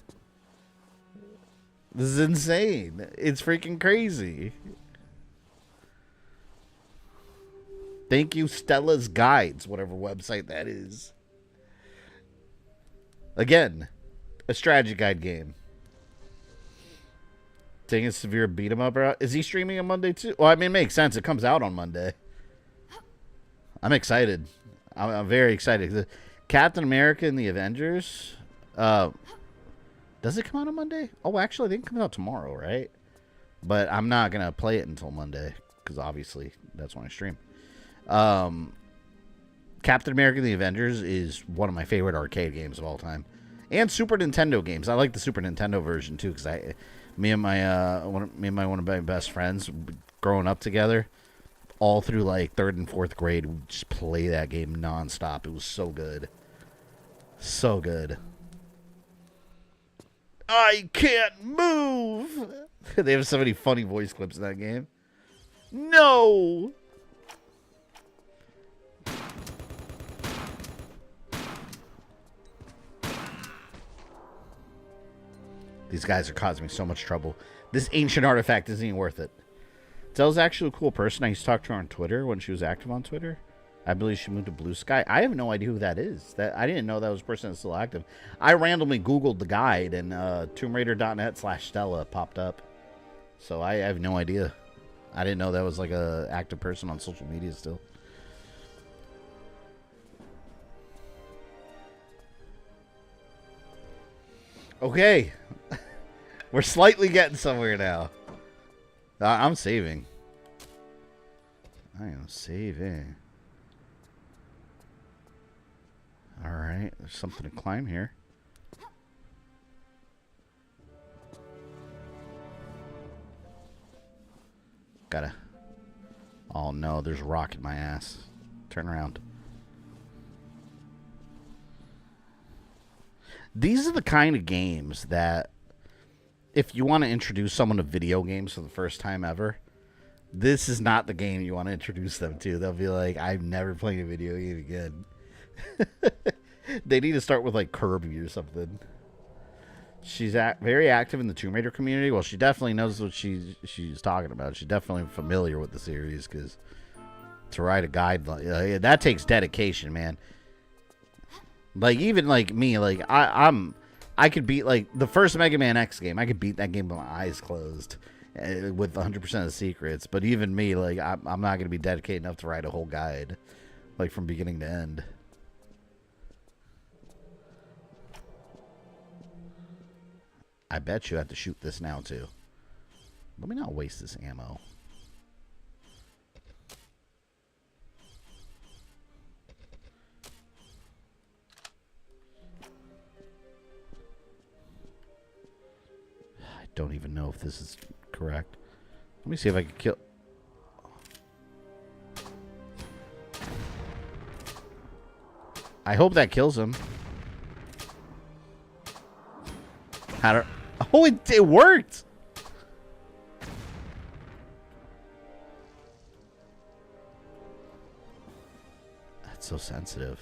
This is insane. It's freaking crazy. Thank you, Stella's Guides, whatever website that is. Again, a strategy guide game. Dang it, Severe beat him up. Is he streaming on Monday too? Well, I mean, it makes sense. It comes out on Monday. I'm excited. I'm very excited. The Captain America and the Avengers. Does it come out on Monday? Oh, actually, I think it comes out tomorrow, right? But I'm not gonna play it until Monday because obviously that's when I stream. Captain America and the Avengers is one of my favorite arcade games of all time, and Super Nintendo games. I like the Super Nintendo version too because me and one of my best friends growing up together, all through like 3rd and 4th grade, we just play that game nonstop. It was so good, so good. I can't move. They have so many funny voice clips in that game. No. These guys are causing me so much trouble. This ancient artifact isn't even worth it. Dell's actually a cool person. I used to talk to her on Twitter when she was active on Twitter. I believe she moved to Blue Sky. I have no idea who that is. I didn't know that was a person that's still active. I randomly Googled the guide and TombRaider.net/Stella popped up. So I have no idea. I didn't know that was like a active person on social media still. Okay. We're slightly getting somewhere now. I'm saving. I am saving. Alright, there's something to climb here. Gotta. Oh no, there's a rock in my ass. Turn around. These are the kind of games that, if you want to introduce someone to video games for the first time ever, this is not the game you want to introduce them to. They'll be like, I'm never playing a video game again. They need to start with like Kirby or something. She's very active in the Tomb Raider community. Well, she definitely knows what she's talking about. She's definitely familiar with the series, because to write a guide, that takes dedication, man. Like, even like me, like I could beat like the first Mega Man X game. I could beat that game with my eyes closed with 100% of the secrets. But even me, like, I'm not going to be dedicated enough to write a whole guide, like from beginning to end. I bet you have to shoot this now too. Let me not waste this ammo. I don't even know if this is correct. Let me see if I can kill. I hope that kills him. How do... Oh, it worked! That's so sensitive.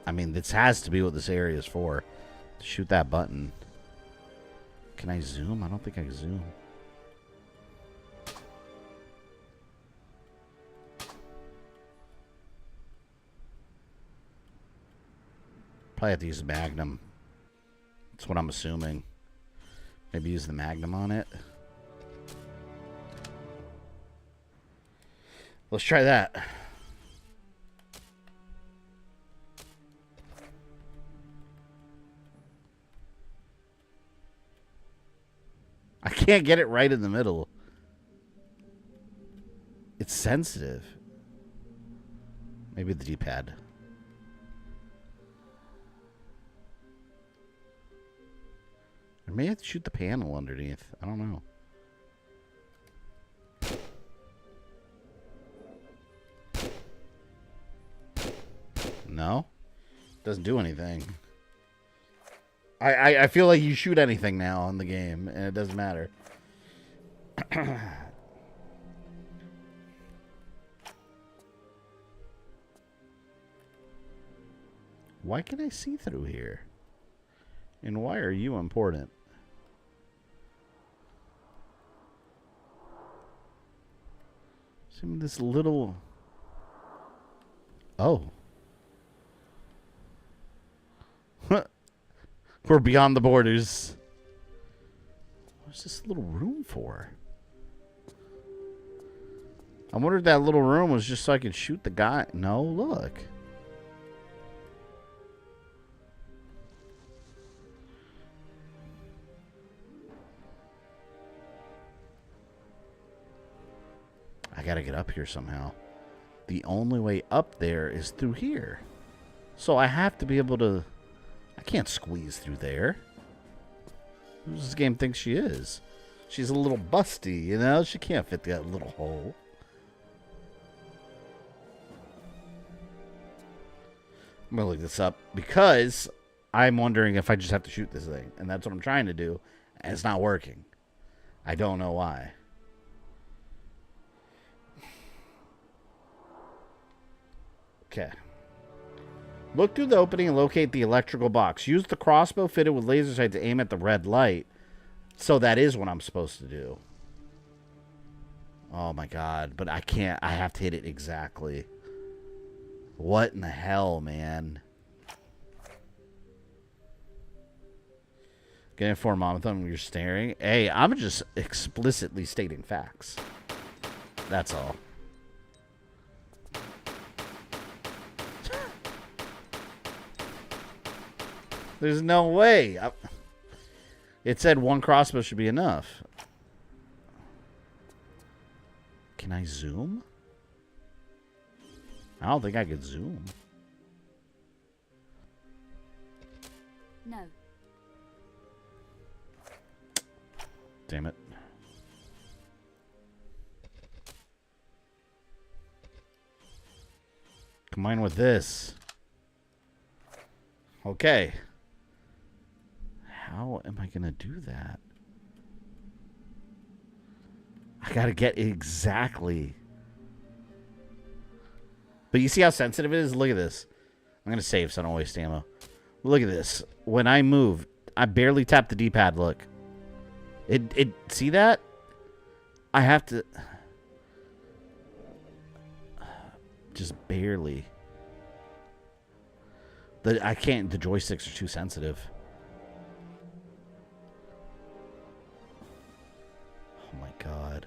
I mean, this has to be what this area is for. Shoot that button. Can I zoom? I don't think I can zoom. Probably have to use the Magnum. That's what I'm assuming. Maybe use the Magnum on it. Let's try that. I can't get it right in the middle. It's sensitive. Maybe the D-pad. I may have to shoot the panel underneath. I don't know. No? Doesn't do anything. I feel like you shoot anything now in the game, and it doesn't matter. Why can I see through here? And why are you important? Some this little... Oh. We're beyond the borders. What's this little room for? I wonder if that little room was just so I could shoot the guy. No, look. I gotta get up here somehow. The only way up there is through here. So I have to be able to... I can't squeeze through there. Who does this game think she is? She's a little busty, you know? She can't fit that little hole. I'm gonna look this up because I'm wondering if I just have to shoot this thing. And that's what I'm trying to do. And it's not working. I don't know why. Okay. Look through the opening and locate the electrical box. Use the crossbow fitted with laser sight to aim at the red light. So that is what I'm supposed to do. Oh my god. But I can't. I have to hit it exactly. What in the hell, man? Get informed, Mom. When you're staring. Hey, I'm just explicitly stating facts. That's all. There's no way. It said one crossbow should be enough. Can I zoom? I don't think I could zoom. No. Damn it. Combine with this. Okay. How am I going to do that? I got to get exactly. But you see how sensitive it is? Look at this. I'm going to save so I don't waste ammo. Look at this. When I move, I barely tap the D-pad. Look. It see that? I have to just barely. I can't. The joysticks are too sensitive. Oh my god.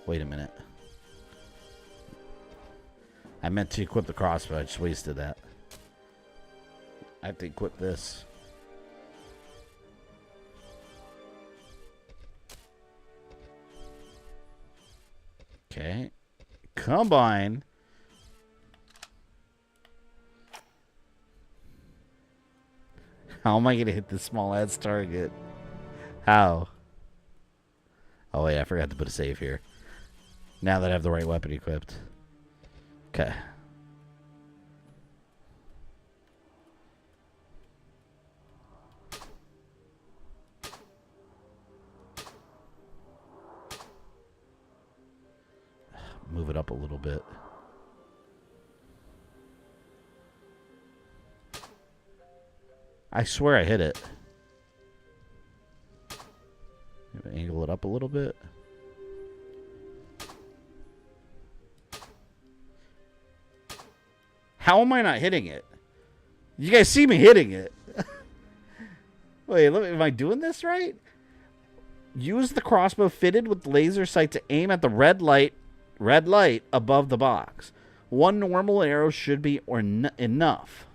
Wait a minute. I meant to equip the crossbow. I just wasted that. I have to equip this. Okay. Combine. How am I going to hit this small ass target? How? Oh, wait. I forgot to put a save here. Now that I have the right weapon equipped. Okay. Move it up a little bit. I swear I hit it. Maybe angle it up a little bit. How am I not hitting it? You guys see me hitting it. Wait, am I doing this right? Use the crossbow fitted with laser sight to aim at the red light above the box. One normal arrow should be enough.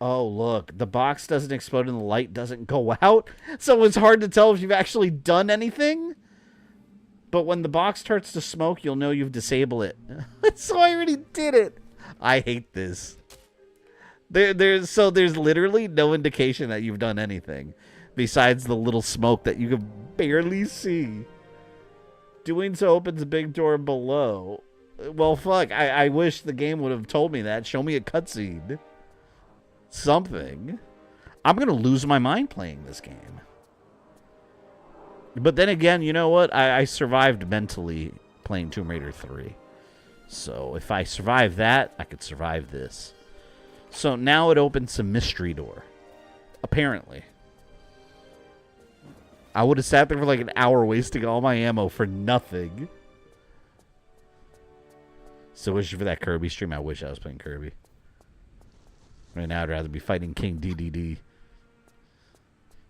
Oh, look. The box doesn't explode and the light doesn't go out. So it's hard to tell if you've actually done anything. But when the box starts to smoke, you'll know you've disabled it. So I already did it. I hate this. There's literally no indication that you've done anything. Besides the little smoke that you can barely see. Doing so opens a big door below. Well, fuck. I wish the game would have told me that. Show me a cutscene. Something. I'm going to lose my mind playing this game. But then again, you know what? I survived mentally playing Tomb Raider 3. So if I survive that, I could survive this. So now it opens a mystery door. Apparently. I would have sat there for like an hour wasting all my ammo for nothing. So wish for that Kirby stream. I wish I was playing Kirby. Right now I'd rather be fighting King DDD.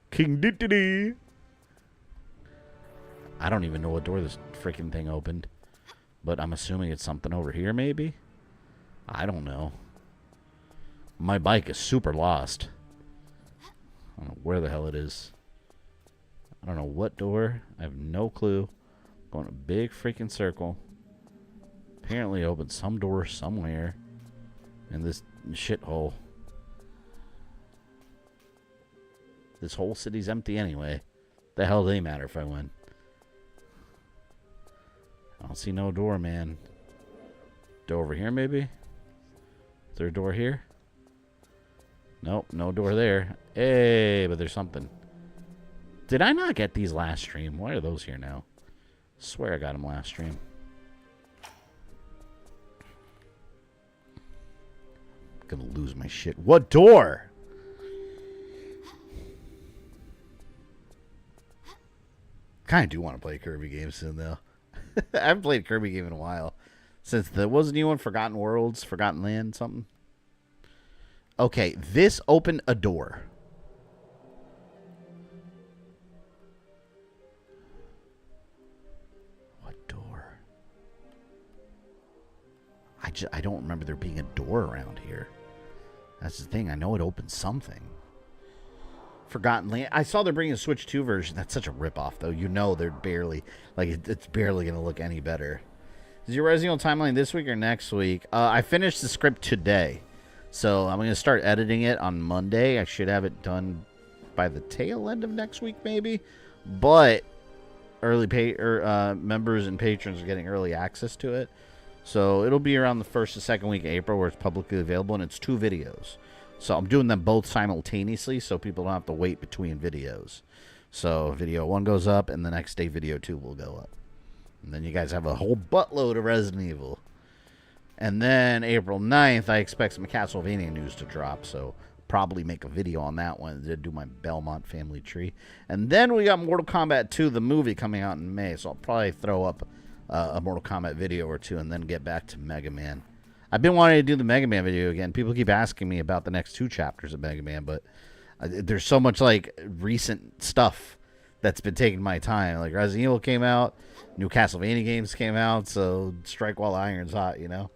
King DDD. I don't even know what door this freaking thing opened. But I'm assuming it's something over here, maybe? I don't know. My bike is super lost. I don't know where the hell it is. I don't know what door. I have no clue. Going a big freaking circle. Apparently it opened some door somewhere in this shithole. This whole city's empty anyway. The hell do they matter if I win? I don't see no door, man. Door over here, maybe? Is there a door here? Nope, no door there. Hey, but there's something. Did I not get these last stream? Why are those here now? Swear I got them last stream. I'm gonna lose my shit. What door? Kind of do want to play a Kirby game soon, though. I haven't played a Kirby game in a while. Since there was a new one, Forgotten Worlds, Forgotten Land, something. Okay, this opened a door. What door? I don't remember there being a door around here. That's the thing. I know it opened something. Forgotten Land. I saw they're bringing a Switch 2 version. That's such a ripoff, though. You know they're barely... Like, it's barely going to look any better. Is your Resident Evil timeline this week or next week? I finished the script today. So I'm going to start editing it on Monday. I should have it done by the tail end of next week, maybe. But early members and patrons are getting early access to it. So it'll be around the first or second week of April where it's publicly available. And it's 2 videos. So I'm doing them both simultaneously so people don't have to wait between videos. So video 1 goes up and the next day video 2 will go up. And then you guys have a whole buttload of Resident Evil. And then April 9th, I expect some Castlevania news to drop. So probably make a video on that one to do my Belmont family tree. And then we got Mortal Kombat 2, the movie, coming out in May. So I'll probably throw up a Mortal Kombat video or 2 and then get back to Mega Man. I've been wanting to do the Mega Man video again. People keep asking me about the next 2 chapters of Mega Man, but there's so much like recent stuff that's been taking my time. Like Resident Evil came out, new Castlevania games came out, so strike while the iron's hot, you know?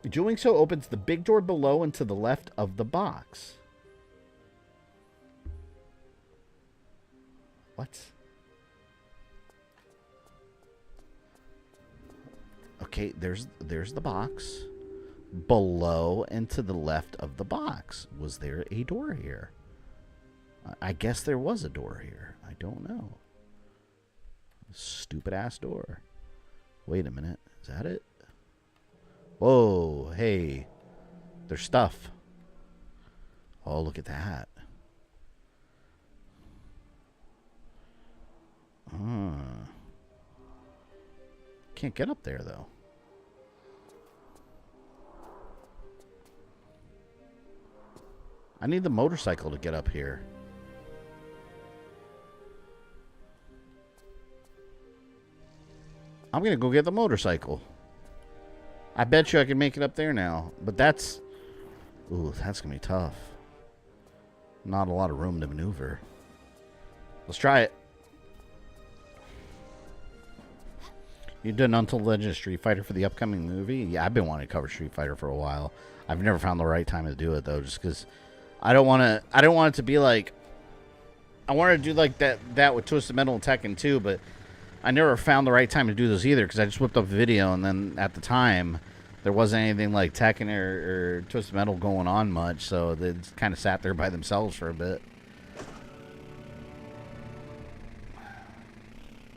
Doing so opens the big door below and to the left of the box. What? Okay, there's the box. Below and to the left of the box. Was there a door here? I guess there was a door here. I don't know. Stupid ass door. Wait a minute. Is that it? Whoa, hey. There's stuff. Oh, look at that. Can't get up there, though. I need the motorcycle to get up here. I'm going to go get the motorcycle. I bet you I can make it up there now. But that's... Ooh, that's going to be tough. Not a lot of room to maneuver. Let's try it. You did Until Legend of Street Fighter for the upcoming movie? Yeah, I've been wanting to cover Street Fighter for a while. I've never found the right time to do it, though, just because I don't want it to be like... I wanted to do like that with Twisted Metal and Tekken 2, but I never found the right time to do those either, because I just whipped up a video, and then at the time, there wasn't anything like Tekken or Twisted Metal going on much, so they kind of sat there by themselves for a bit.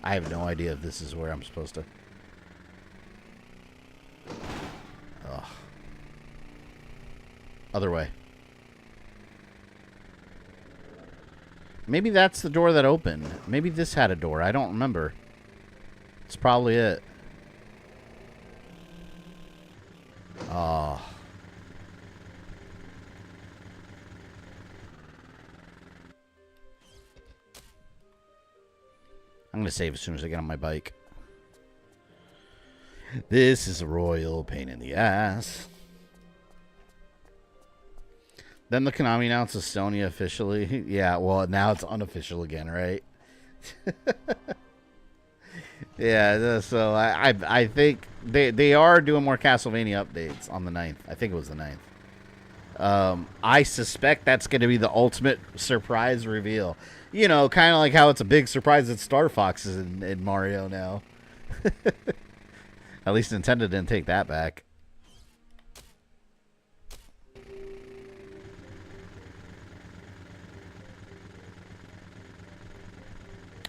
I have no idea if this is where I'm supposed to... Ugh. Other way. Maybe that's the door that opened. Maybe this had a door. I don't remember. It's probably it. Oh. I'm going to save as soon as I get on my bike. This is a royal pain in the ass. Then the Konami announced Estonia officially. Yeah, well, now it's unofficial again, right? Yeah, so I think they are doing more Castlevania updates on the 9th. I think it was the 9th. I suspect that's going to be the ultimate surprise reveal. You know, kind of like how it's a big surprise that Star Fox is in Mario now. At least Nintendo didn't take that back.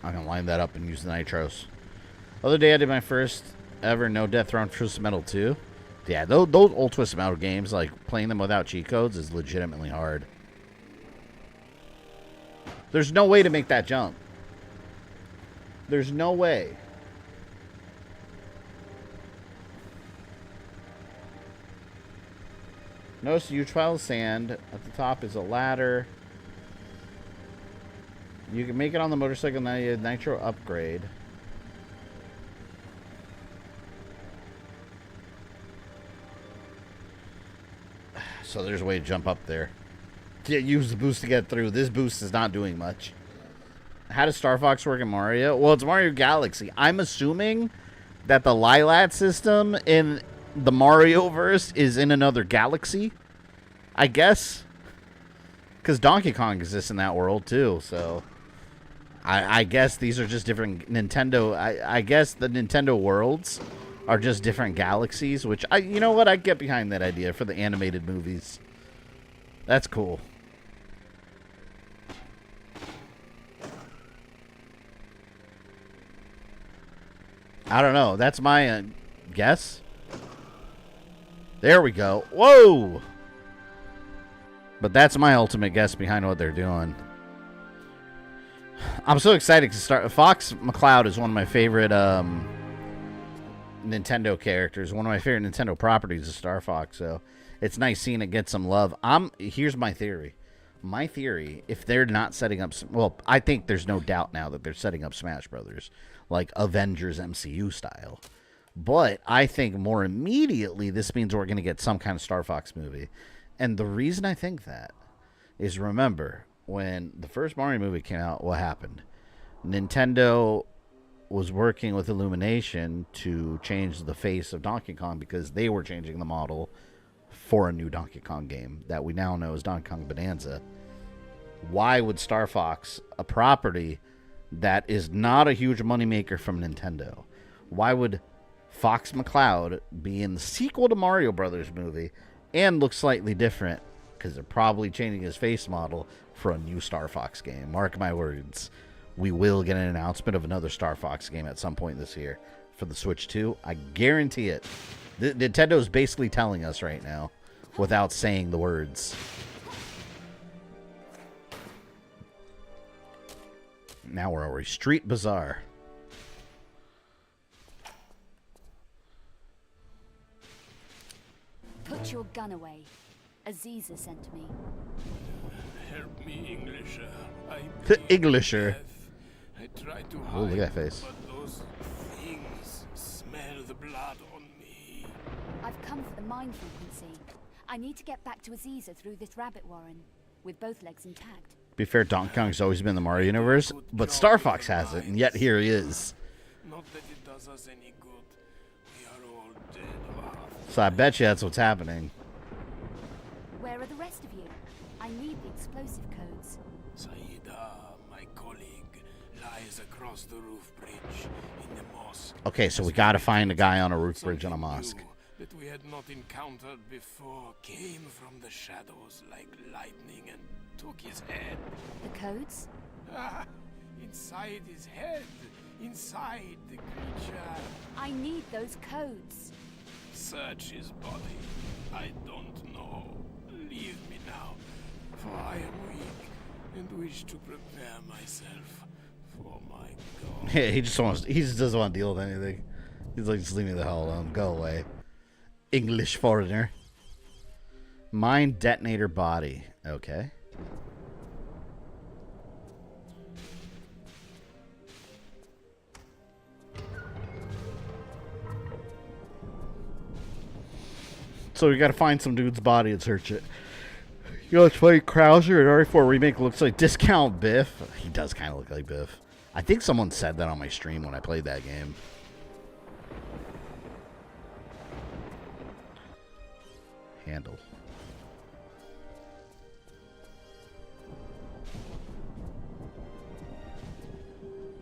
I'm going to line that up and use the nitros. Other day I did my first ever no death throw on Twisted Metal 2. Yeah, those old Twisted Metal games, like playing them without cheat codes is legitimately hard. There's no way to make that jump. There's no way. Notice the huge pile of sand. At the top is a ladder. You can make it on the motorcycle now. You have nitro upgrade. So there's a way to jump up there. Yeah, use the boost to get through. This boost is not doing much. How does Star Fox work in Mario? Well, it's Mario Galaxy. I'm assuming that the Lilat system in the Mario-verse is in another galaxy, I guess. Because Donkey Kong exists in that world, too, so... I guess these are just different Nintendo... I guess the Nintendo worlds are just different galaxies, which... you know what? I get behind that idea for the animated movies. That's cool. I don't know. That's my guess. There we go. Whoa! But that's my ultimate guess behind what they're doing. I'm so excited to start. Fox McCloud is one of my favorite Nintendo characters. One of my favorite Nintendo properties is Star Fox. So it's nice seeing it get some love. Here's my theory. My theory, if they're not setting up... Well, I think there's no doubt now that they're setting up Smash Brothers. Like Avengers MCU style. But I think more immediately this means we're going to get some kind of Star Fox movie. And the reason I think that is, remember, when the first Mario movie came out, what happened? Nintendo was working with Illumination to change the face of Donkey Kong because they were changing the model for a new Donkey Kong game that we now know as Donkey Kong Bonanza. Why would Star Fox, a property that is not a huge moneymaker from Nintendo, why would Fox McCloud be in the sequel to Mario Brothers movie and look slightly different? Because they're probably changing his face model for a new Star Fox game. Mark my words. we will get an announcement of another Star Fox game at some point this year for the Switch 2. I guarantee it. Nintendo's basically telling us right now without saying the words. Now we're over Street Bazaar. Put your gun away. Aziza sent me. Help me, Englisher. The Englisher. I tried to Oh, look at that hide, face. but those things smell the blood on me. I've come for the mine frequency. I need to get back to Aziza through this rabbit warren, with both legs intact. Be fair, Donkey Kong's always been in the Mario universe, but Star Fox hasn't, and yet here he is. Not that it does us any good. We are all dead of heart. So I bet you that's what's happening. Where are the rest of you? I need the explosive codes. Saida, my colleague, lies across the roof bridge in the mosque. Okay, so we gotta find a guy on a roof bridge on a mosque. Something new that we had not encountered before came from the shadows like lightning and took his head. The codes? Ah, inside his head, inside the creature. I need those codes. Search his body. I don't know. Leave me now, for I am weak and wish to prepare myself for my God. Yeah, he just doesn't want to deal with anything. He's like, just leave me the hell alone. Go away. English foreigner. Mine detonator body. Okay. So we gotta find some dude's body and search it. You know, it's funny, Krauser in RE4 Remake looks like Discount Biff. He does kind of look like Biff. I think someone said that on my stream when I played that game. Handle.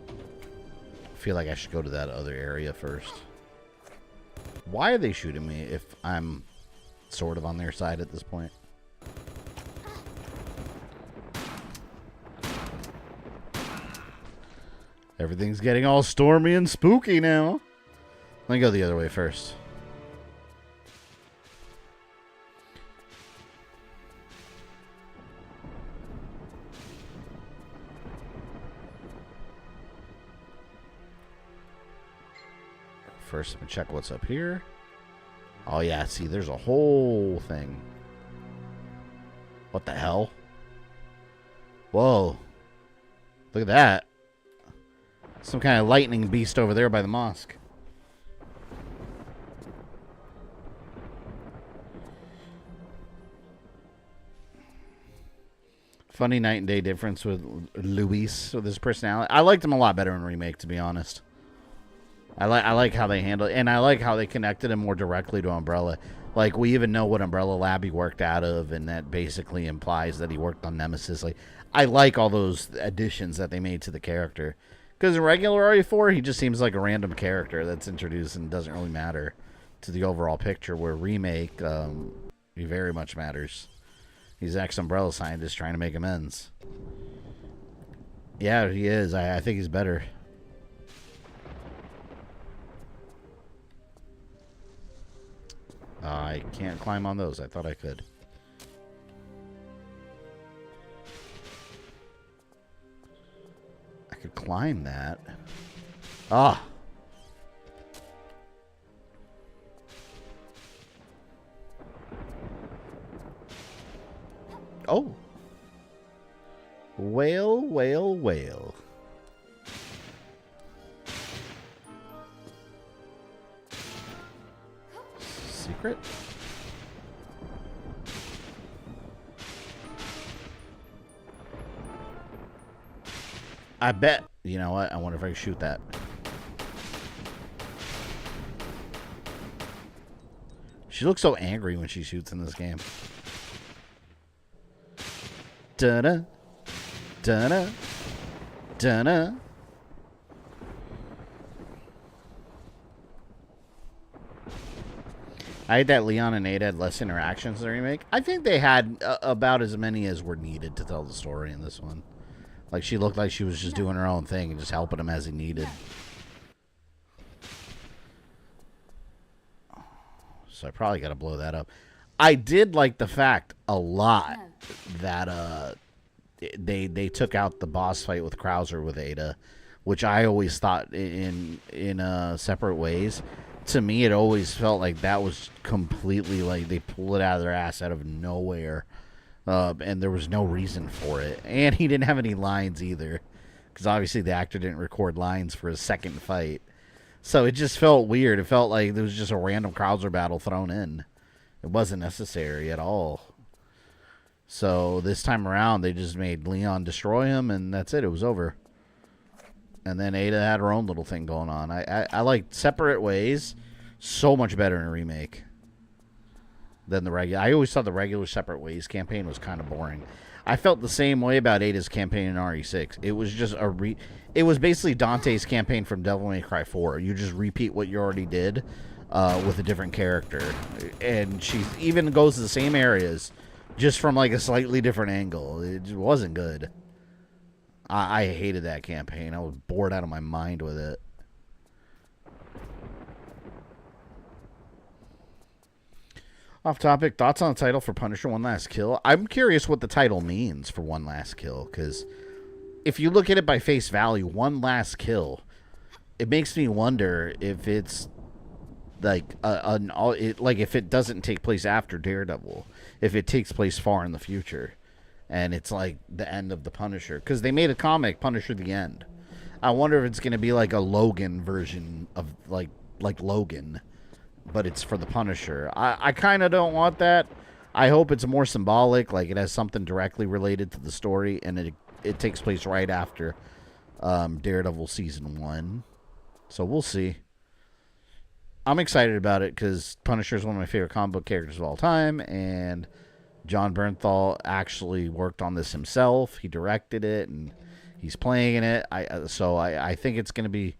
I feel like I should go to that other area first. Why are they shooting me if I'm sort of on their side at this point? Everything's getting all stormy and spooky now. Let me go the other way first. First, let me check what's up here. Oh, yeah, see, there's a whole thing. What the hell? Whoa. Look at that. Some kind of lightning beast over there by the mosque. Funny night and day difference with Luis, with his personality. I liked him a lot better in Remake, to be honest. I like how they handle it, and I like how they connected him more directly to Umbrella. Like, we even know what Umbrella Lab he worked out of, and that basically implies that he worked on Nemesis. Like, I like all those additions that they made to the character. Because in regular RE4, he just seems like a random character that's introduced and doesn't really matter to the overall picture, where Remake, he very much matters. He's an ex-Umbrella scientist trying to make amends. Yeah, he is. I think he's better. I can't climb on those. I thought I could. I could climb that. Ah. Oh. Whale, whale, whale. Secret? I bet. You know what? I wonder if I can shoot that. She looks so angry when she shoots in this game. Da-da. Da-da. Da-da. I hate that Leon and Ada had less interactions in the remake. I think they had about as many as were needed to tell the story in this one. Like, she looked like she was just doing her own thing and just helping him as he needed. So I probably got to blow that up. I did like the fact a lot that they took out the boss fight with Krauser with Ada, which I always thought in separate ways. To me, it always felt like that was completely like they pulled it out of their ass out of nowhere, and there was no reason for it. And he didn't have any lines either, because obviously the actor didn't record lines for his second fight. So it just felt weird. It felt like there was just a random Krauser battle thrown in. It wasn't necessary at all. So this time around, they just made Leon destroy him, and that's it. It was over. And then Ada had her own little thing going on. I like Separate Ways so much better in a remake than the regular. I always thought the regular Separate Ways campaign was kind of boring. I felt the same way about Ada's campaign in RE6. It was just it was basically Dante's campaign from Devil May Cry 4. You just repeat what you already did with a different character. And she even goes to the same areas, just from like a slightly different angle. It just wasn't good. I hated that campaign. I was bored out of my mind with it. Off topic, thoughts on the title for Punisher One Last Kill? I'm curious what the title means for One Last Kill, because if you look at it by face value, One Last Kill, it makes me wonder if it's like if it doesn't take place after Daredevil, if it takes place far in the future, and it's like the end of the Punisher, because they made a comic, Punisher the End. I wonder if it's going to be like a Logan version of like Logan, but it's for the Punisher. I kind of don't want that. I hope it's more symbolic, like it has something directly related to the story, and it takes place right after Daredevil Season 1. So we'll see. I'm excited about it because Punisher is one of my favorite comic book characters of all time, and John Bernthal actually worked on this himself. He directed it, and he's playing in it. I think it's gonna be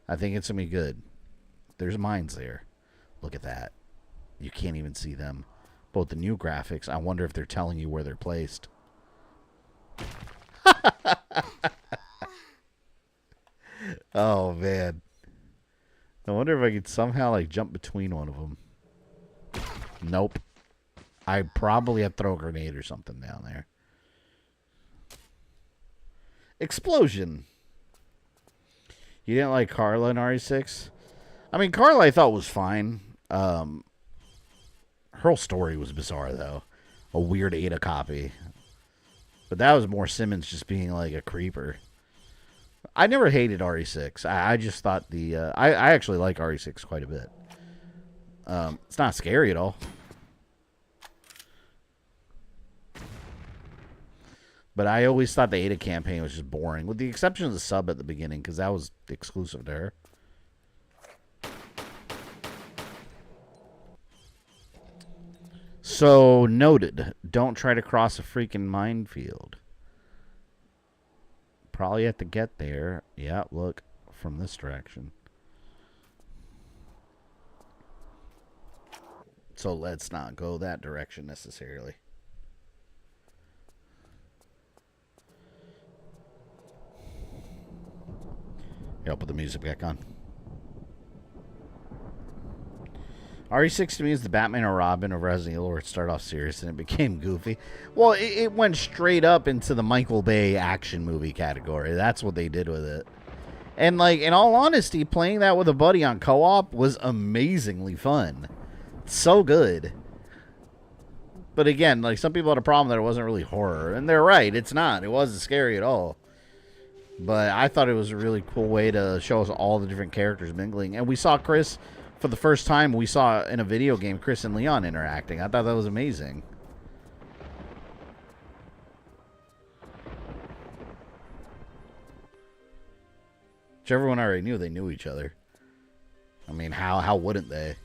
good. There's mines there. Look at that. You can't even see them. Both the new graphics, I wonder if they're telling you where they're placed. Oh, man. I wonder if I could somehow like jump between one of them. Nope. I probably have to throw a grenade or something down there. Explosion. You didn't like Carla in RE6? I mean, Carla I thought was fine. Her whole story was bizarre, though. A weird Ada copy. But that was more Simmons just being like a creeper. I never hated RE6. I just thought I actually like RE6 quite a bit. It's not scary at all. But I always thought the Ada campaign was just boring, with the exception of the sub at the beginning, because that was exclusive to her. So, noted. Don't try to cross a freaking minefield. Probably have to get there. Yeah, look, from this direction. So, let's not go that direction necessarily. Yeah, I'll put the music back on. RE6 to me is the Batman or Robin of Resident Evil, where it started off serious and it became goofy. Well, it went straight up into the Michael Bay action movie category. That's what they did with it. And, like, in all honesty, playing that with a buddy on co-op was amazingly fun. So good. But again, like, some people had a problem that it wasn't really horror. And they're right, it's not. It wasn't scary at all. But I thought it was a really cool way to show us all the different characters mingling. And we saw Chris, for the first time, we saw in a video game, Chris and Leon interacting. I thought that was amazing. Which everyone already knew. They knew each other. I mean, how wouldn't they?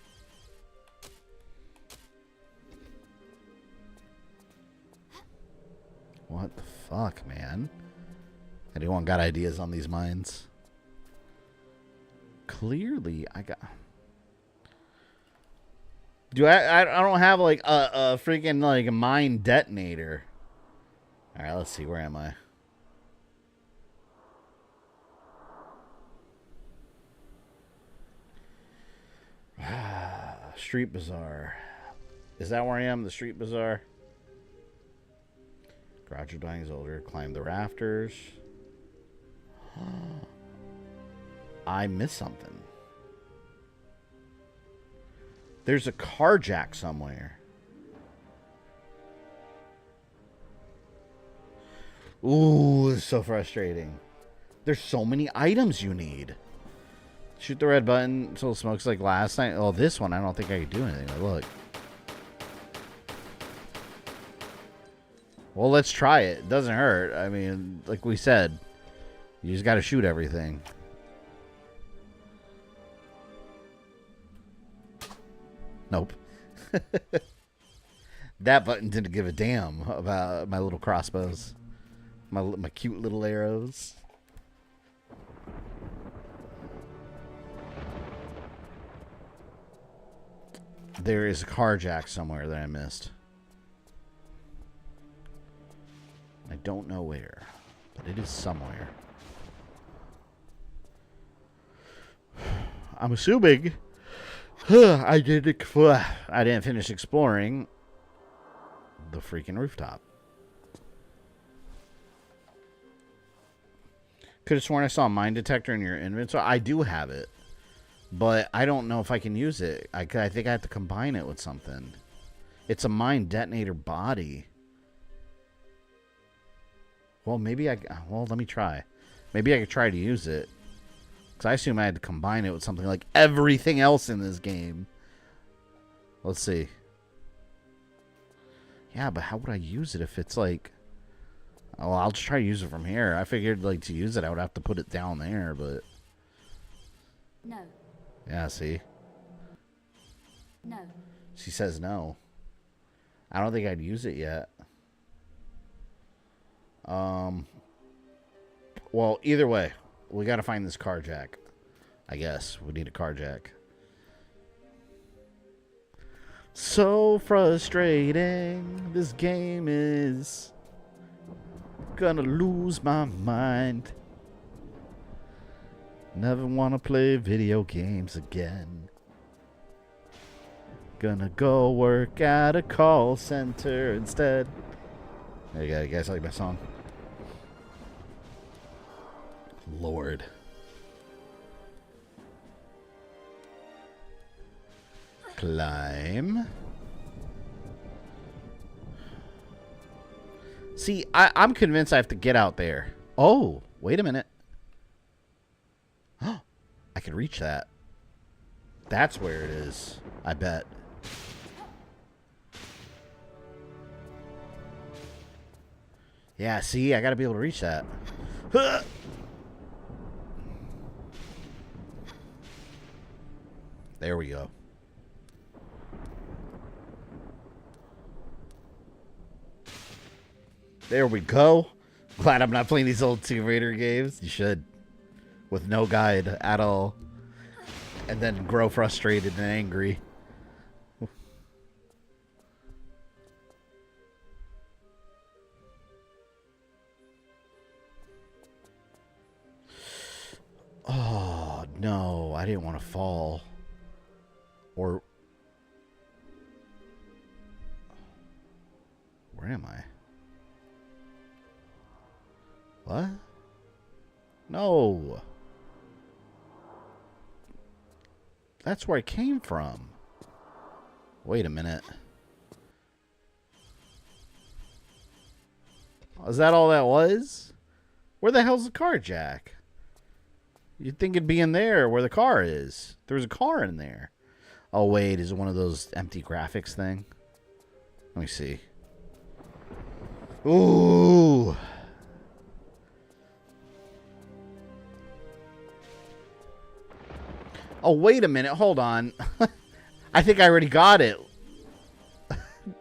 What the fuck, man? Anyone got ideas on these mines? Clearly, I got... I don't have, like, a freaking, like, a mine detonator. Alright, let's see. Where am I? street bazaar. Is that where I am? The street bazaar? Garage of dying is older. Climb the rafters. I missed something. There's a car jack somewhere. Ooh, this is so frustrating. There's so many items you need. Shoot the red button until it smokes like last night. Oh, this one, I don't think I can do anything. Look. Well, let's try it. It doesn't hurt. I mean, like we said, you just got to shoot everything. Nope. That button didn't give a damn about my little crossbows. My cute little arrows. There is a car jack somewhere that I missed. I don't know where, but it is somewhere. I'm assuming I didn't finish exploring the freaking rooftop. Could have sworn I saw a mine detector in your inventory. I do have it, but I don't know if I can use it. I think I have to combine it with something. It's a mine detonator body. Well, maybe well, let me try. Maybe I could try to use it. Because I assume I had to combine it with something like everything else in this game. Let's see. Yeah, but how would I use it if it's like... Oh, I'll just try to use it from here. I figured, like, to use it, I would have to put it down there, but... No. Yeah, see? No. She says no. I don't think I'd use it yet. Well, either way, we gotta find this car jack. I guess. We need a car jack. So frustrating. This game is... gonna lose my mind. Never wanna play video games again. Gonna go work at a call center instead. There you go. You guys like my song? Lord. Climb. See, I'm convinced I have to get out there. Oh, wait a minute. Oh, I can reach that. That's where it is, I bet. Yeah, see, I gotta be able to reach that. Huh! There we go. There we go. Glad I'm not playing these old Tomb Raider games. You should. With no guide at all. And then grow frustrated and angry. Oh, no. I didn't want to fall. Or... Where am I? What? No. That's where I came from. Wait a minute. Is that all that was? Where the hell's the car jack? You'd think it'd be in there where the car is. There was a car in there. Oh, wait. Is it one of those empty graphics thing? Let me see. Ooh. Oh, wait a minute. Hold on. I think I already got it.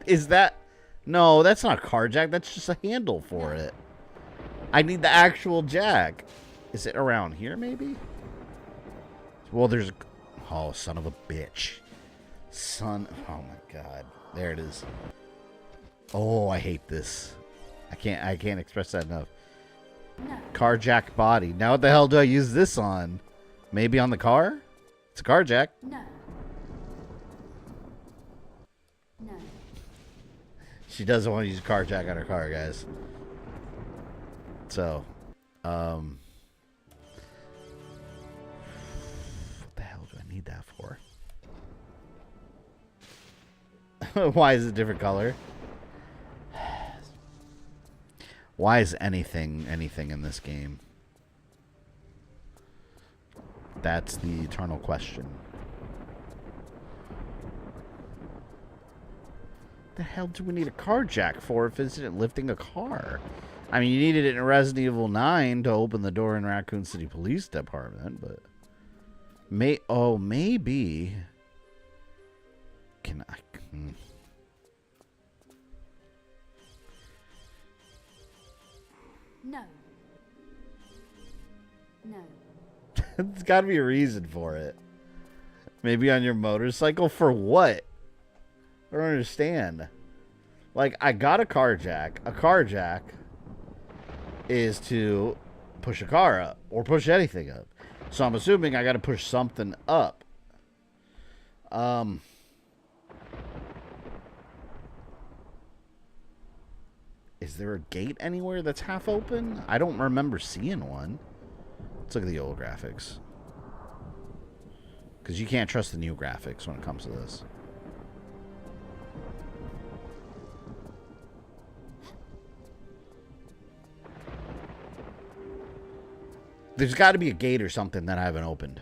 Is that... No, that's not a car jack. That's just a handle for it. I need the actual jack. Is it around here, maybe? Well, there's... Oh, son of a bitch. Son... Oh, my God. There it is. Oh, I hate this. I can't express that enough. No. Car jack body. Now what the hell do I use this on? Maybe on the car? It's a car jack. No. She doesn't want to use a car jack on her car, guys. So, what the hell do I need that for? Why is it a different color? Why is anything in this game? That's the eternal question. The hell do we need a car jack for if it's not lifting a car? I mean, you needed it in Resident Evil 9 to open the door in Raccoon City Police Department, but maybe can I? No. No. There's got to be a reason for it. Maybe on your motorcycle for what? I don't understand. Like, I got a car jack. A car jack is to push a car up or push anything up. So I'm assuming I got to push something up. Is there a gate anywhere that's half open? I don't remember seeing one. Let's look at the old graphics. Because you can't trust the new graphics when it comes to this. There's got to be a gate or something that I haven't opened.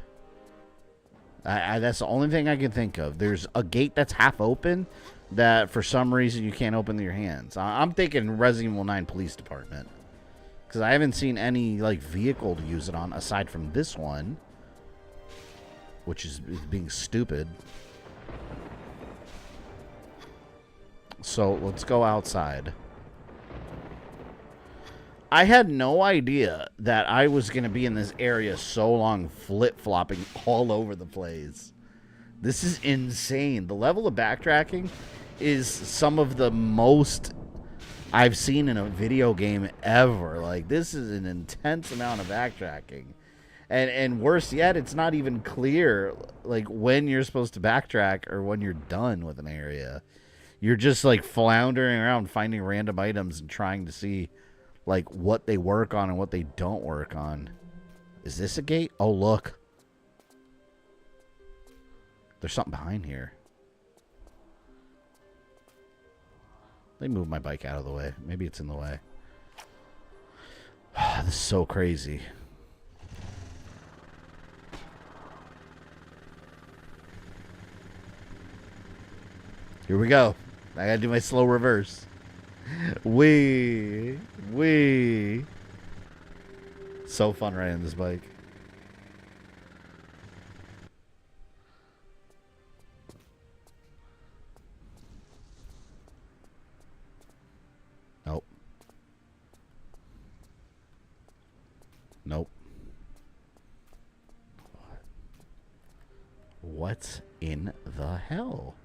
That's the only thing I can think of. There's a gate that's half open that for some reason you can't open with your hands. I'm thinking Resident Evil 9 Police Department. Because I haven't seen any like vehicle to use it on aside from this one. Which is being stupid. So let's go outside. I had no idea that I was going to be in this area so long, flip-flopping all over the place. This is insane. The level of backtracking is some of the most I've seen in a video game ever. Like, this is an intense amount of backtracking. And worse yet, it's not even clear, like, when you're supposed to backtrack or when you're done with an area. You're just, like, floundering around, finding random items and trying to see like what they work on and what they don't work on. Is this a gate? Oh, look. There's something behind here. Let me move my bike out of the way. Maybe it's in the way. This is so crazy. Here we go. I gotta do my slow reverse. Wee. So fun riding this bike. Nope. Nope. What in the hell?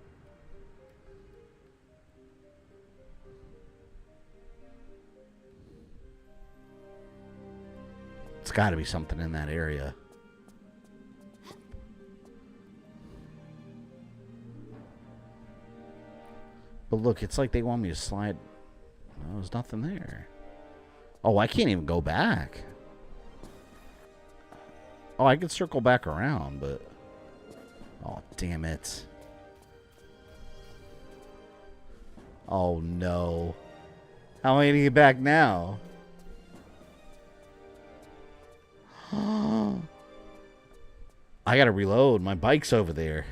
It's got to be something in that area. But look, it's like they want me to slide. No, there's nothing there. Oh, I can't even go back. Oh, I could circle back around, but... Oh, damn it. Oh, no. How am I going to get back now? I gotta reload. My bike's over there.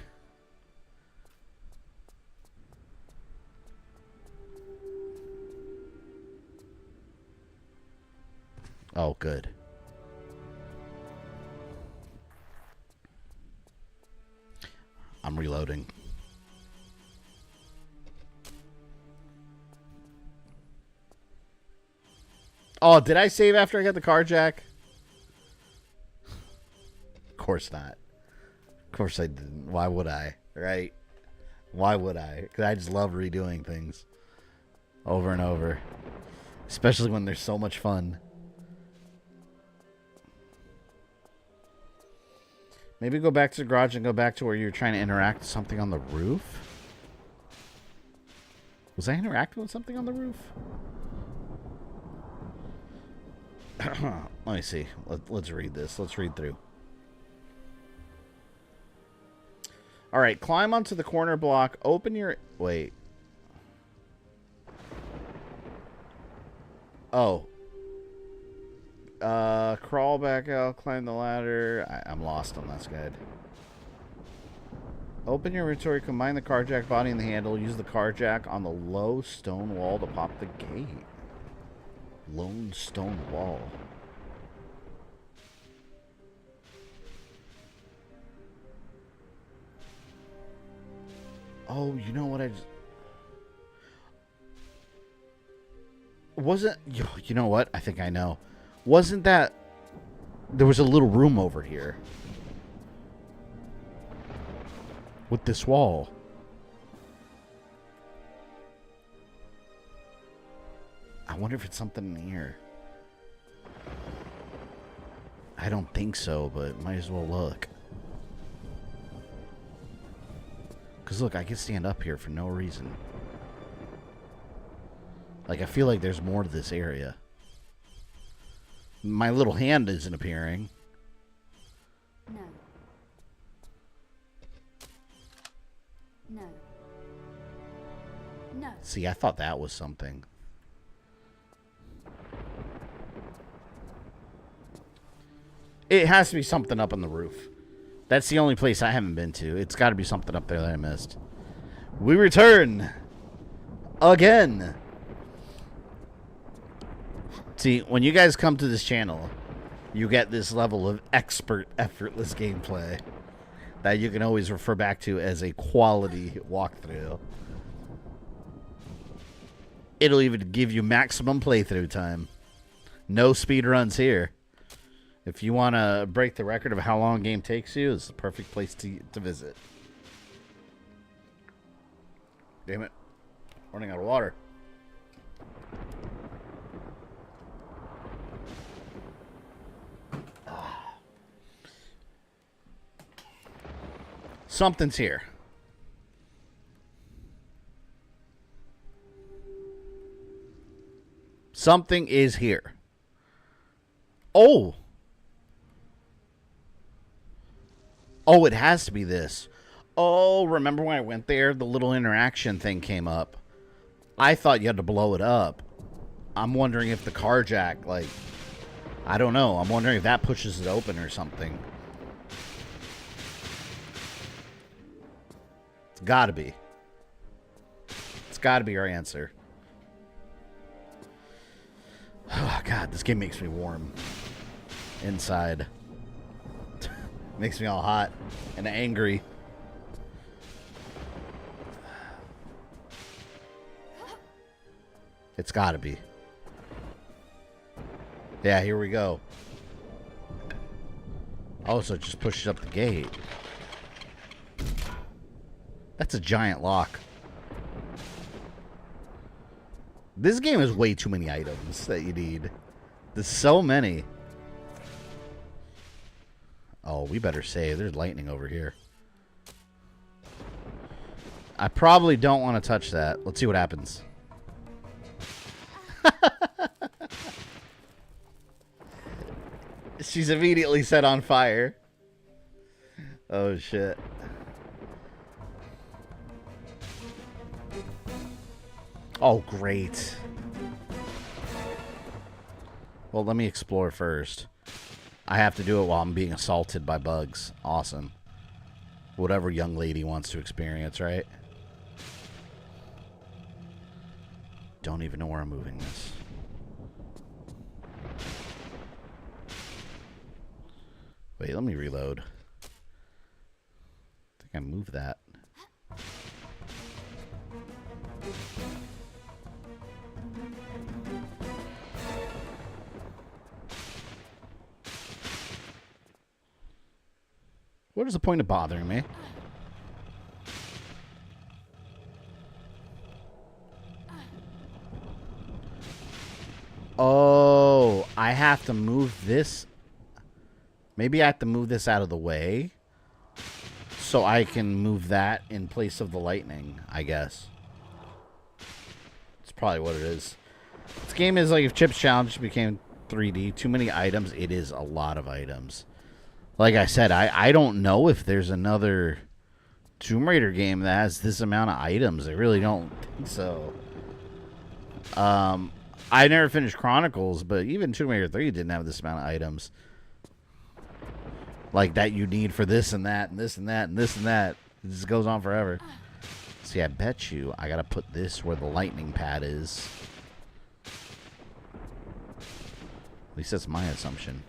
Oh, good. I'm reloading. Oh, did I save after I got the car jack? Of course not. Of course I didn't. Why would I? Right? Why would I? Because I just love redoing things over and over. Especially when there's so much fun. Maybe go back to the garage and go back to where you're trying to interact with something on the roof. Was I interacting with something on the roof? Let me see. Let's read this. Let's read through. All right, climb onto the corner block. Open your... Wait. Oh. Crawl back out, climb the ladder. I'm lost on this guide. Open your inventory, combine the car jack body and the handle. Use the car jack on the low stone wall to pop the gate. Lone stone wall. Oh, you know what I just... Wasn't... You know what? I think I know. Wasn't that... There was a little room over here. With this wall. I wonder if it's something in here. I don't think so, but might as well look. Because look, I can stand up here for no reason. Like, I feel like there's more to this area. My little hand isn't appearing. No. No. No. See, I thought that was something. It has to be something up on the roof. That's the only place I haven't been to. It's got to be something up there that I missed. We return. Again. See, when you guys come to this channel, you get this level of expert, effortless gameplay that you can always refer back to as a quality walkthrough. It'll even give you maximum playthrough time. No speed runs here. If you want to break the record of how long a game takes you, it's the perfect place to visit. Damn it. Running out of water. Something's here. Something is here. Oh! Oh, it has to be this. Oh, remember when I went there? The little interaction thing came up. I thought you had to blow it up. I'm wondering if the car jack, like... I don't know. I'm wondering if that pushes it open or something. It's gotta be. It's gotta be our answer. Oh, God, this game makes me warm. Inside. Makes me all hot and angry. It's gotta be. Yeah, here we go. Oh, so it just pushes up the gate. That's a giant lock. This game has way too many items that you need. There's so many. Oh, we better save. There's lightning over here. I probably don't want to touch that. Let's see what happens. She's immediately set on fire. Oh, shit. Oh, great. Well, let me explore first. I have to do it while I'm being assaulted by bugs. Awesome. Whatever young lady wants to experience, right? Don't even know where I'm moving this. Wait, let me reload. I think I moved that. What is the point of bothering me? Oh, I have to move this. Maybe I have to move this out of the way so I can move that in place of the lightning, I guess. probably what it is. This game is like if Chip's Challenge became 3D. Too many items. It is a lot of items. Like I said, I don't know if there's another Tomb Raider game that has this amount of items. I really don't think so. I never finished Chronicles, but even Tomb Raider 3 didn't have this amount of items. Like that you need for this and that and this and that and this and that. It just goes on forever. See, I bet you I gotta put this where the lightning pad is. At least that's my assumption.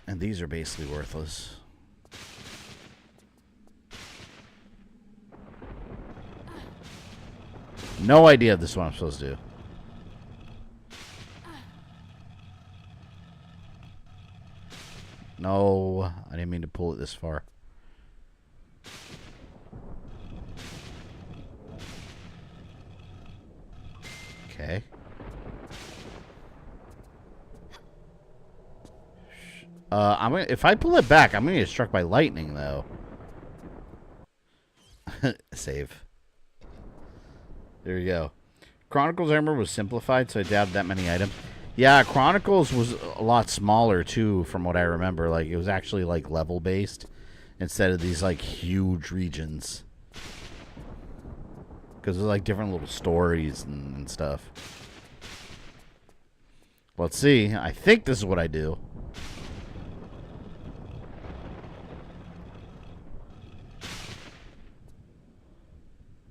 And these are basically worthless. No idea if this is what I'm supposed to do. No, I didn't mean to pull it this far. Okay. If I pull it back, I'm gonna get struck by lightning, though. Save. There you go. Chronicles, I remember, was simplified, so I doubted that many items. Yeah, Chronicles was a lot smaller, too, from what I remember. Like, it was actually, like, level-based instead of these, like, huge regions. Because there's, like, different little stories and stuff. Let's see. I think this is what I do.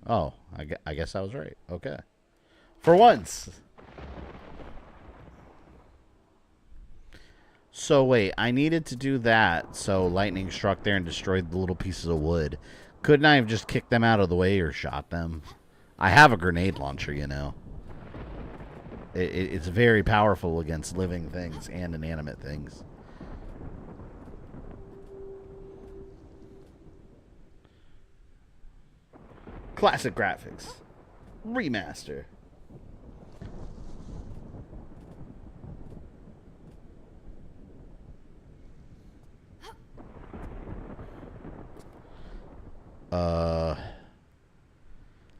Oh, I guess I was right. Okay. For once. So, wait. I needed to do that so lightning struck there and destroyed the little pieces of wood. Couldn't I have just kicked them out of the way or shot them? I have a grenade launcher, you know. It's very powerful against living things and inanimate things. Classic graphics. Remaster.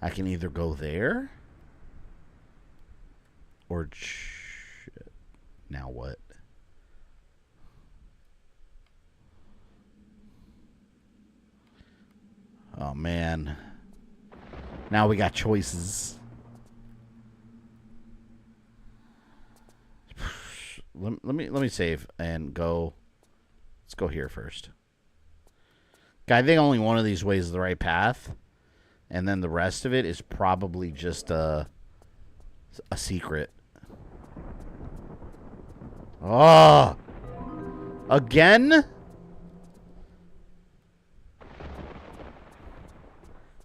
I can either go there or now what? Oh man. Now we got choices. Let me save and go. Let's go here first. I think only one of these ways is the right path, and then the rest of it is probably just a secret. Oh, again?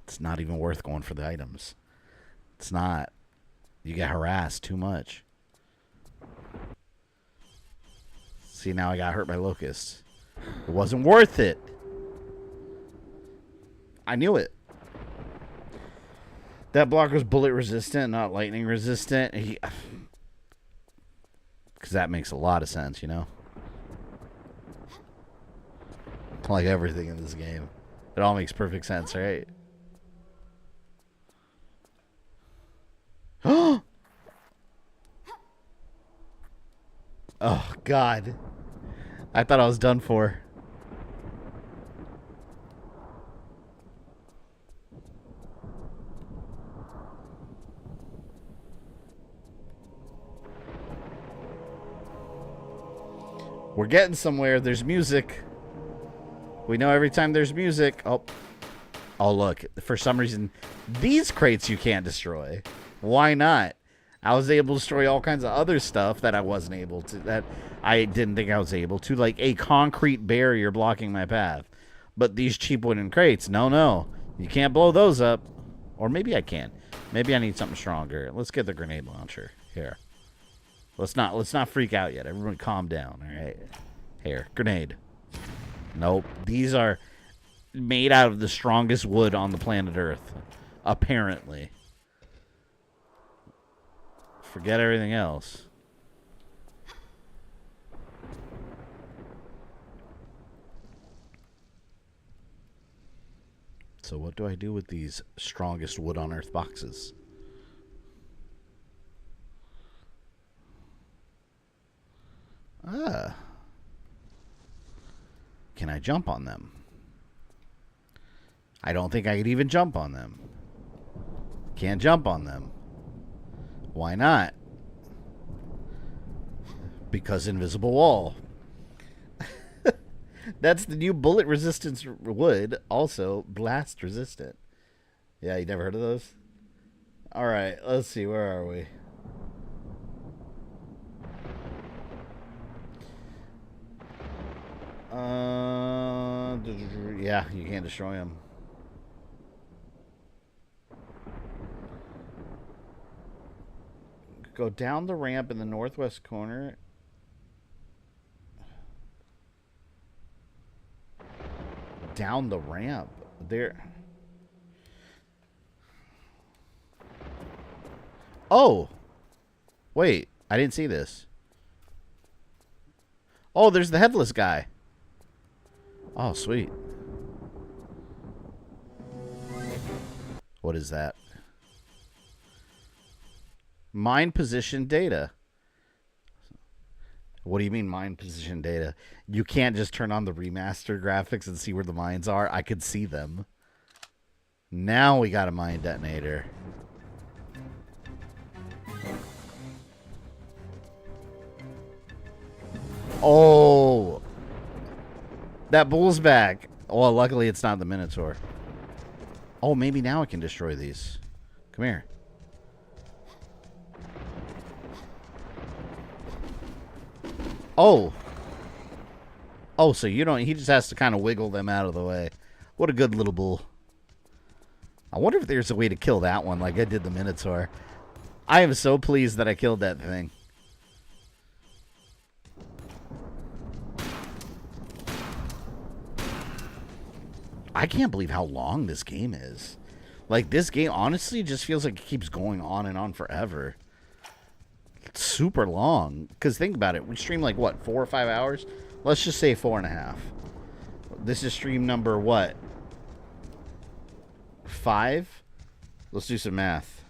It's not even worth going for the items. It's not. You get harassed too much. See, now I got hurt by locusts. It wasn't worth it. I knew it. That blocker's bullet resistant, not lightning resistant. Because that makes a lot of sense, you know? Like everything in this game. It all makes perfect sense, right? Oh, God. I thought I was done for. We're getting somewhere. There's music. We know every time there's music. Oh, look. For some reason, these crates you can't destroy. Why not? I was able to destroy all kinds of other stuff that I wasn't able to. That I didn't think I was able to. Like a concrete barrier blocking my path. But these cheap wooden crates, no. You can't blow those up. Or maybe I can. Maybe I need something stronger. Let's get the grenade launcher. Here. Let's not freak out yet. Everyone calm down, all right? Here, grenade. Nope. These are made out of the strongest wood on the planet Earth. Apparently. Forget everything else. So what do I do with these strongest wood on earth boxes? Can I jump on them? I don't think I could even jump on them. Can't jump on them. Why not? Because invisible wall. That's the new bullet resistance wood. Also, blast resistant. Yeah, you never heard of those? Alright, let's see. Where are we? Yeah, you can't destroy them. Go down the ramp in the northwest corner. Down the ramp. There. Oh! Wait, I didn't see this. Oh, there's the headless guy. Oh, sweet. What is that? Mine position data. What do you mean mine position data? You can't just turn on the remaster graphics and see where the mines are. I could see them. Now we got a mine detonator. Oh! That bull's back. Well, luckily it's not the Minotaur. Oh, maybe now I can destroy these. Come here. Oh. Oh, so you don't... He just has to kind of wiggle them out of the way. What a good little bull. I wonder if there's a way to kill that one like I did the Minotaur. I am so pleased that I killed that thing. I can't believe how long this game is. Like, this game honestly just feels like it keeps going on and on forever. It's super long. Because think about it. We stream like, what, 4 or 5 hours? Let's just say 4.5. This is stream number, what? 5? Let's do some math.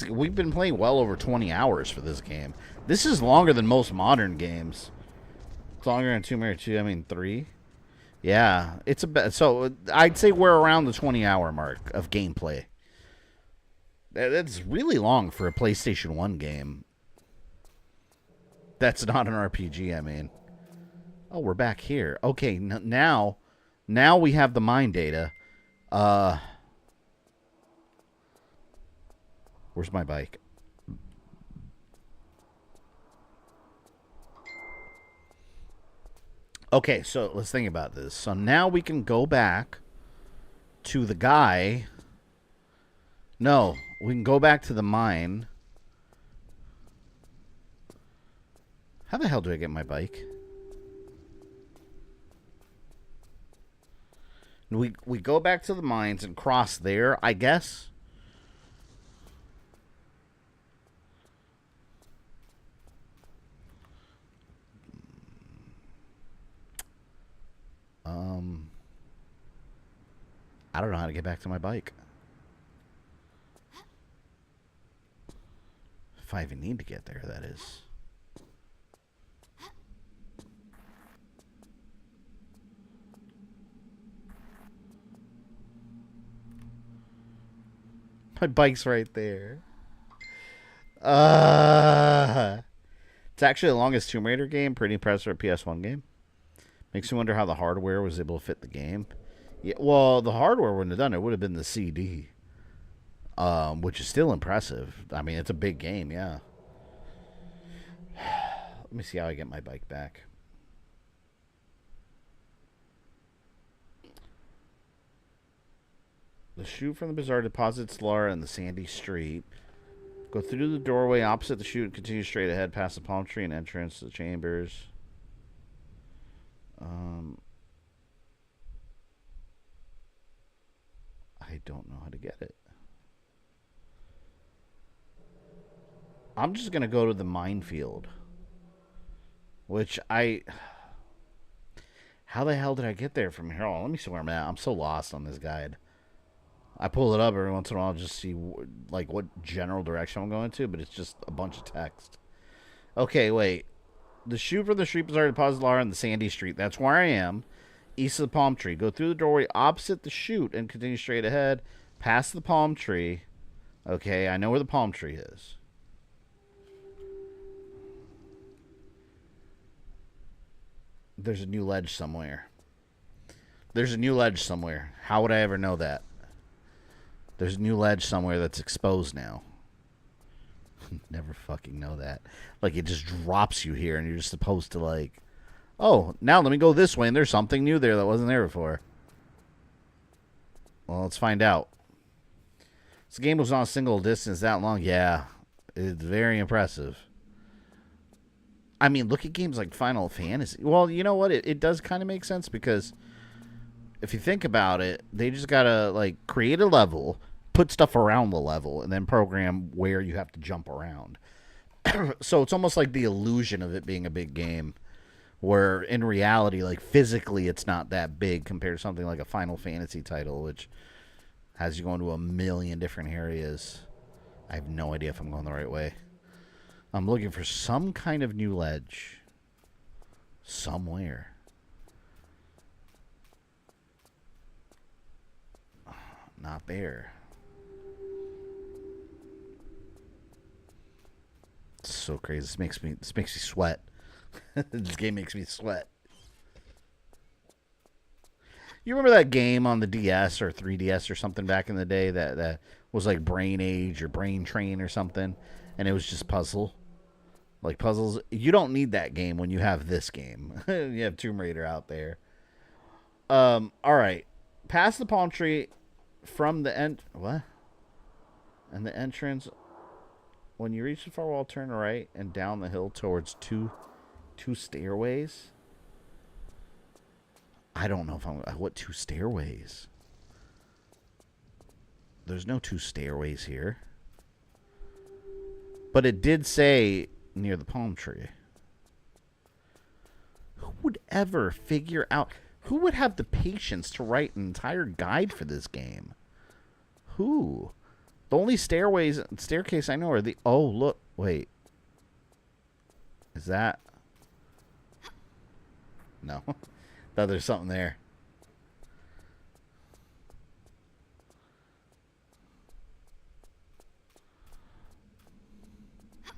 We've been playing well over 20 hours for this game. This is longer than most modern games. It's longer than Tomb Raider 2. I mean, 3. Yeah, it's a bit. So I'd say we're around the 20-hour mark of gameplay. That's really long for a PlayStation 1 game. That's not an RPG, I mean. Oh, we're back here. Okay, now we have the mine data. Where's my bike? Okay, so let's think about this. So now we can go back to the guy. No, we can go back to the mine. How the hell do I get my bike? We go back to the mines and cross there, I guess. I don't know how to get back to my bike. If I even need to get there, that is. My bike's right there. It's actually the longest Tomb Raider game. Pretty impressive for a PS1 game. Makes me wonder how the hardware was able to fit the game. Yeah, well, the hardware wouldn't have done it. It would have been the CD. Which is still impressive. I mean, it's a big game, yeah. Let me see how I get my bike back. The chute from the bazaar deposits Lara in the sandy street. Go through the doorway opposite the chute and continue straight ahead past the palm tree and entrance to the chambers. I don't know how to get it. I'm just going to go to the minefield. Which How the hell did I get there from here? Oh, let me see where I'm at. I'm so lost on this guide. I pull it up every once in a while just see like what general direction I'm going to, but it's just a bunch of text. Okay, wait. The chute for the street bazaar deposits Lara on the sandy street. That's where I am. East of the palm tree. Go through the doorway opposite the chute and continue straight ahead. Past the palm tree. Okay, I know where the palm tree is. There's a new ledge somewhere. There's a new ledge somewhere. How would I ever know that? There's a new ledge somewhere that's exposed now. Never fucking know that. Like, it just drops you here, and you're just supposed to, like, oh, now let me go this way, and there's something new there that wasn't there before. Well, let's find out. This game was on a single distance that long. Yeah, it's very impressive. I mean, look at games like Final Fantasy. Well, you know what? It does kind of make sense because if you think about it, they just got to, like, create a level, put stuff around the level, and then program where you have to jump around. So it's almost like the illusion of it being a big game, where in reality, like, physically it's not that big compared to something like a Final Fantasy title, which has you going to a million different areas. I have no idea if I'm going the right way. I'm looking for some kind of new ledge. Somewhere. Not there. It's so crazy. This makes me sweat. This game makes me sweat. You remember that game on the DS or 3DS or something back in the day that was like Brain Age or Brain Train or something, and it was just puzzles? You don't need that game when you have this game. You have Tomb Raider out there. All right. Past the palm tree from the what? And the entrance. When you reach the far wall, turn right and down the hill towards two stairways. I don't know if what two stairways? There's no two stairways here. But it did say near the palm tree. Who would ever figure out? Who would have the patience to write an entire guide for this game? Who? The only staircase I know are the... Oh, look. Wait. Is that... No. Thought there's something there.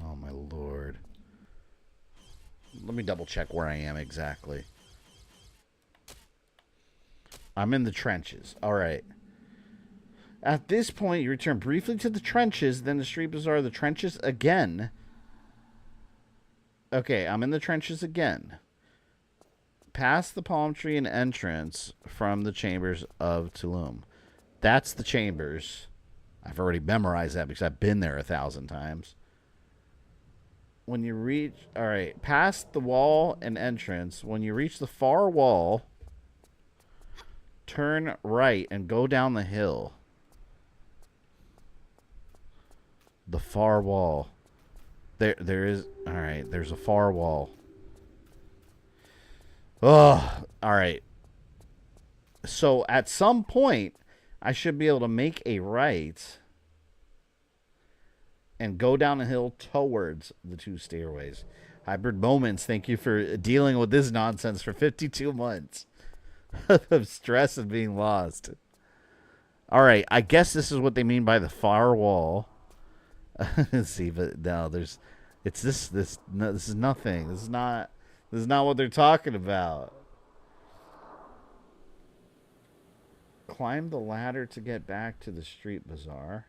Oh, my lord. Let me double check where I am exactly. I'm in the trenches. All right. At this point, you return briefly to the trenches, then the street bazaar, the trenches again. Okay, I'm in the trenches again. Past the palm tree and entrance from the chambers of Tulum. That's the chambers. I've already memorized that because I've been there 1,000 times. When you reach... Alright, past the wall and entrance. When you reach the far wall, turn right and go down the hill. The far wall. There is... Alright, there's a far wall. Oh, alright. So, at some point, I should be able to make a right and go down a hill towards the two stairways. Hybrid Moments, thank you for dealing with this nonsense for 52 months of stress and being lost. Alright, I guess this is what they mean by the far wall. Let's see, but no, there's... It's this is nothing. This is not what they're talking about. Climb the ladder to get back to the street bazaar.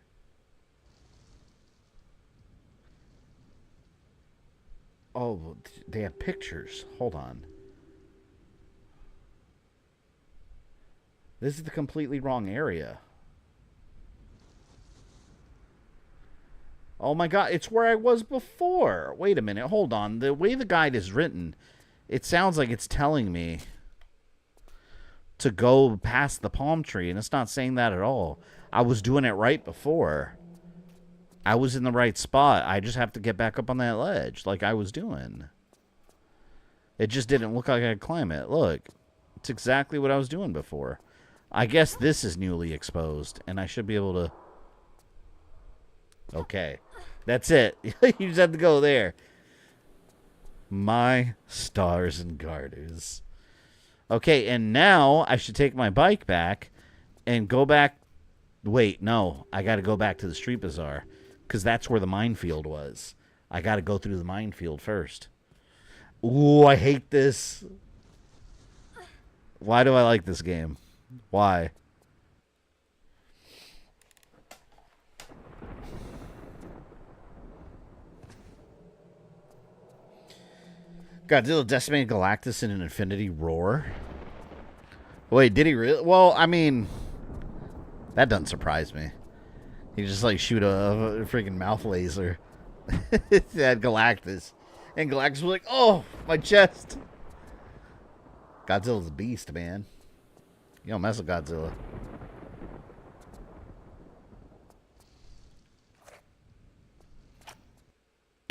Oh, they have pictures. Hold on. This is the completely wrong area. Oh my god, it's where I was before. Wait a minute, hold on. The way the guide is written, it sounds like it's telling me to go past the palm tree, and it's not saying that at all. I was doing it right before. I was in the right spot. I just have to get back up on that ledge like I was doing. It just didn't look like I could climb it. Look, It's exactly what I was doing before. I guess this is newly exposed, and I should be able to... Okay. That's it. You just have to go there. My stars and garters. Okay, and now I should take my bike back and go back... Wait, no. I got to go back to the Street Bazaar, because that's where the minefield was. I got to go through the minefield first. Ooh, I hate this. Why do I like this game? Why? Godzilla decimated Galactus in an infinity roar. Wait, did he really? Well, I mean, that doesn't surprise me. He just like shoot a freaking mouth laser at Galactus, and Galactus was like, "Oh, my chest." Godzilla's a beast, man. You don't mess with Godzilla.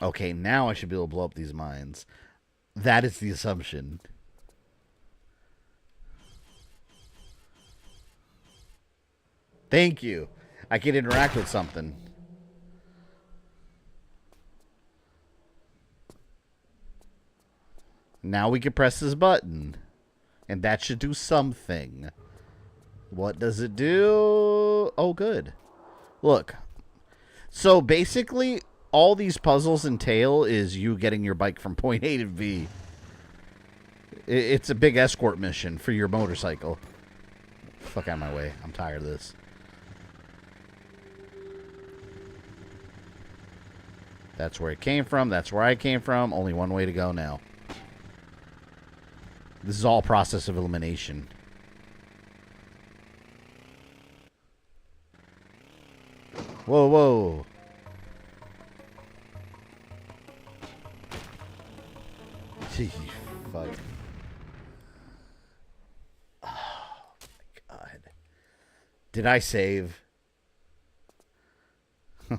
Okay, now I should be able to blow up these mines. That is the assumption. Thank you. I can interact with something. Now we can press this button. And that should do something. What does it do? Oh, good. Look. So basically, all these puzzles entail is you getting your bike from point A to B. It's a big escort mission for your motorcycle. Fuck out of my way. I'm tired of this. That's where it came from. That's where I came from. Only one way to go now. This is all process of elimination. Whoa, whoa. Fuck. Oh, my God. Did I save? I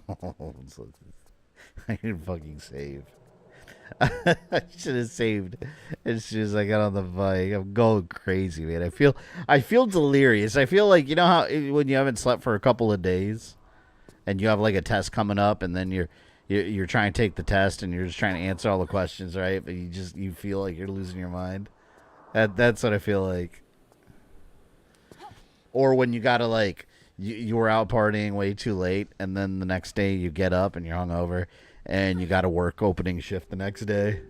didn't fucking save. I should have saved as soon as I got on the bike. I'm going crazy, man. I feel delirious. I feel like, you know how when you haven't slept for a couple of days and you have like a test coming up and then you're trying to take the test and you're just trying to answer all the questions, right? But you feel like you're losing your mind. That's what I feel like. Or when you gotta like you were out partying way too late and then the next day you get up and you're hungover and you got to work opening shift the next day.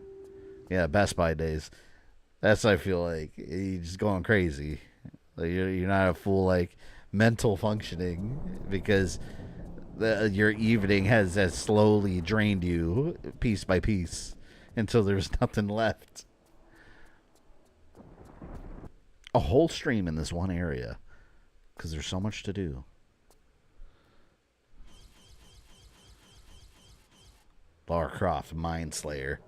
Yeah, Best Buy days. That's what I feel like. You're just going crazy. Like you're not a full like mental functioning because your evening has slowly drained you piece by piece until there's nothing left. A whole stream in this one area because there's so much to do. Lara Croft, Mind Slayer.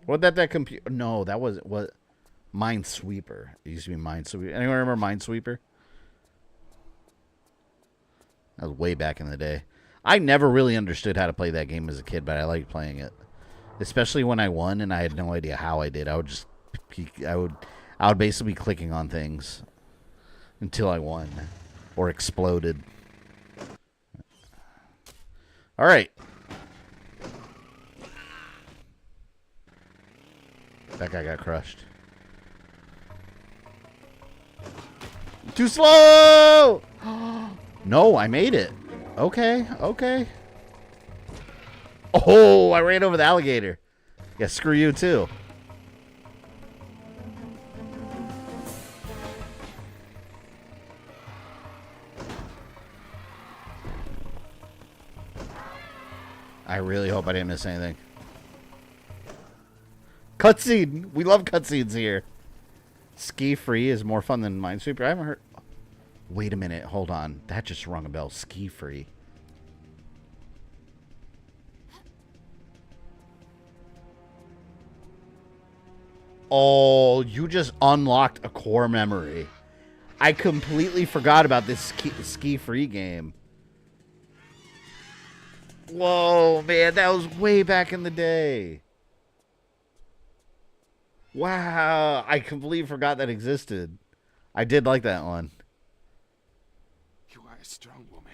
What that computer? No, that was what? Minesweeper. It used to be Minesweeper. Anyone remember Minesweeper? That was way back in the day. I never really understood how to play that game as a kid, but I liked playing it, especially when I won and I had no idea how I did. I would basically be clicking on things until I won or exploded. All right. That guy got crushed. Too slow! No, I made it. Okay, okay. Oh, I ran over the alligator. Yeah, screw you too. I really hope I didn't miss anything. Cutscene! We love cutscenes here. Ski Free is more fun than Minesweeper. I haven't heard... Wait a minute. Hold on. That just rung a bell. Ski Free. Oh, you just unlocked a core memory. I completely forgot about this Ski Free game. Whoa, man. That was way back in the day. Wow, I completely forgot that existed. I did like that one. You are a strong woman.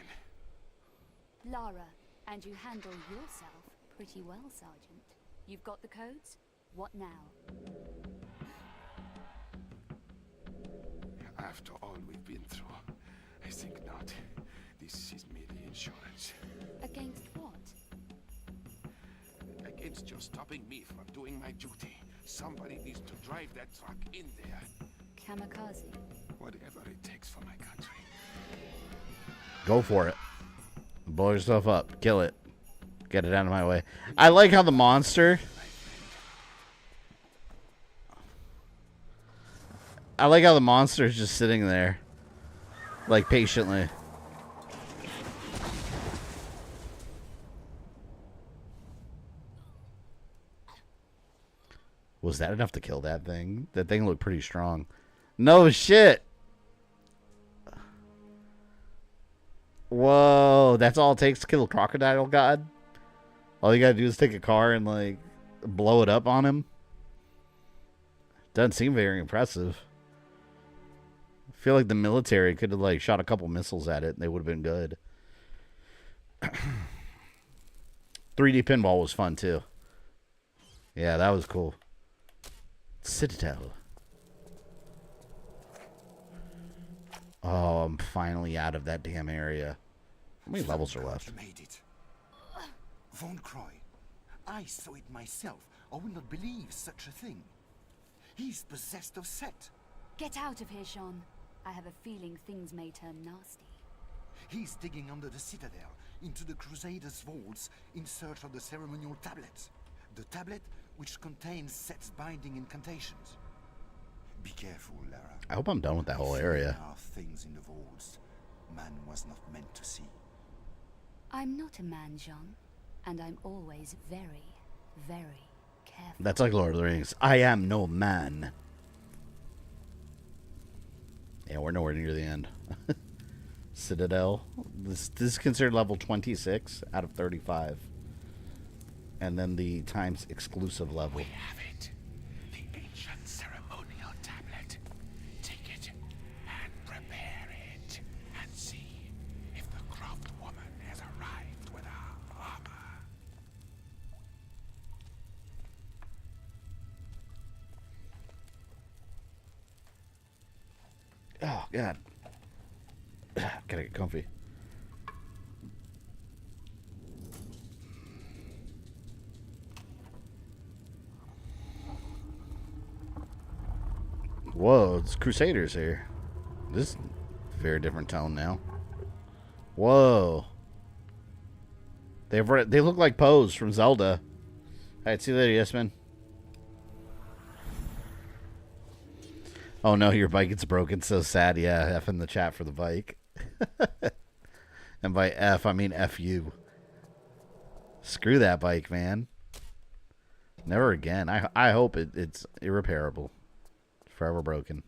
Lara, and you handle yourself pretty well, Sergeant. You've got the codes? What now? After all we've been through, I think not. This is merely insurance. Against what? Against just stopping me from doing my duty. Somebody needs to drive that truck in there. Kamikaze. Whatever it takes for my country. Go for it. Blow yourself up. Kill it. Get it out of my way. I like how the monster... I like how the monster is just sitting there. Like, patiently. Was that enough to kill that thing? That thing looked pretty strong. No shit! Whoa, that's all it takes to kill a crocodile god? All you gotta do is take a car and, like, blow it up on him? Doesn't seem very impressive. I feel like the military could have, like, shot a couple missiles at it and they would have been good. 3D pinball was fun, too. Yeah, that was cool. Citadel. Oh, I'm finally out of that damn area. How many levels are left? You made it. Von Croy. I saw it myself. I would not believe such a thing. He's possessed of Set. Get out of here, Jean. I have a feeling things may turn nasty. He's digging under the Citadel, into the Crusaders' vaults, in search of the ceremonial tablet. The tablet which contains Set's binding incantations. Be careful, Lara. I hope I'm done with that whole area. There are things in the vaults man was not meant to see. I'm not a man, Jean. And I'm always very, very careful. That's like Lord of the Rings. I am no man. Yeah, we're nowhere near the end. Citadel. This is considered level 26 out of 35. And then the Times exclusive level. We have it. The ancient ceremonial tablet. Take it and prepare it. And see if the Croft woman has arrived with her armor. Oh, God. Gotta get comfy. Whoa, it's Crusaders here. This is a very different tone now. Whoa. They look like Pose from Zelda. Alright, see you later, yes man. Oh no, your bike gets broken. So sad. Yeah, F in the chat for the bike. And by F, I mean F you. Screw that bike, man. Never again. I hope it's irreparable. Forever broken.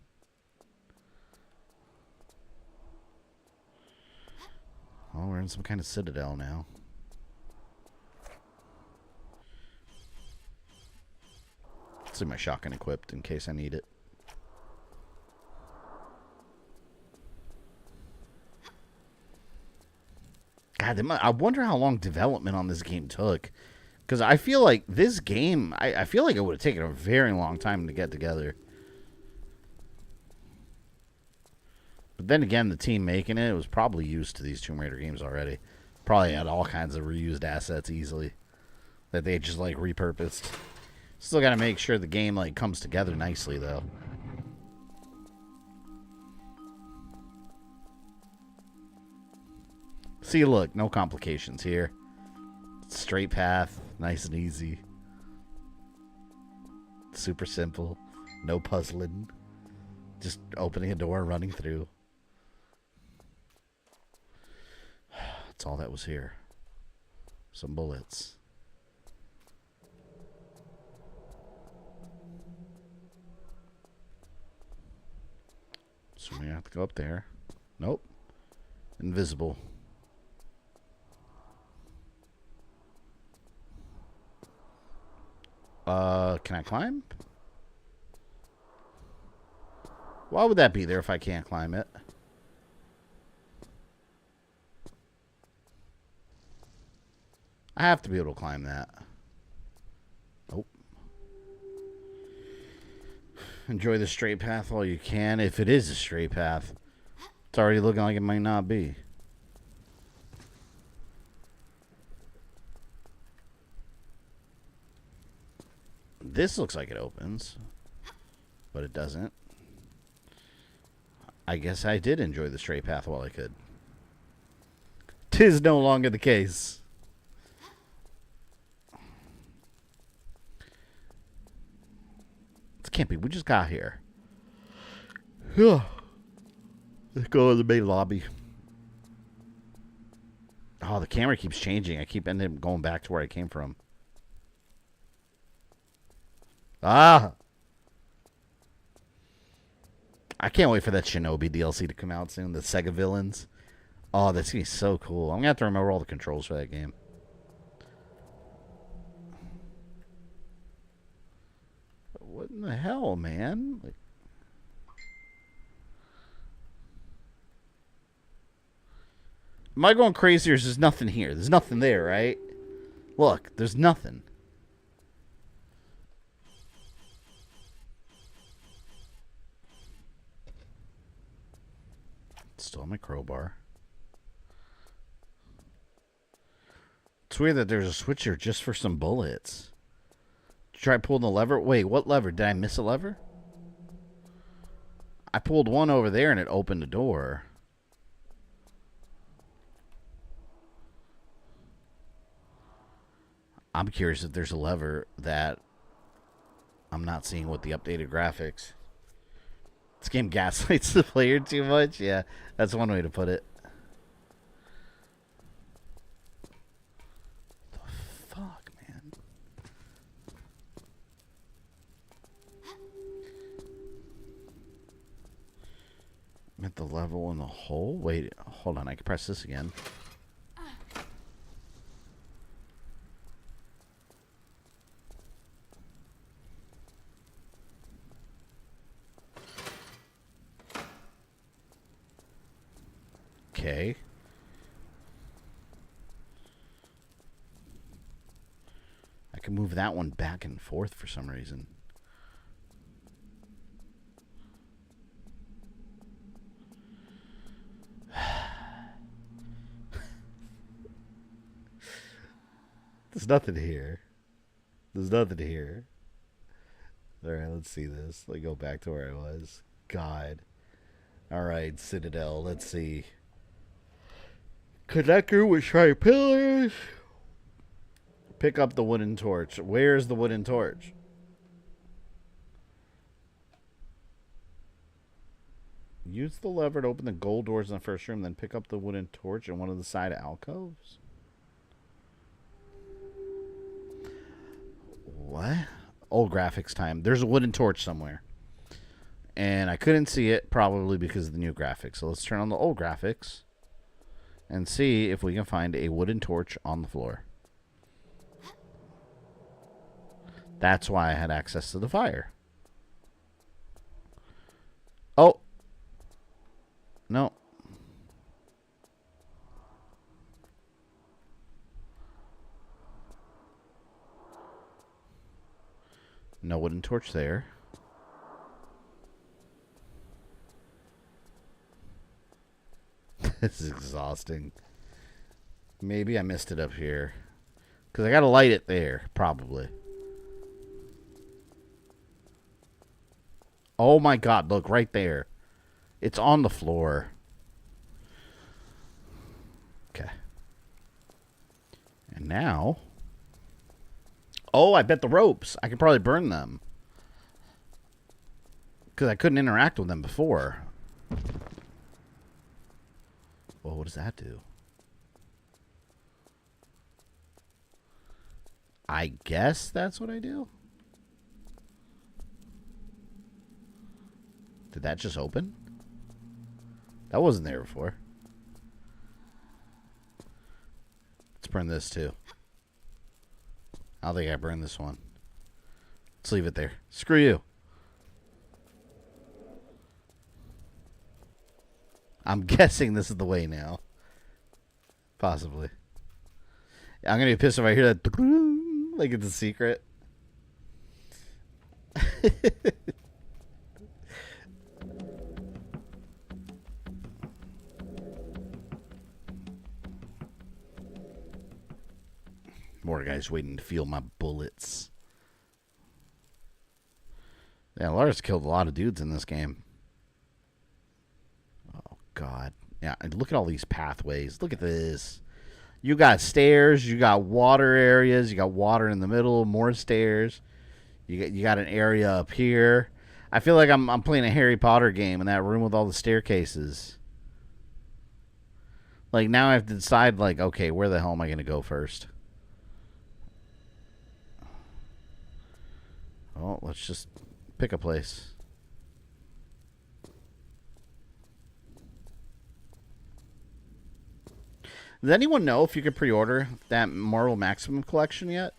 Oh, we're in some kind of citadel now. Let's see my shotgun equipped in case I need it. God, I wonder how long development on this game took. Because I feel like this game, I feel like it would have taken a very long time to get together. But then again, the team making it was probably used to these Tomb Raider games already. Probably had all kinds of reused assets easily that they just like repurposed. Still got to make sure the game like comes together nicely though. See, look, no complications here. Straight path, nice and easy. Super simple, no puzzling. Just opening a door and running through. That's all that was here. Some bullets. So we have to go up there. Nope. Invisible. Can I climb? Why would that be there if I can't climb it? I have to be able to climb that. Nope. Enjoy the straight path while you can, if it is a straight path. It's already looking like it might not be. This looks like it opens, but it doesn't. I guess I did enjoy the straight path while I could. 'Tis no longer the case. This can't be. We just got here. Let's go to the main lobby. Oh, the camera keeps changing. I keep ending up going back to where I came from. Ah! I can't wait for that Shinobi DLC to come out soon. The Sega villains. Oh, that's going to be so cool. I'm going to have to remember all the controls for that game. What in the hell, man? Like, am I going crazy or is there nothing here? There's nothing there, right? Look, there's nothing. Still my crowbar. It's weird that there's a switch here just for some bullets. Try pulling the lever. Wait, what lever? Did I miss a lever? I pulled one over there and it opened the door. I'm curious if there's a lever that I'm not seeing with the updated graphics. This game gaslights the player too much? Yeah, that's one way to put it. The fuck, man? I'm at the level in the hole? Wait, hold on. I can press this again. Okay. I can move that one back and forth for some reason. There's nothing here. There's nothing here. Alright, let's see this. Let me go back to where I was. God. Alright, Citadel. Let's see. Connector with sharp pillars. Pick up the wooden torch. Where's the wooden torch? Use the lever to open the gold doors in the first room, then pick up the wooden torch in one of the side alcoves. What? Old graphics time. There's a wooden torch somewhere. And I couldn't see it, probably because of the new graphics. So let's turn on the old graphics and see if we can find a wooden torch on the floor. That's why I had access to the fire. Oh. No. No wooden torch there. This is exhausting. Maybe I missed it up here. Because I got to light it there, probably. Oh my god, look, right there. It's on the floor. Okay. And now... Oh, I bet the ropes. I could probably burn them. Because I couldn't interact with them before. Well, what does that do? I guess that's what I do. Did that just open? That wasn't there before. Let's burn this too. I don't think I burned this one. Let's leave it there. Screw you. I'm guessing this is the way now. Possibly. I'm going to be pissed if I hear that. Like it's a secret. More guys waiting to feel my bullets. Yeah, Lara's killed a lot of dudes in this game. Oh, God. Yeah, and look at all these pathways. Look at this. You got stairs. You got water areas. You got water in the middle. More stairs. You got an area up here. I feel like I'm playing a Harry Potter game in that room with all the staircases. Like, now I have to decide, like, okay, where the hell am I going to go first? Oh, let's just pick a place. Does anyone know if you could pre-order that Marvel Maximum Collection yet?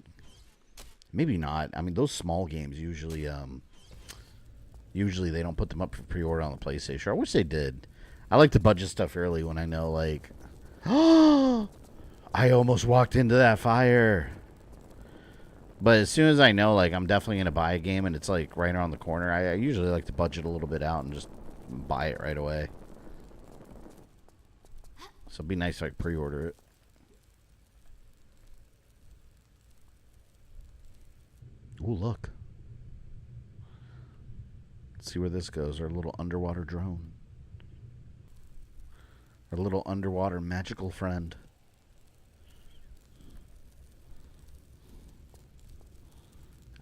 Maybe not. I mean, those small games usually they don't put them up for pre-order on the PlayStation. I wish they did. I like to budget stuff early when I know, like, oh, I almost walked into that fire. But as soon as I know, like, I'm definitely going to buy a game and it's, like, right around the corner, I usually like to budget a little bit out and just buy it right away. So it'd be nice if I could pre-order it. Ooh, look. Let's see where this goes. Our little underwater drone. Our little underwater magical friend.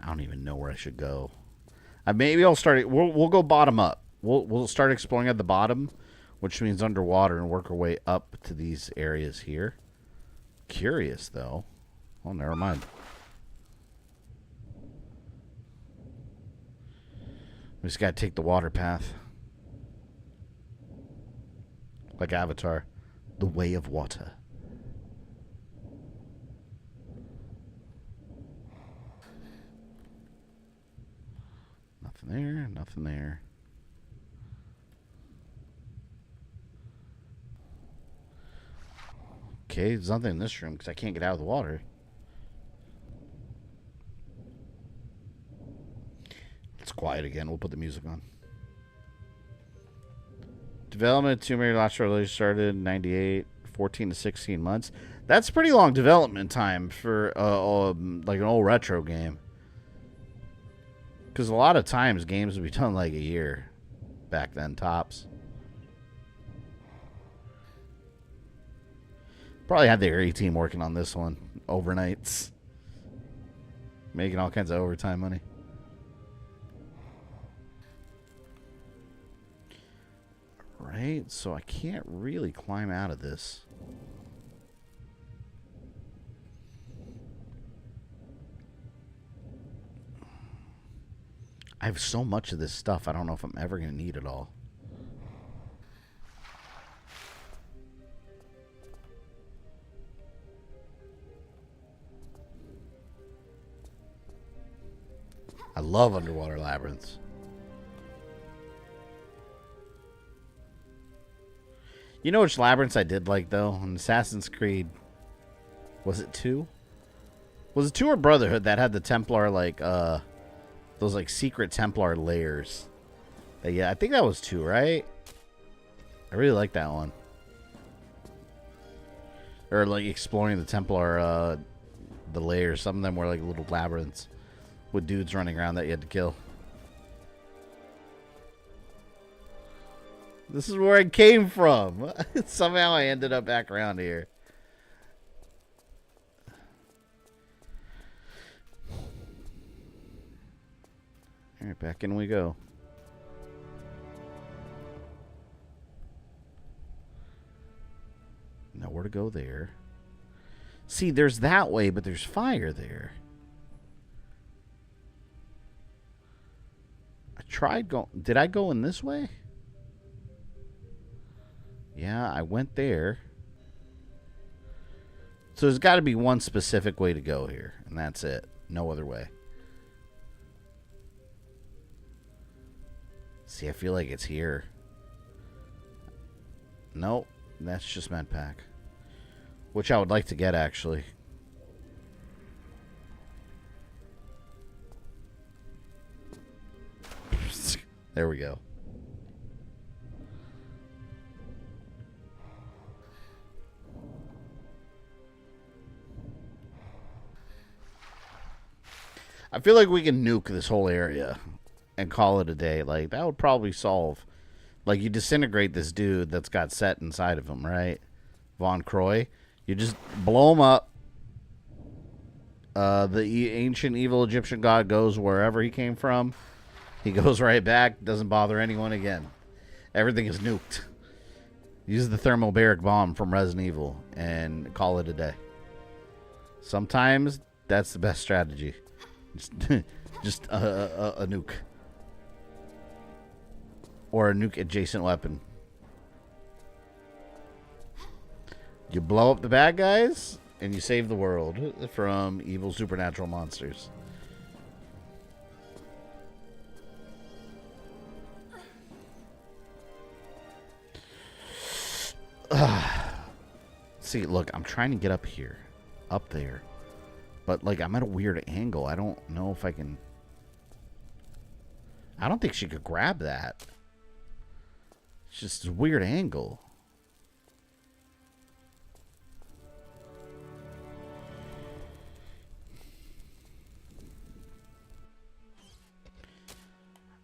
I don't even know where I should go. Maybe I'll start. We'll go bottom up. We'll start exploring at the bottom, which means underwater, and work our way up to these areas here. Curious though. Well, never mind. We just gotta take the water path, like Avatar, the way of water. Nothing there, nothing there. Okay, there's nothing in this room because I can't get out of the water. It's quiet again. We'll put the music on. Development of Tomb Raider Last Revelation started in 98, 14 to 16 months. That's pretty long development time for like an old retro game. Because a lot of times games would be done like a year back then, tops. Probably had the area team working on this one overnights, making all kinds of overtime money. Right, so I can't really climb out of this. I have so much of this stuff, I don't know if I'm ever going to need it all. I love underwater labyrinths. You know which labyrinths I did like, though? On Assassin's Creed. Was it 2? Was it 2 or Brotherhood that had the Templar, like, those, like, secret Templar layers? Yeah, I think that was 2, right? I really like that one. Or, like, exploring the Templar, the layers. Some of them were, like, little labyrinths with dudes running around that you had to kill. This is where I came from. Somehow I ended up back around here. Alright, back in we go. Nowhere to go there. See, there's that way, but there's fire there. I tried going... Did I go in this way? Yeah, I went there. So there's got to be one specific way to go here, and that's it. No other way. See, I feel like it's here. Nope. That's just med pack. Which I would like to get, actually. There we go. I feel like we can nuke this whole area and call it a day. Like, that would probably solve. Like, you disintegrate this dude that's got set inside of him, right? Von Croy. You just blow him up. The ancient evil Egyptian god goes wherever he came from. He goes right back. Doesn't bother anyone again. Everything is nuked. Use the thermobaric bomb from Resident Evil and call it a day. Sometimes that's the best strategy. Just a nuke. Or a nuke adjacent weapon. You blow up the bad guys and you save the world from evil supernatural monsters. See, look, I'm trying to get up here. Up there. But, like, I'm at a weird angle. I don't know if I can... I don't think she could grab that. It's just a weird angle.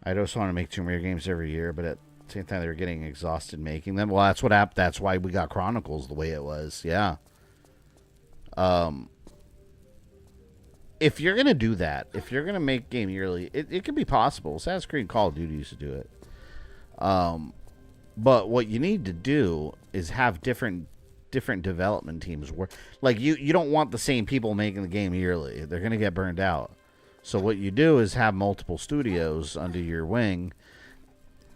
I just want to make Tomb Raider games every year, but at the same time, they were getting exhausted making them. Well, that's what happened. That's why we got Chronicles the way it was. Yeah. If you're going to do that, if you're going to make game yearly, it can be possible. Assassin's Creed and Call of Duty used to do it. But what you need to do is have different development teams work. Like, you don't want the same people making the game yearly. They're going to get burned out. So what you do is have multiple studios under your wing.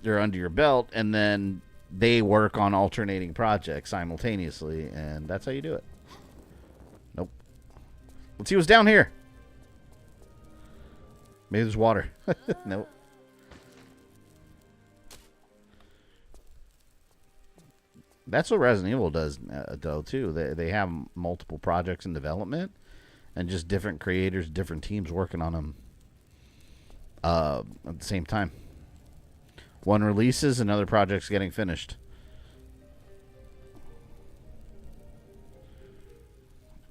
They're under your belt, and then they work on alternating projects simultaneously, and that's how you do it. Nope. Let's see what's down here. Maybe there's water. Nope. That's what Resident Evil does, though, too. They have multiple projects in development, and just different creators, different teams working on them at the same time. One releases, another project's getting finished.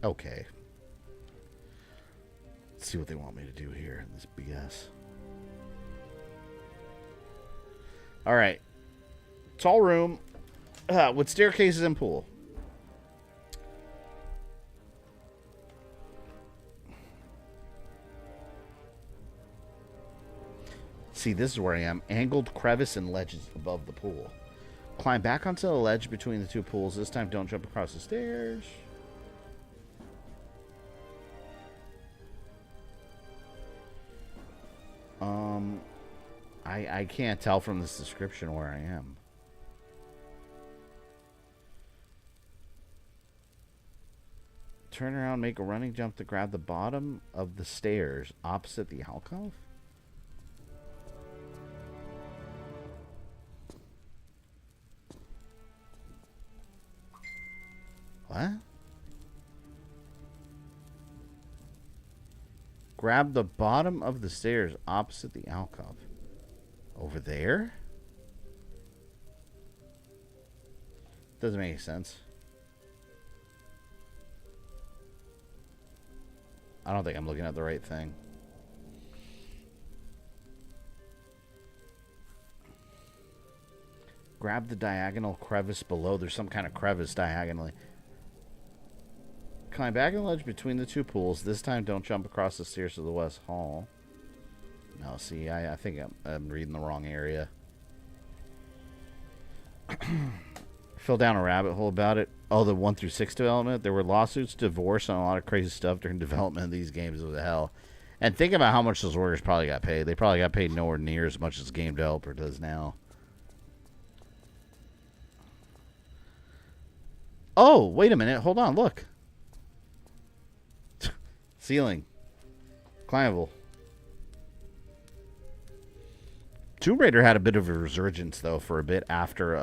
Okay. Let's see what they want me to do here in this BS. All right. Tall room with staircases and pool. See, this is where I am. Angled crevice and ledges above the pool. Climb back onto the ledge between the two pools. This time, don't jump across the stairs. I can't tell from this description where I am. Turn around, make a running jump to grab the bottom of the stairs opposite the alcove. What? Grab the bottom of the stairs opposite the alcove. Over there? Doesn't make any sense. I don't think I'm looking at the right thing. Grab the diagonal crevice below. There's some kind of crevice diagonally. Climb back on the ledge between the two pools. This time, don't jump across the stairs to the west hall. No, see, I think I'm reading the wrong area. Fell down a rabbit hole about it. Oh, the 1 through 6 development. There were lawsuits, divorce, and a lot of crazy stuff during development of these games. It was hell. And think about how much those workers probably got paid. They probably got paid nowhere near as much as a game developer does now. Oh, wait a minute. Hold on. Look. Ceiling. Climbable. Tomb Raider had a bit of a resurgence, though, for a bit after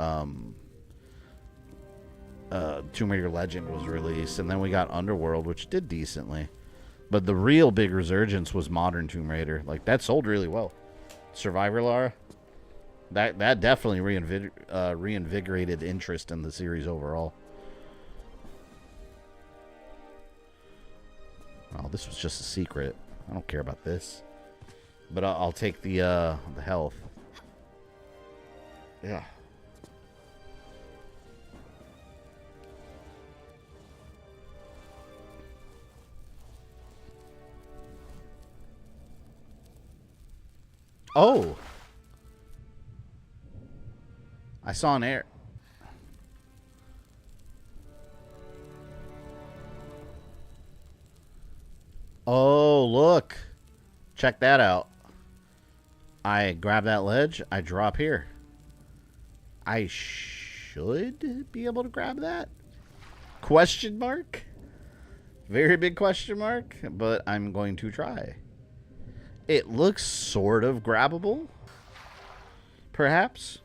Tomb Raider Legend was released, and then we got Underworld, which did decently. But the real big resurgence was modern Tomb Raider. Like, that sold really well. Survivor Lara, that definitely reinvigorated interest in the series overall. Oh, this was just a secret. I don't care about this. But I'll take the health. Yeah. Oh. I saw an air. Oh, look. Check that out. I grab that ledge. I drop here. I should be able to grab that? Question mark? Very big question mark. But I'm going to try. It looks sort of grabbable. Perhaps.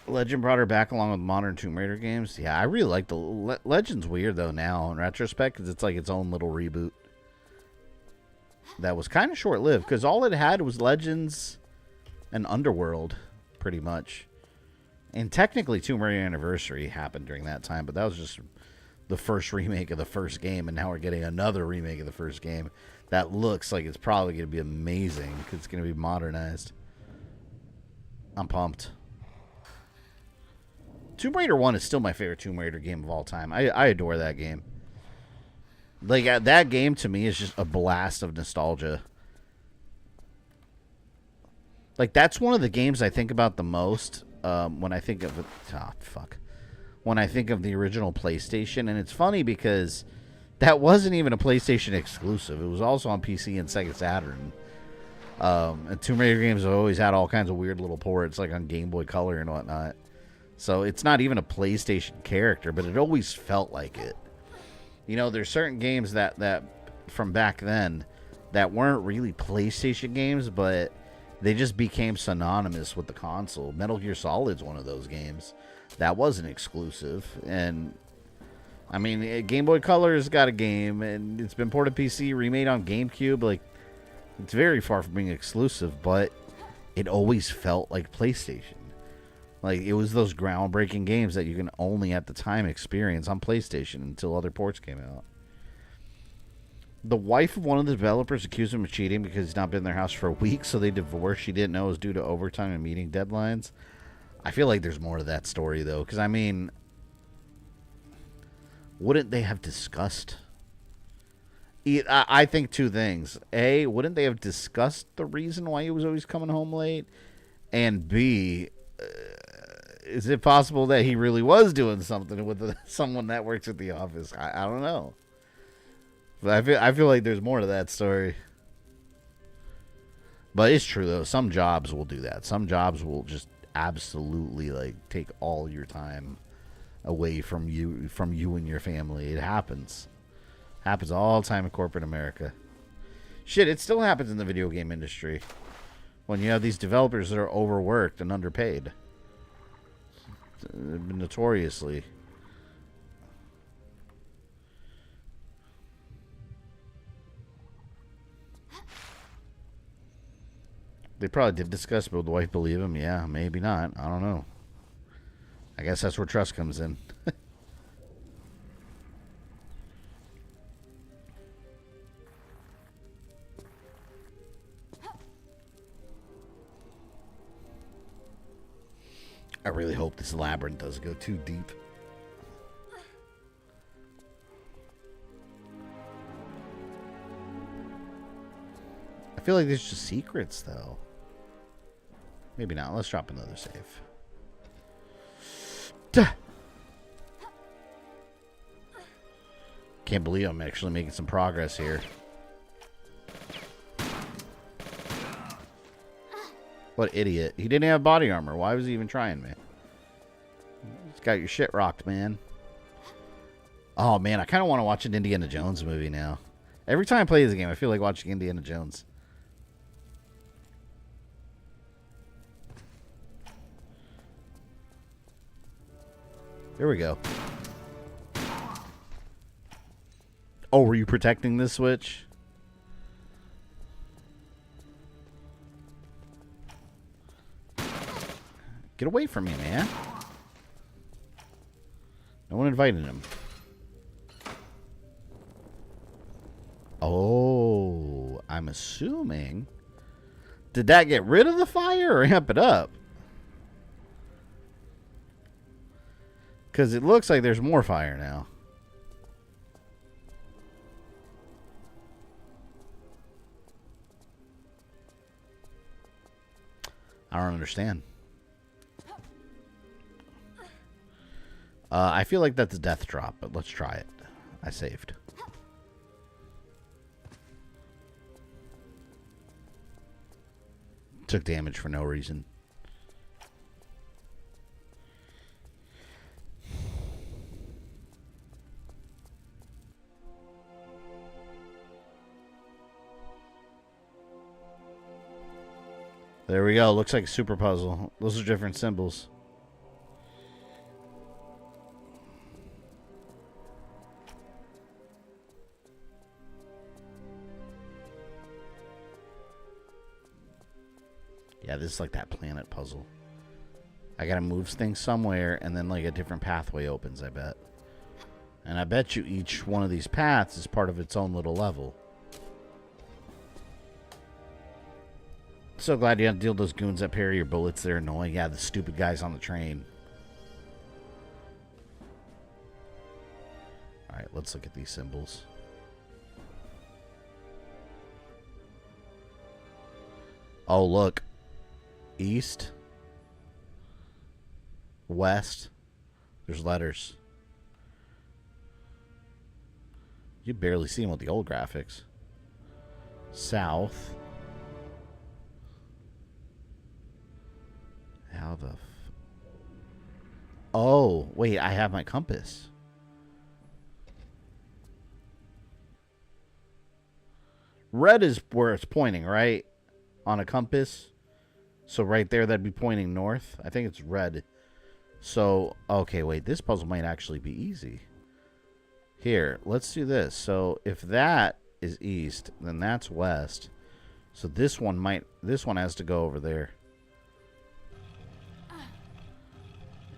Legend brought her back along with modern Tomb Raider games. Yeah, I really like the... Legend's weird, though, now, in retrospect, because it's like its own little reboot. That was kind of short-lived, because all it had was Legends and Underworld, pretty much. And technically, Tomb Raider Anniversary happened during that time, but that was just the first remake of the first game, and now we're getting another remake of the first game. That looks like it's probably going to be amazing, because it's going to be modernized. I'm pumped. Tomb Raider 1 is still my favorite Tomb Raider game of all time. I adore that game. Like, that game to me is just a blast of nostalgia. Like, that's one of the games I think about the most when I think of it. Oh, fuck. When I think of the original PlayStation. And it's funny because that wasn't even a PlayStation exclusive. It was also on PC and Sega Saturn. And Tomb Raider games have always had all kinds of weird little ports, like on Game Boy Color and whatnot. So it's not even a PlayStation character, but it always felt like it. You know, there's certain games that from back then that weren't really PlayStation games, but they just became synonymous with the console. Metal Gear Solid's one of those games. That wasn't exclusive. And, I mean, Game Boy Color's got a game, and it's been ported to PC, remade on GameCube. Like, it's very far from being exclusive, but it always felt like PlayStation. Like, it was those groundbreaking games that you can only at the time experience on PlayStation until other ports came out. The wife of one of the developers accused him of cheating because he's not been in their house for a week, so they divorced. She didn't know it was due to overtime and meeting deadlines. I feel like there's more to that story, though, because, I mean, wouldn't they have discussed? I think two things. A, wouldn't they have discussed the reason why he was always coming home late? And B, is it possible that he really was doing something with someone that works at the office? I don't know. But I feel like there's more to that story. But it's true, though. Some jobs will do that. Some jobs will just absolutely, like, take all your time away from you and your family. It happens. Happens all the time in corporate America. Shit, it still happens in the video game industry. When you have these developers that are overworked and underpaid. Notoriously. They probably did discuss, but would the wife believe him? Yeah, maybe not. I don't know. I guess that's where trust comes in. I really hope this labyrinth doesn't go too deep. I feel like there's just secrets, though. Maybe not. Let's drop another save. Duh. Can't believe I'm actually making some progress here. What idiot. He didn't have body armor. Why was he even trying me? He's got your shit rocked, man. Oh, man. I kind of want to watch an Indiana Jones movie now. Every time I play this game, I feel like watching Indiana Jones. There we go. Oh, were you protecting this switch? Get away from me, man. No one invited him. Oh, I'm assuming. Did that get rid of the fire or amp it up? Because it looks like there's more fire now. I don't understand. I feel like that's a death drop, but let's try it. I saved. Took damage for no reason. There we go. Looks like a super puzzle. Those are different symbols. Yeah, this is like that planet puzzle. I gotta move things somewhere, and then like a different pathway opens, I bet. And I bet you each one of these paths is part of its own little level. So glad you had to deal with those goons that parry your bullets. They're annoying. Yeah, the stupid guys on the train. Alright, let's look at these symbols. Oh, look. East. West. There's letters. You barely see them with the old graphics. South. How the oh, wait, I have my compass. Red is where it's pointing, right? On a compass. So right there, that'd be pointing north. I think it's red. So, okay, wait, this puzzle might actually be easy. Here, let's do this. So if that is east, then that's west. So this one has to go over there.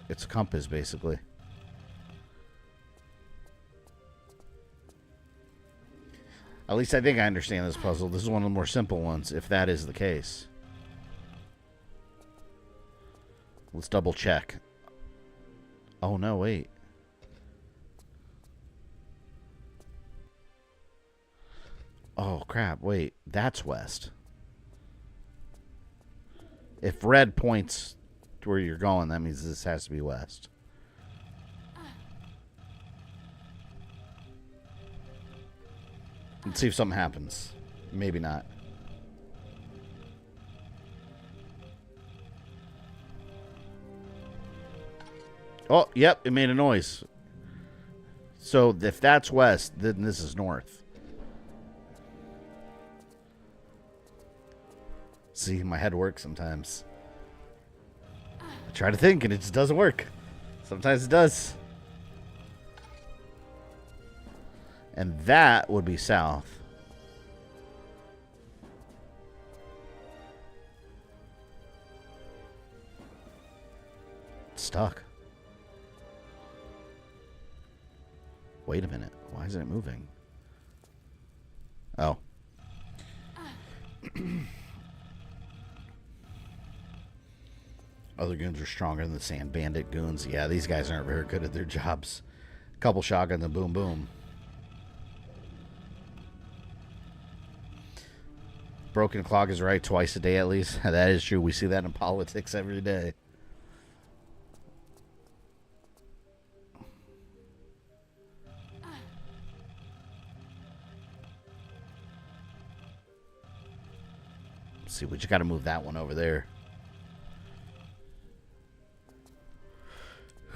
It's a compass, basically. At least I think I understand this puzzle. This is one of the more simple ones, if that is the case. Let's double check. Oh, no, wait. Oh, crap, wait. That's west. If red points to where you're going, that means this has to be west. Let's see if something happens. Maybe not. Oh, yep, it made a noise. So if that's west, then this is north. See, my head works sometimes. I try to think and it just doesn't work. Sometimes it does. And that would be south. It's stuck. Wait a minute. Why isn't it moving? Oh. Other goons are stronger than the sand bandit goons. Yeah, these guys aren't very good at their jobs. Couple shotguns and boom boom. Broken clock is right twice a day at least. That is true. We see that in politics every day. Let's see, we just got to move that one over there.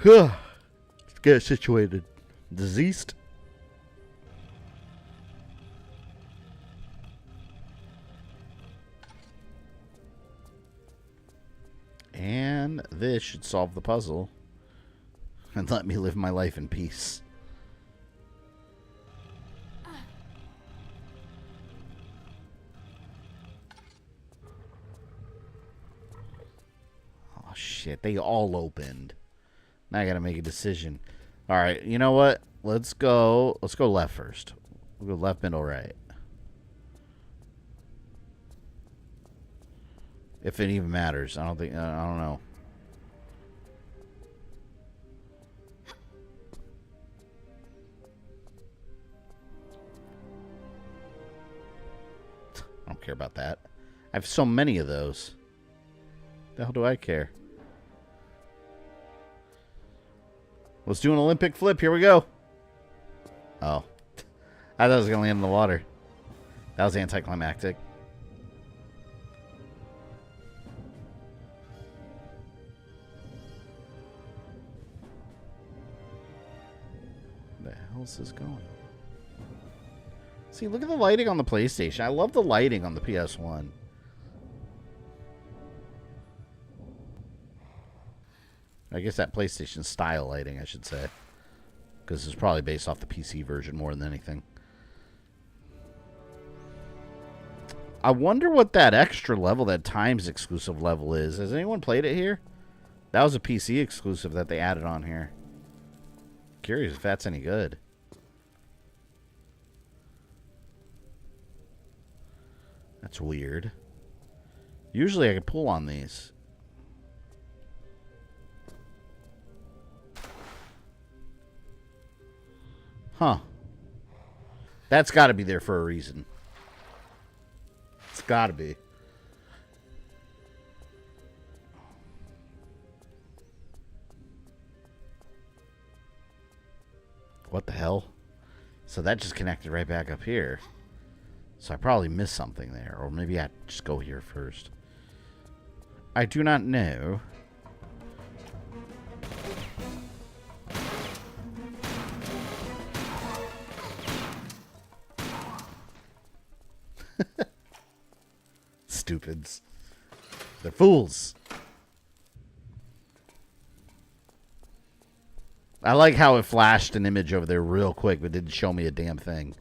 Let's get it situated. Diseased. And this should solve the puzzle. And let me live my life in peace. Oh, shit. They all opened. Now I gotta make a decision. Alright, you know what? Let's go left first. We'll go left, middle, right. If it even matters. I don't know. I don't care about that. I have so many of those. The hell do I care? Let's do an Olympic flip. Here we go. Oh. I thought I was going to land in the water. That was anticlimactic. Where the hell is this going? See, look at the lighting on the PlayStation. I love the lighting on the PS1. I guess that PlayStation style lighting, I should say. Because it's probably based off the PC version more than anything. I wonder what that extra level, that Times exclusive level is. Has anyone played it here? That was a PC exclusive that they added on here. Curious if that's any good. That's weird. Usually I can pull on these. Huh. That's got to be there for a reason. It's got to be. What the hell? So that just connected right back up here. So I probably missed something there. Or maybe I just go here first. I do not know. Stupids. They're fools. I like how it flashed an image over there real quick, but didn't show me a damn thing.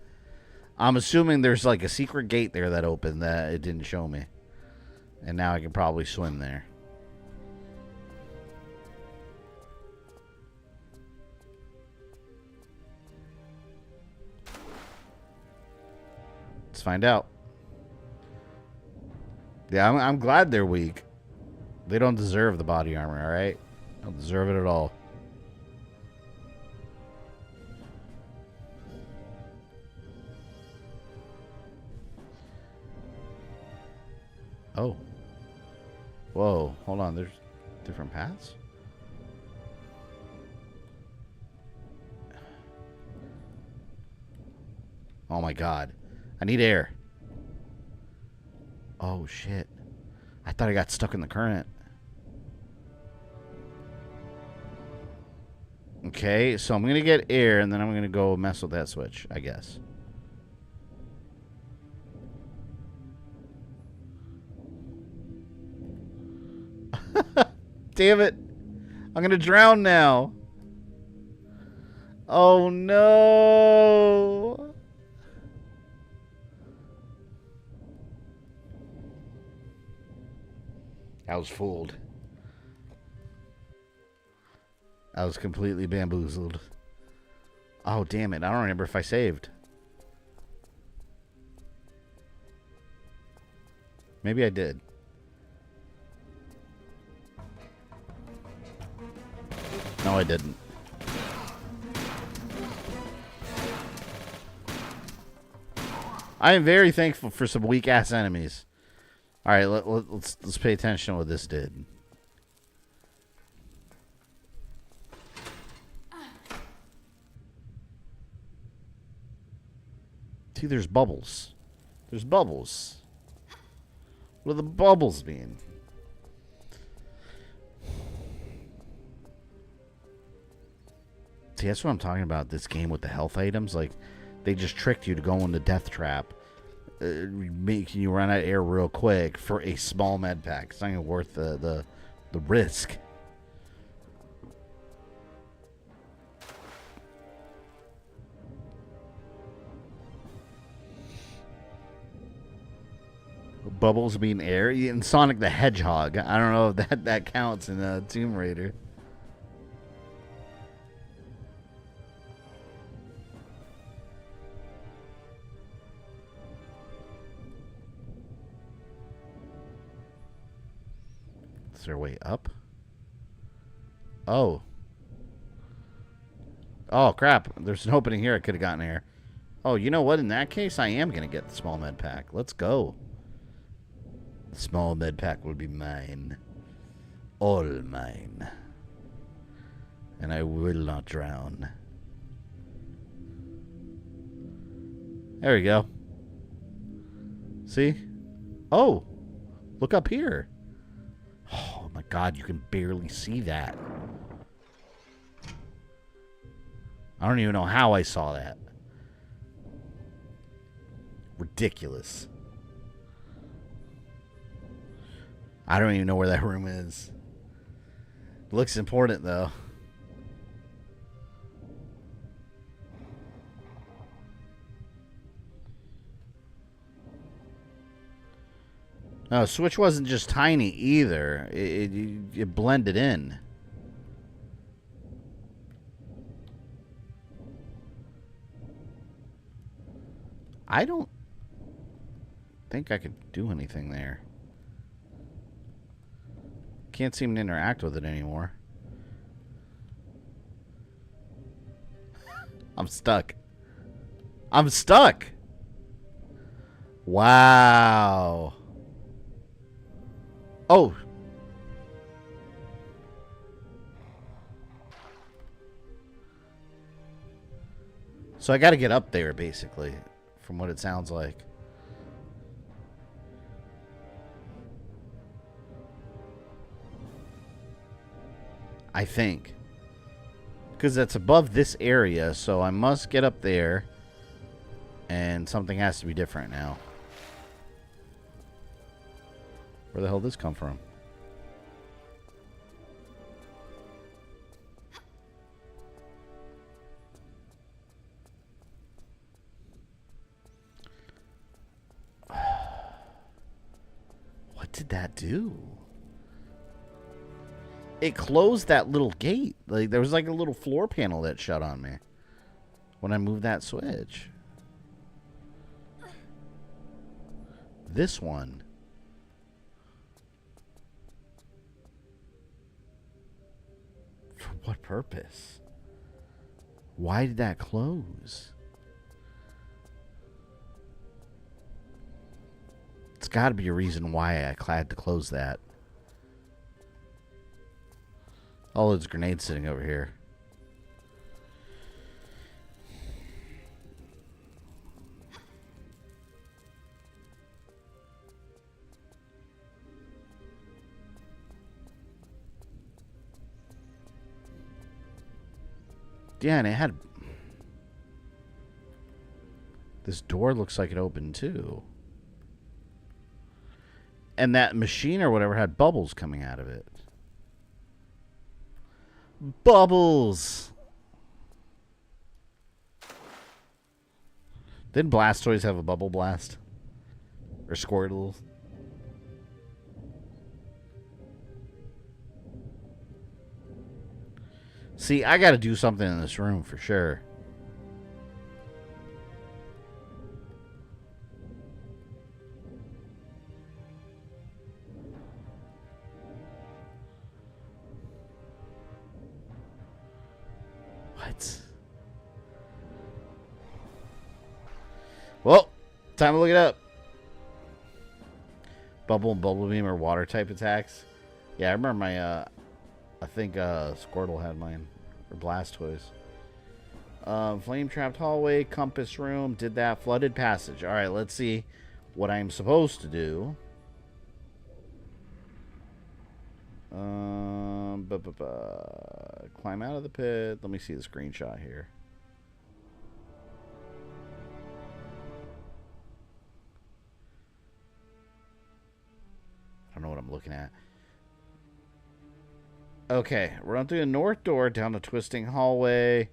I'm assuming there's like a secret gate there that opened that it didn't show me. And now I can probably swim there. Let's find out. Yeah, I'm glad they're weak. They don't deserve the body armor, alright? Don't deserve it at all. Oh. Whoa, hold on. There's different paths? Oh my god. I need air. Oh shit. I thought I got stuck in the current. Okay, so I'm gonna get air and then I'm gonna go mess with that switch, I guess. Damn it. I'm gonna drown now. Oh no. I was fooled. I was completely bamboozled. Oh, damn it. I don't remember if I saved. Maybe I did. No, I didn't. I am very thankful for some weak-ass enemies. All right, let's pay attention to what this did. See, there's bubbles. There's bubbles. What do the bubbles mean? See, that's what I'm talking about. This game with the health items, like they just tricked you to go into death trap. Making you run out of air real quick for a small med pack. It's not even worth the risk. Bubbles being air. And Sonic the Hedgehog. I don't know if that counts in Tomb Raider. Is there a way up? Oh. Oh, crap. There's an opening here I could have gotten here. Oh, you know what? In that case, I am going to get the small med pack. Let's go. The small med pack will be mine. All mine. And I will not drown. There we go. See? Oh. Look up here. Oh, my God. You can barely see that. I don't even know how I saw that. Ridiculous. I don't even know where that room is. It looks important, though. No, Switch wasn't just tiny either. It blended in. I don't think I could do anything there. Can't seem to interact with it anymore. I'm stuck. I'm stuck! Wow. Oh. So I gotta get up there, basically, from what it sounds like. I think. Because that's above this area, so I must get up there. And something has to be different now. Where the hell did this come from? What did that do? It closed that little gate. Like there was like a little floor panel that shut on me when I moved that switch. This one. For what purpose? Why did that close? It's got to be a reason why I had to close that. All those grenades sitting over here. Yeah, and it had... This door looks like it opened too. And that machine or whatever had bubbles coming out of it. Bubbles! Didn't Blastoise have a bubble blast? Or Squirtle? See, I gotta do something in this room for sure. What? Well, time to look it up. Bubble and Bubble Beam are water type attacks. Yeah, I remember my, I think Squirtle had mine. Or Blastoise. Flame trapped hallway, compass room, did that. Flooded passage. Alright, let's see what I'm supposed to do. Climb out of the pit. Let me see the screenshot here. I don't know what I'm looking at. Okay, run through the north door down the twisting hallway.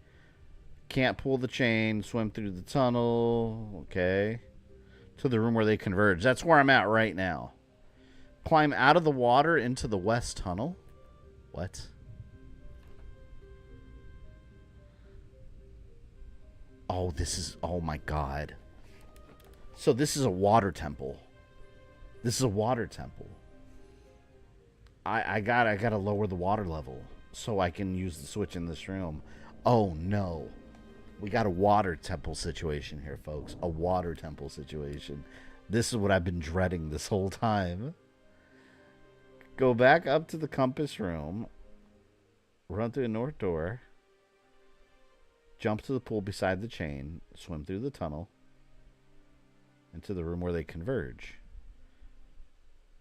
Can't pull the chain. Swim through the tunnel. Okay. to the room where they converge. That's where I'm at right now. Climb out of the water into the west tunnel. What? Oh, this is... Oh, my God. So this is a water temple. This is a water temple. I gotta lower the water level so I can use the switch in this room. Oh, no. We got a water temple situation here, folks. A water temple situation. This is what I've been dreading this whole time. Go back up to the compass room. Run through the north door. Jump to the pool beside the chain. Swim through the tunnel. Into the room where they converge.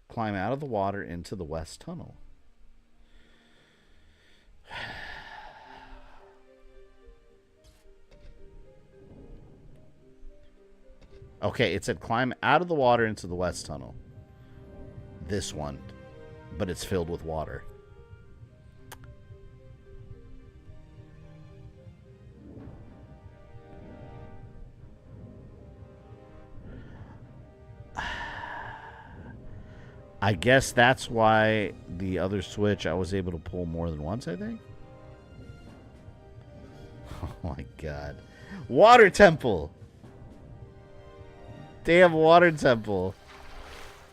Climb out of the water into the west tunnel. Okay, it said climb out of the water into the west tunnel. This one. But it's filled with water. I guess that's why the other switch I was able to pull more than once, I think. Oh my God. Water temple! Damn water temple.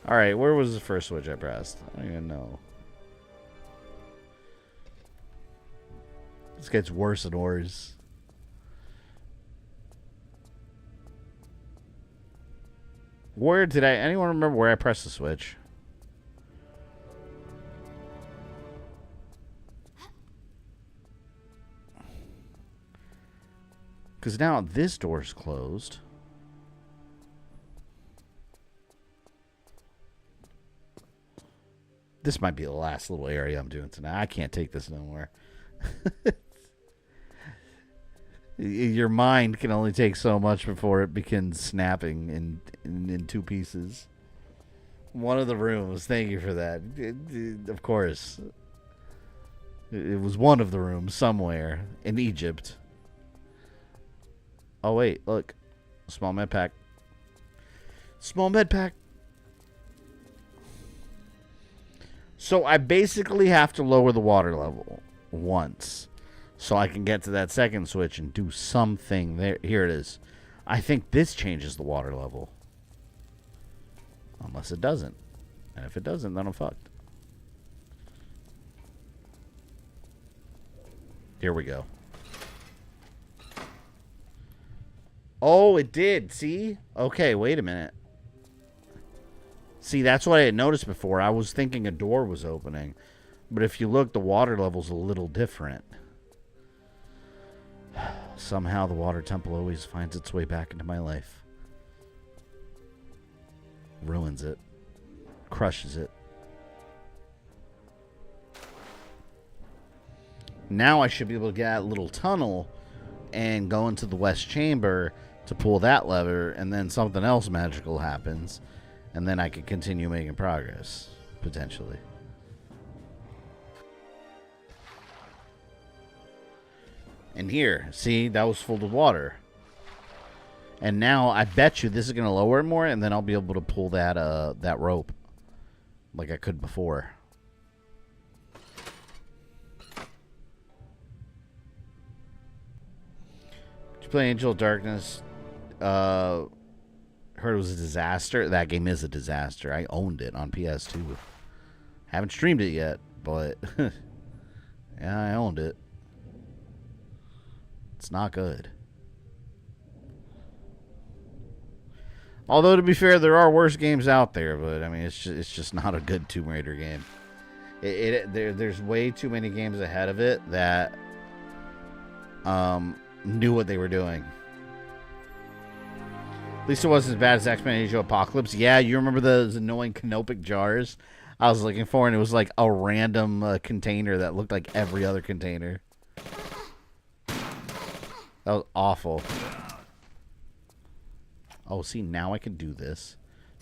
Alright, where was the first switch I pressed? I don't even know. This gets worse and worse. Where did anyone remember where I pressed the switch? Because now this door's closed. This might be the last little area I'm doing tonight. I can't take this no more. Your mind can only take so much before it begins snapping in two pieces. One of the rooms. Thank you for that. Of course. It was one of the rooms somewhere in Egypt. Oh, wait. Look. Small med pack. Small med pack. So I basically have to lower the water level once so I can get to that second switch and do something there. Here it is. I think this changes the water level. Unless it doesn't. And if it doesn't, then I'm fucked. Here we go. Oh, it did. See? Okay, wait a minute. See, that's what I had noticed before. I was thinking a door was opening. But if you look, the water level's a little different. Somehow the water temple always finds its way back into my life. Ruins it. Crushes it. Now I should be able to get that little tunnel and go into the west chamber to pull that lever, and then something else magical happens. And then I could continue making progress, potentially. And here, see, that was full of water. And now I bet you this is going to lower it more, and then I'll be able to pull that that rope like I could before. Did you play Angel of Darkness? Heard it was a disaster. That game is a disaster. I owned it on PS2. Haven't streamed it yet, but yeah, I owned it. It's not good. Although, to be fair, there are worse games out there, but I mean, it's just not a good Tomb Raider game. There's way too many games ahead of it that knew what they were doing. At least it wasn't as bad as X-Men Age of Apocalypse. Yeah, you remember those annoying canopic jars I was looking for, and it was like a random container that looked like every other container. That was awful. Oh, see, now I can do this.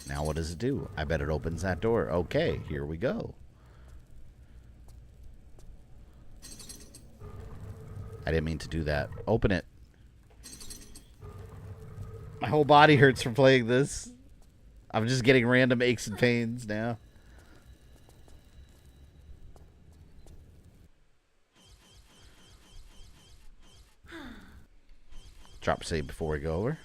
Now what does it do? I bet it opens that door. Okay, here we go. I didn't mean to do that. Open it. My whole body hurts from playing this. I'm just getting random aches and pains now. Drop save before we go over.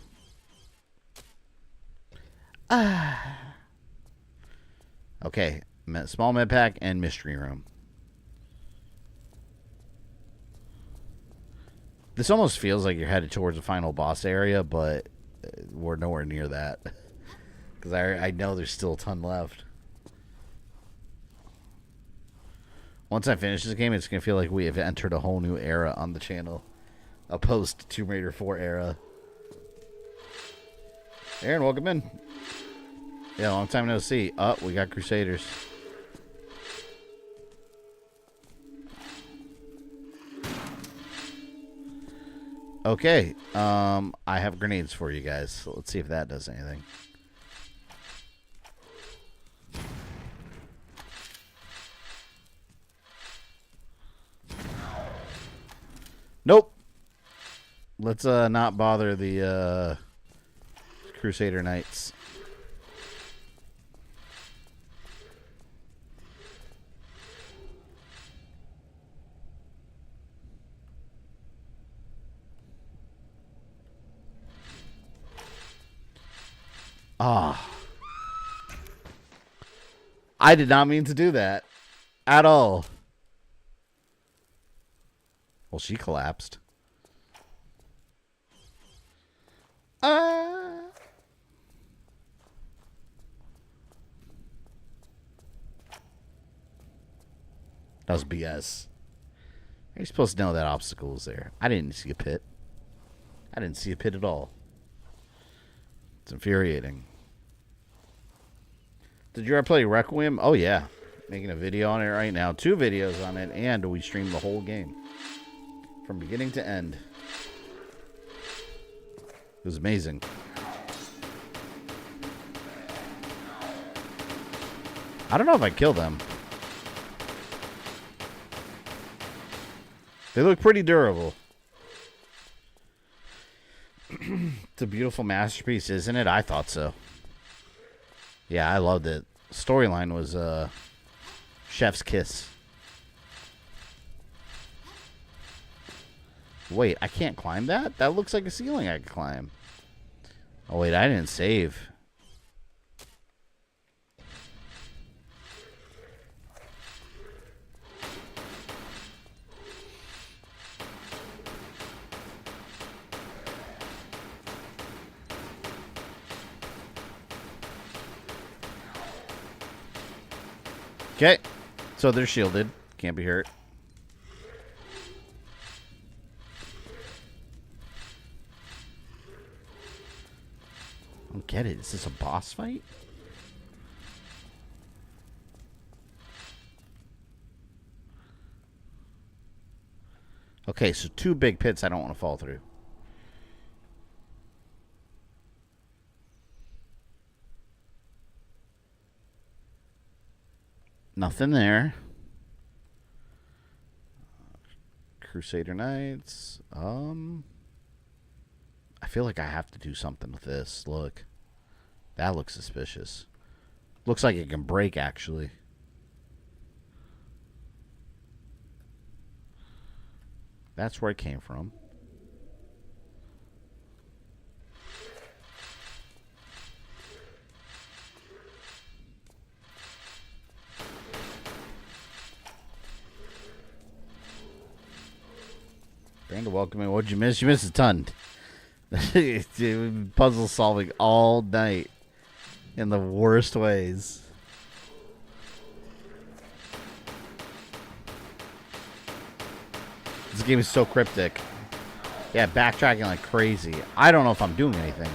Okay, small med pack and mystery room. This almost feels like you're headed towards the final boss area, but we're nowhere near that. Because I know there's still a ton left. Once I finish this game, it's going to feel like we have entered a whole new era on the channel. A post Tomb Raider 4 era. Aaron, welcome in. Yeah, long time no see. Oh, we got Crusaders. Okay, I have grenades for you guys. So let's see if that does anything. Nope. Let's not bother the Crusader Knights. Ah. I did not mean to do that. At all. Well, she collapsed. That was BS. You're supposed to know that obstacle was there. I didn't see a pit. I didn't see a pit at all. It's infuriating. Did you ever play Requiem? Oh, yeah. Making a video on it right now. 2 videos on it, and we streamed the whole game. From beginning to end. It was amazing. I don't know if I kill them. They look pretty durable. It's a beautiful masterpiece, isn't it? I thought so. Yeah, I loved it. Storyline was chef's kiss. Wait, I can't climb that? That looks like a ceiling I could climb. Oh, wait, I didn't save. Okay, so they're shielded. Can't be hurt. I don't get it. Is this a boss fight? Okay, so 2 big pits I don't want to fall through. Nothing there. Crusader Knights. I feel like I have to do something with this. Look. That looks suspicious. Looks like it can break, actually. That's where it came from. Brandon, welcome in. What'd you miss? You missed a ton. Puzzle solving all night in the worst ways. This game is so cryptic. Yeah, backtracking like crazy. I don't know if I'm doing anything.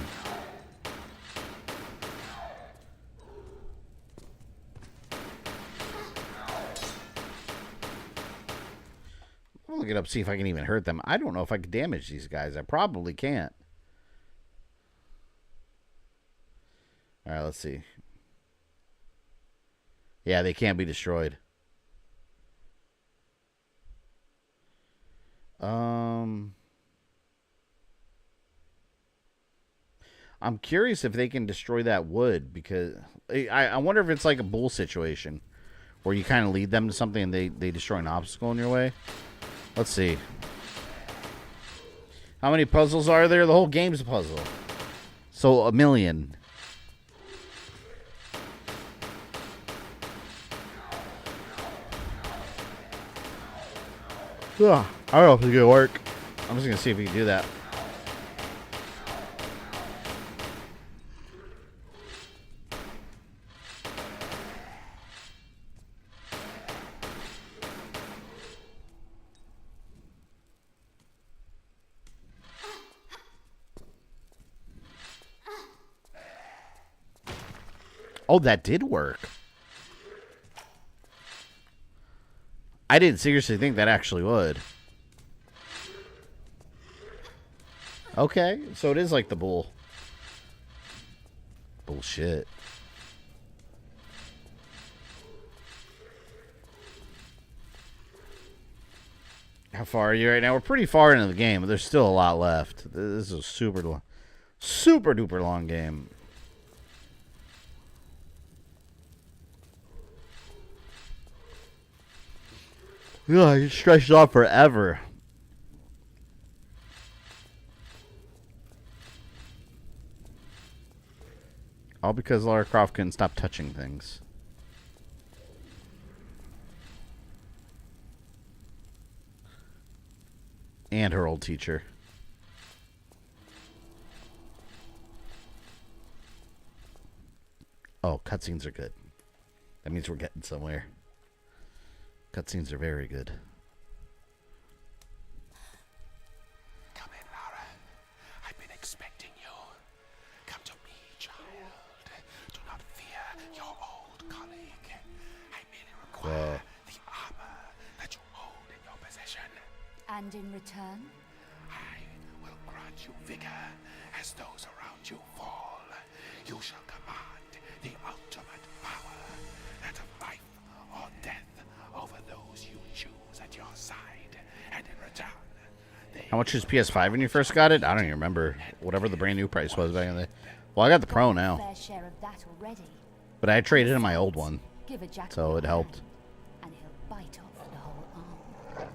I'll look it up, see if I can even hurt them. I don't know if I can damage these guys. I probably can't. All right, let's see. Yeah, they can't be destroyed. I'm curious if they can destroy that wood, because I wonder if it's like a bull situation where you kind of lead them to something and they destroy an obstacle in your way. Let's see. How many puzzles are there? The whole game's a puzzle. So 1 million. Ugh, I don't know if it's gonna work. I'm just gonna see if we can do that. Oh, that did work. I didn't seriously think that actually would. Okay, so it is like the bull. Bullshit. How far are you right now? We're pretty far into the game, but there's still a lot left. This is a super duper long game. Yeah, it stretched off forever. All because Lara Croft couldn't stop touching things. And her old teacher. Oh, cutscenes are good. That means we're getting somewhere. Cutscenes are very good. Come in, Lara. I've been expecting you. Come to me, child. Do not fear your old colleague. I merely require the armor that you hold in your possession. And in return? I will grant you vigor as those around you fall. You shall command the ultimate power, that of life or death, over those you choose at your side. And in return, How much was PS5 when you first got it? I don't even remember. Whatever the brand new price was back in the day. Well, I got the Pro now. Fair share of that already. But I traded in my old one. Give a jack So it helped. and he'll bite off the whole arm.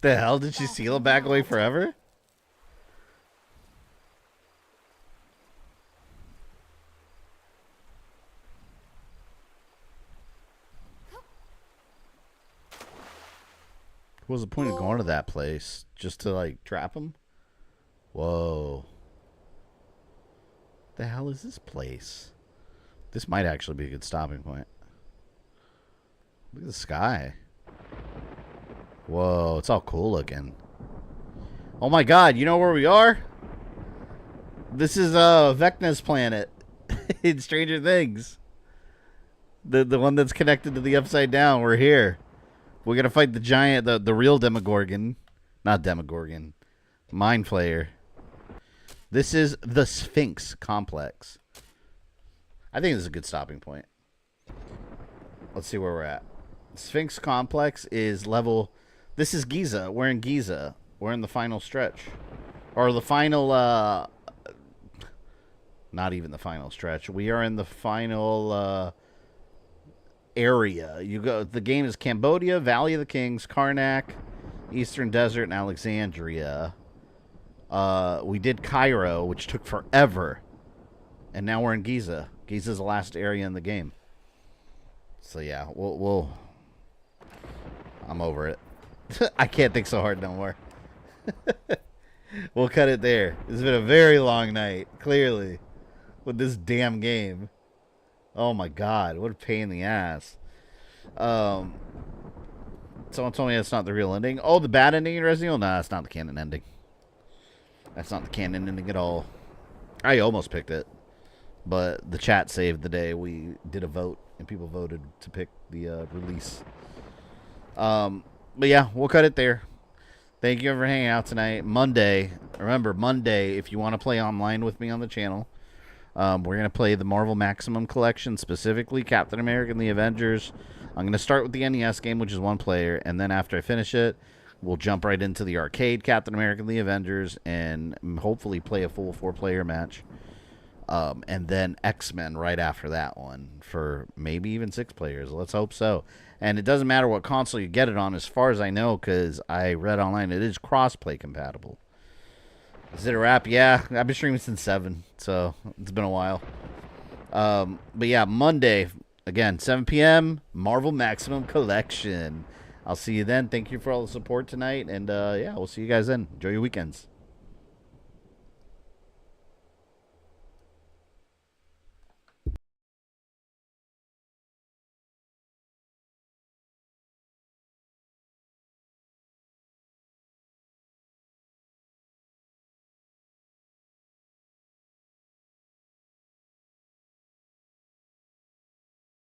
The hell? Did she seal it back away forever? What was the point of going to that place? Just to, like, trap him? Whoa. The hell is this place? This might actually be a good stopping point. Look at the sky. Whoa, it's all cool looking. Oh my god, you know where we are? This is Vecna's planet in Stranger Things. The one that's connected to the Upside Down. We're here. We're gonna fight the giant, the real Demogorgon. Not Demogorgon. Mind Flayer. This is the Sphinx Complex. I think this is a good stopping point. Let's see where we're at. Sphinx Complex is level... This is Giza. We're in Giza. We're in the final stretch. Or the final... Not even the final stretch. We are in the final... area. You go. The game is Cambodia, Valley of the Kings, Karnak, Eastern Desert, and Alexandria. We did Cairo, which took forever, and now we're in Giza. Giza's the last area in the game. So yeah, we'll I'm over it. I can't think so hard no more. We'll cut it there. It's been a very long night, clearly, with this damn game. Oh my god, what a pain in the ass. Someone told me that's not the real ending. Oh, the bad ending in Resident Evil? Nah, that's not the canon ending. That's not the canon ending at all. I almost picked it, but the chat saved the day. We did a vote, and people voted to pick the release. But yeah, we'll cut it there. Thank you for hanging out tonight. Monday, remember, Monday, if you want to play online with me on the channel, we're going to play the Marvel Maximum Collection, specifically Captain America and the Avengers, I'm going to start with the NES game, which is 1 player, and then after I finish it, we'll jump right into the arcade Captain America and the Avengers, and hopefully play a full 4-player match. And then X-Men right after that one for maybe even 6 players. Let's hope so. And it doesn't matter what console you get it on, as far as I know, because I read online it is cross-play compatible. Is it a wrap? Yeah, I've been streaming since 7, so it's been a while. But yeah, Monday, again, 7 p.m., Marvel Maximum Collection. I'll see you then. Thank you for all the support tonight, and yeah, we'll see you guys then. Enjoy your weekends.